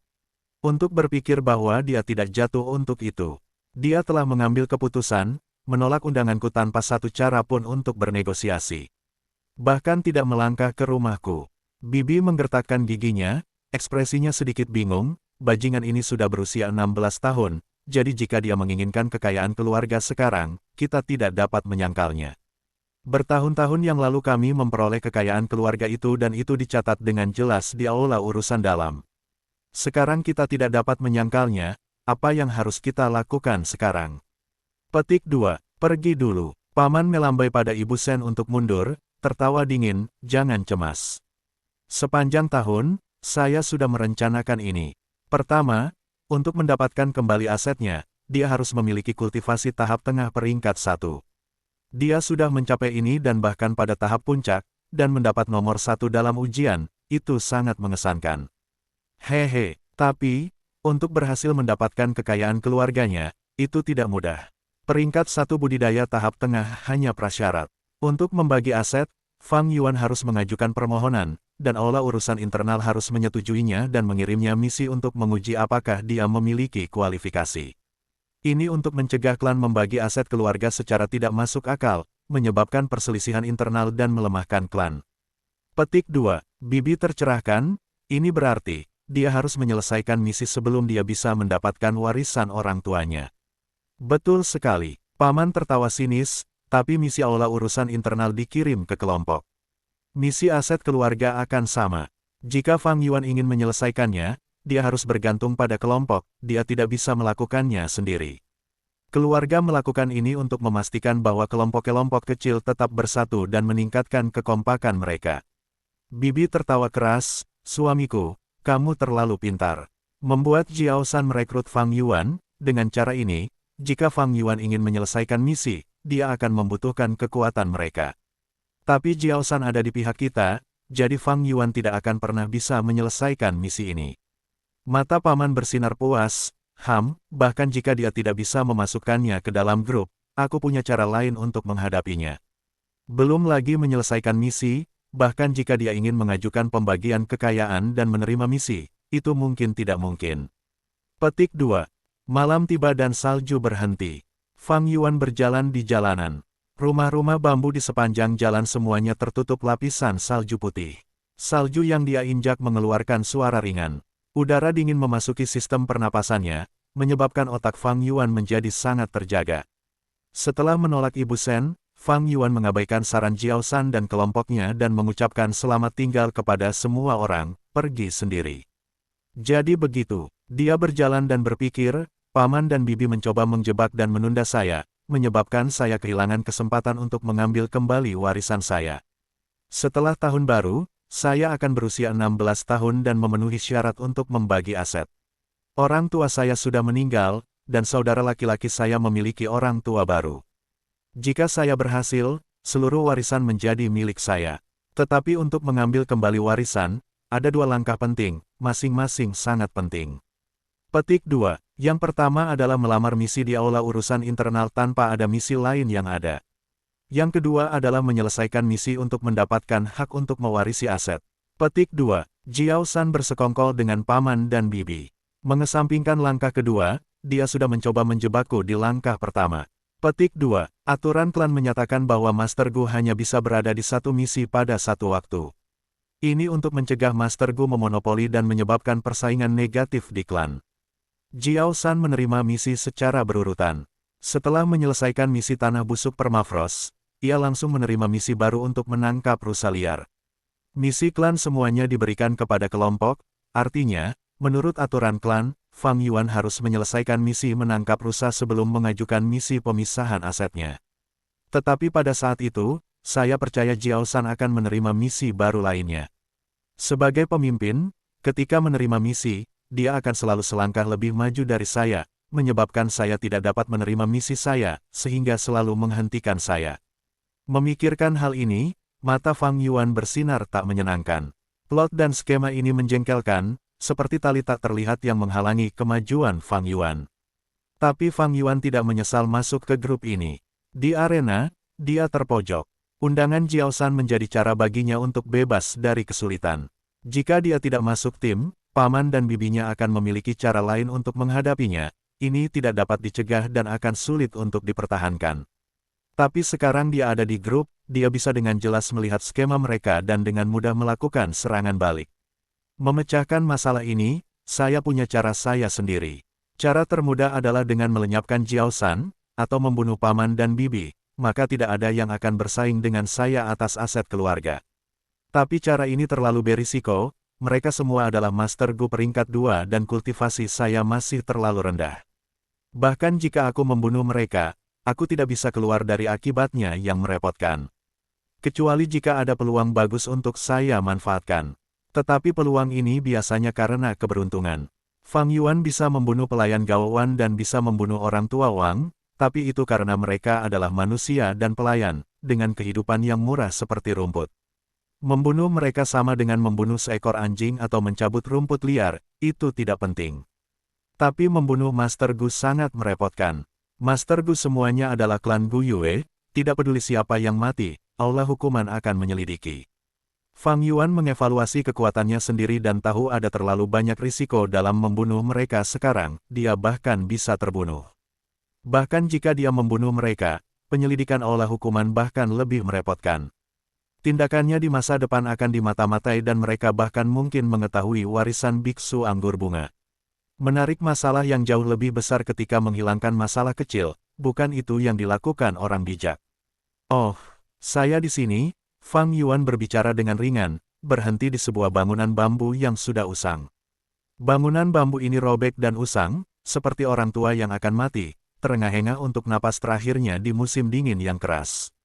Untuk berpikir bahwa dia tidak jatuh untuk itu. Dia telah mengambil keputusan, menolak undanganku tanpa satu cara pun untuk bernegosiasi. Bahkan tidak melangkah ke rumahku. Bibi menggertakkan giginya, ekspresinya sedikit bingung, bajingan ini sudah berusia 16 tahun, jadi jika dia menginginkan kekayaan keluarga sekarang, kita tidak dapat menyangkalnya. Bertahun-tahun yang lalu kami memperoleh kekayaan keluarga itu dan itu dicatat dengan jelas di aula urusan dalam. Sekarang kita tidak dapat menyangkalnya, apa yang harus kita lakukan sekarang? Petik 2. Pergi dulu. Paman melambai pada Ibu Shen untuk mundur, tertawa dingin, jangan cemas. Sepanjang tahun, saya sudah merencanakan ini. Pertama, untuk mendapatkan kembali asetnya, dia harus memiliki kultivasi tahap tengah peringkat 1. Dia sudah mencapai ini dan bahkan pada tahap puncak, dan mendapat nomor 1 dalam ujian, itu sangat mengesankan. Hehe, tapi, untuk berhasil mendapatkan kekayaan keluarganya, itu tidak mudah. Peringkat 1 budidaya tahap tengah hanya prasyarat. Untuk membagi aset, Fang Yuan harus mengajukan permohonan, dan aula urusan internal harus menyetujuinya dan mengirimnya misi untuk menguji apakah dia memiliki kualifikasi. Ini untuk mencegah klan membagi aset keluarga secara tidak masuk akal, menyebabkan perselisihan internal dan melemahkan klan. Petik 2. Bibi tercerahkan, ini berarti, dia harus menyelesaikan misi sebelum dia bisa mendapatkan warisan orang tuanya. Betul sekali, paman tertawa sinis, tapi misi aula urusan internal dikirim ke kelompok. Misi aset keluarga akan sama. Jika Fang Yuan ingin menyelesaikannya, dia harus bergantung pada kelompok, dia tidak bisa melakukannya sendiri. Keluarga melakukan ini untuk memastikan bahwa kelompok-kelompok kecil tetap bersatu dan meningkatkan kekompakan mereka. Bibi tertawa keras, suamiku, kamu terlalu pintar. Membuat Jiao San merekrut Fang Yuan, dengan cara ini, jika Fang Yuan ingin menyelesaikan misi, dia akan membutuhkan kekuatan mereka. Tapi Jiao San ada di pihak kita, jadi Fang Yuan tidak akan pernah bisa menyelesaikan misi ini. Mata paman bersinar puas, bahkan jika dia tidak bisa memasukkannya ke dalam grup, aku punya cara lain untuk menghadapinya. Belum lagi menyelesaikan misi, bahkan jika dia ingin mengajukan pembagian kekayaan dan menerima misi, itu mungkin tidak mungkin. Petik 2. Malam tiba dan salju berhenti. Fang Yuan berjalan di jalanan. Rumah-rumah bambu di sepanjang jalan semuanya tertutup lapisan salju putih. Salju yang dia injak mengeluarkan suara ringan. Udara dingin memasuki sistem pernapasannya, menyebabkan otak Fang Yuan menjadi sangat terjaga. Setelah menolak Ibu Sen, Fang Yuan mengabaikan saran Jiao San dan kelompoknya dan mengucapkan selamat tinggal kepada semua orang, pergi sendiri. Jadi begitu, dia berjalan dan berpikir, Paman dan Bibi mencoba menjebak dan menunda saya, menyebabkan saya kehilangan kesempatan untuk mengambil kembali warisan saya. Setelah tahun baru, saya akan berusia 16 tahun dan memenuhi syarat untuk membagi aset. Orang tua saya sudah meninggal, dan saudara laki-laki saya memiliki orang tua baru. Jika saya berhasil, seluruh warisan menjadi milik saya. Tetapi untuk mengambil kembali warisan, ada dua langkah penting, masing-masing sangat penting. Petik 2. Yang pertama adalah melamar misi di aula urusan internal tanpa ada misi lain yang ada. Yang kedua adalah menyelesaikan misi untuk mendapatkan hak untuk mewarisi aset. Petik 2. Jiao San bersekongkol dengan Paman dan Bibi. Mengesampingkan langkah kedua, dia sudah mencoba menjebakku di langkah pertama. Petik 2. Aturan klan menyatakan bahwa Master Gu hanya bisa berada di satu misi pada satu waktu. Ini untuk mencegah Master Gu memonopoli dan menyebabkan persaingan negatif di klan. Jiao San menerima misi secara berurutan. Setelah menyelesaikan misi Tanah Busuk Permafrost, ia langsung menerima misi baru untuk menangkap rusa liar. Misi klan semuanya diberikan kepada kelompok, artinya, menurut aturan klan, Fang Yuan harus menyelesaikan misi menangkap rusa sebelum mengajukan misi pemisahan asetnya. Tetapi pada saat itu, saya percaya Jiao San akan menerima misi baru lainnya. Sebagai pemimpin, ketika menerima misi, dia akan selalu selangkah lebih maju dari saya, menyebabkan saya tidak dapat menerima misi saya, sehingga selalu menghentikan saya. Memikirkan hal ini, mata Fang Yuan bersinar tak menyenangkan. Plot dan skema ini menjengkelkan, seperti tali tak terlihat yang menghalangi kemajuan Fang Yuan. Tapi Fang Yuan tidak menyesal masuk ke grup ini. Di arena, dia terpojok. Undangan Jiao San menjadi cara baginya untuk bebas dari kesulitan. Jika dia tidak masuk tim, Paman dan Bibinya akan memiliki cara lain untuk menghadapinya. Ini tidak dapat dicegah dan akan sulit untuk dipertahankan. Tapi sekarang dia ada di grup, dia bisa dengan jelas melihat skema mereka dan dengan mudah melakukan serangan balik. Memecahkan masalah ini, saya punya cara saya sendiri. Cara termudah adalah dengan melenyapkan Jiao San, atau membunuh Paman dan Bibi, maka tidak ada yang akan bersaing dengan saya atas aset keluarga. Tapi cara ini terlalu berisiko, mereka semua adalah Master Gu peringkat 2 dan kultivasi saya masih terlalu rendah. Bahkan jika aku membunuh mereka, aku tidak bisa keluar dari akibatnya yang merepotkan. Kecuali jika ada peluang bagus untuk saya manfaatkan. Tetapi peluang ini biasanya karena keberuntungan. Fang Yuan bisa membunuh pelayan Gao Wan dan bisa membunuh orang tua Wang, tapi itu karena mereka adalah manusia dan pelayan, dengan kehidupan yang murah seperti rumput. Membunuh mereka sama dengan membunuh seekor anjing atau mencabut rumput liar, itu tidak penting. Tapi membunuh Master Gu sangat merepotkan. Master Gu semuanya adalah klan Gu Yue, tidak peduli siapa yang mati, Allah hukuman akan menyelidiki. Fang Yuan mengevaluasi kekuatannya sendiri dan tahu ada terlalu banyak risiko dalam membunuh mereka sekarang, dia bahkan bisa terbunuh. Bahkan jika dia membunuh mereka, penyelidikan Allah hukuman bahkan lebih merepotkan. Tindakannya di masa depan akan dimata-matai dan mereka bahkan mungkin mengetahui warisan biksu anggur bunga. Menarik masalah yang jauh lebih besar ketika menghilangkan masalah kecil, bukan itu yang dilakukan orang bijak. Oh, saya di sini, Fang Yuan berbicara dengan ringan, berhenti di sebuah bangunan bambu yang sudah usang. Bangunan bambu ini robek dan usang, seperti orang tua yang akan mati, terengah-engah untuk napas terakhirnya di musim dingin yang keras.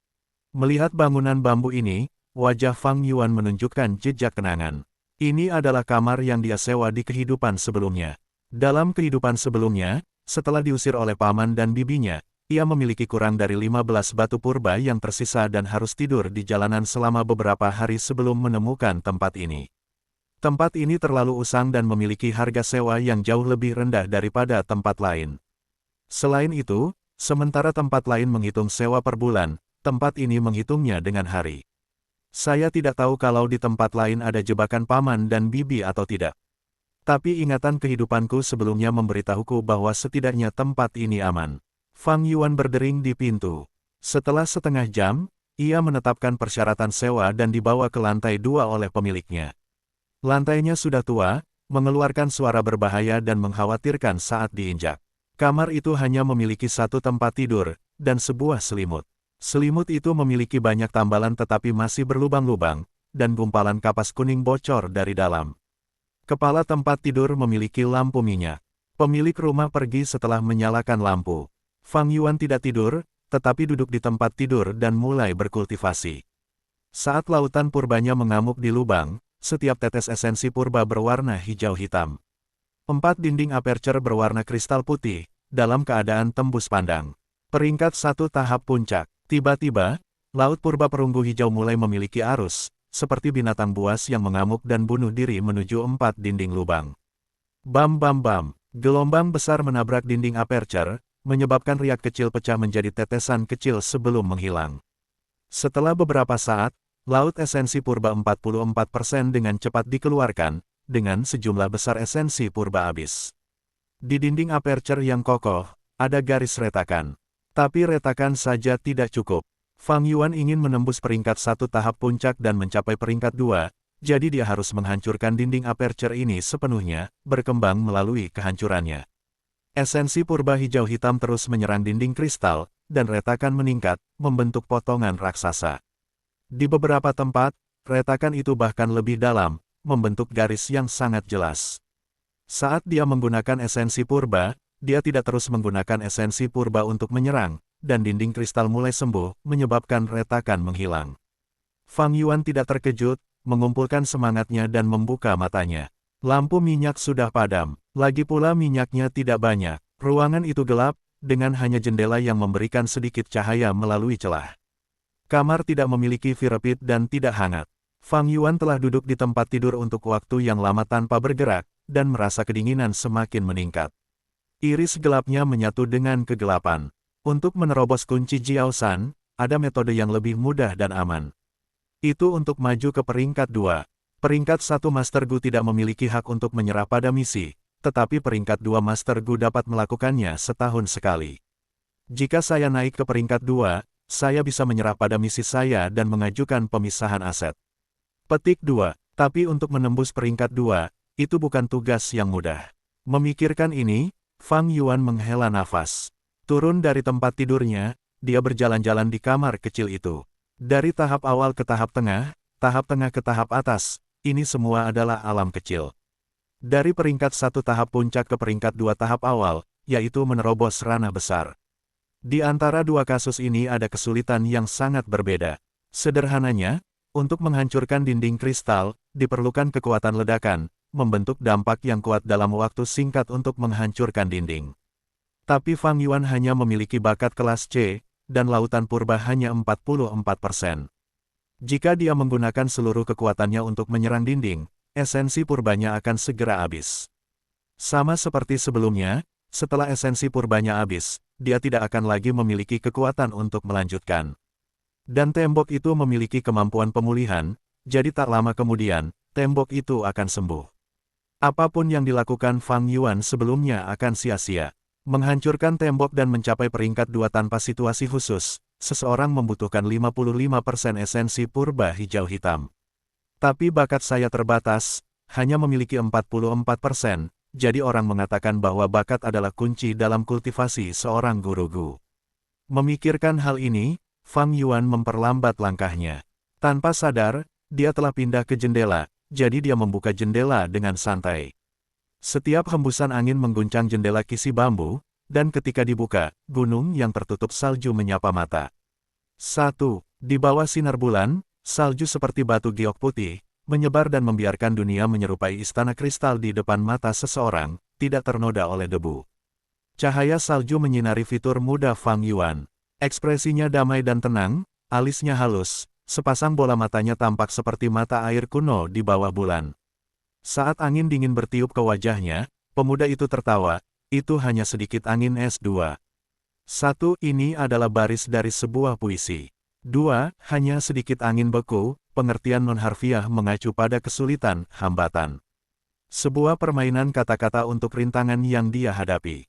Melihat bangunan bambu ini, wajah Fang Yuan menunjukkan jejak kenangan. Ini adalah kamar yang dia sewa di kehidupan sebelumnya. Dalam kehidupan sebelumnya, setelah diusir oleh paman dan bibinya, ia memiliki kurang dari 15 batu purba yang tersisa dan harus tidur di jalanan selama beberapa hari sebelum menemukan tempat ini. Tempat ini terlalu usang dan memiliki harga sewa yang jauh lebih rendah daripada tempat lain. Selain itu, sementara tempat lain menghitung sewa per bulan, tempat ini menghitungnya dengan hari. Saya tidak tahu kalau di tempat lain ada jebakan paman dan bibi atau tidak. Tapi ingatan kehidupanku sebelumnya memberitahuku bahwa setidaknya tempat ini aman. Fang Yuan berdering di pintu. Setelah setengah jam, ia menetapkan persyaratan sewa dan dibawa ke lantai 2 oleh pemiliknya. Lantainya sudah tua, mengeluarkan suara berbahaya dan mengkhawatirkan saat diinjak. Kamar itu hanya memiliki satu tempat tidur, dan sebuah selimut. Selimut itu memiliki banyak tambalan tetapi masih berlubang-lubang, dan gumpalan kapas kuning bocor dari dalam. Kepala tempat tidur memiliki lampu minyak. Pemilik rumah pergi setelah menyalakan lampu. Fang Yuan tidak tidur, tetapi duduk di tempat tidur dan mulai berkultivasi. Saat lautan purbanya mengamuk di lubang, setiap tetes esensi purba berwarna hijau hitam. 4 dinding aperture berwarna kristal putih, dalam keadaan tembus pandang. Peringkat 1 tahap puncak. Tiba-tiba, laut purba perunggu hijau mulai memiliki arus, seperti binatang buas yang mengamuk dan bunuh diri menuju 4 dinding lubang. Bam bam bam, gelombang besar menabrak dinding aperture, menyebabkan riak kecil pecah menjadi tetesan kecil sebelum menghilang. Setelah beberapa saat, laut esensi purba 44% dengan cepat dikeluarkan, dengan sejumlah besar esensi purba habis. Di dinding aperture yang kokoh, ada garis retakan. Tapi retakan saja tidak cukup. Fang Yuan ingin menembus peringkat 1 tahap puncak dan mencapai peringkat 2, jadi dia harus menghancurkan dinding aperture ini sepenuhnya, berkembang melalui kehancurannya. Esensi purba hijau hitam terus menyerang dinding kristal, dan retakan meningkat, membentuk potongan raksasa. Di beberapa tempat, retakan itu bahkan lebih dalam, membentuk garis yang sangat jelas. Saat dia menggunakan esensi purba, dia tidak terus menggunakan esensi purba untuk menyerang, dan dinding kristal mulai sembuh, menyebabkan retakan menghilang. Fang Yuan tidak terkejut, mengumpulkan semangatnya dan membuka matanya. Lampu minyak sudah padam, lagi pula minyaknya tidak banyak. Ruangan itu gelap, dengan hanya jendela yang memberikan sedikit cahaya melalui celah. Kamar tidak memiliki virepit dan tidak hangat. Fang Yuan telah duduk di tempat tidur untuk waktu yang lama tanpa bergerak, dan merasa kedinginan semakin meningkat. Iris gelapnya menyatu dengan kegelapan. Untuk menerobos kunci Jiaoshan, ada metode yang lebih mudah dan aman. Itu untuk maju ke peringkat 2. Peringkat 1 Master Gu tidak memiliki hak untuk menyerah pada misi, tetapi peringkat 2 Master Gu dapat melakukannya setahun sekali. Jika saya naik ke peringkat 2, saya bisa menyerah pada misi saya dan mengajukan pemisahan aset. Petik 2. Tapi untuk menembus peringkat 2, itu bukan tugas yang mudah. Memikirkan ini, Fang Yuan menghela nafas. Turun dari tempat tidurnya, dia berjalan-jalan di kamar kecil itu. Dari tahap awal ke tahap tengah ke tahap atas, ini semua adalah alam kecil. Dari peringkat 1 tahap puncak ke peringkat 2 tahap awal, yaitu menerobos ranah besar. Di antara dua kasus ini ada kesulitan yang sangat berbeda. Sederhananya, untuk menghancurkan dinding kristal, diperlukan kekuatan ledakan, membentuk dampak yang kuat dalam waktu singkat untuk menghancurkan dinding. Tapi Fang Yuan hanya memiliki bakat kelas C, dan lautan purba hanya 44%. Jika dia menggunakan seluruh kekuatannya untuk menyerang dinding, esensi purbanya akan segera habis. Sama seperti sebelumnya, setelah esensi purbanya habis, dia tidak akan lagi memiliki kekuatan untuk melanjutkan. Dan tembok itu memiliki kemampuan pemulihan, jadi tak lama kemudian, tembok itu akan sembuh. Apapun yang dilakukan Fang Yuan sebelumnya akan sia-sia. Menghancurkan tembok dan mencapai peringkat 2 tanpa situasi khusus, seseorang membutuhkan 55% esensi purba hijau hitam. Tapi bakat saya terbatas, hanya memiliki 44%, jadi orang mengatakan bahwa bakat adalah kunci dalam kultivasi seorang guru-gu. Memikirkan hal ini, Fang Yuan memperlambat langkahnya. Tanpa sadar, dia telah pindah ke jendela, jadi dia membuka jendela dengan santai. Setiap hembusan angin mengguncang jendela kisi bambu, dan ketika dibuka, gunung yang tertutup salju menyapa mata. 1. Di bawah sinar bulan, salju seperti batu giok putih, menyebar dan membiarkan dunia menyerupai istana kristal di depan mata seseorang, tidak ternoda oleh debu. Cahaya salju menyinari fitur muda Fang Yuan. Ekspresinya damai dan tenang, alisnya halus, sepasang bola matanya tampak seperti mata air kuno di bawah bulan. Saat angin dingin bertiup ke wajahnya, pemuda itu tertawa, itu hanya sedikit angin es 2. 1. Ini adalah baris dari sebuah puisi. 2. Hanya sedikit angin beku, pengertian non-harfiah mengacu pada kesulitan, hambatan. Sebuah permainan kata-kata untuk rintangan yang dia hadapi.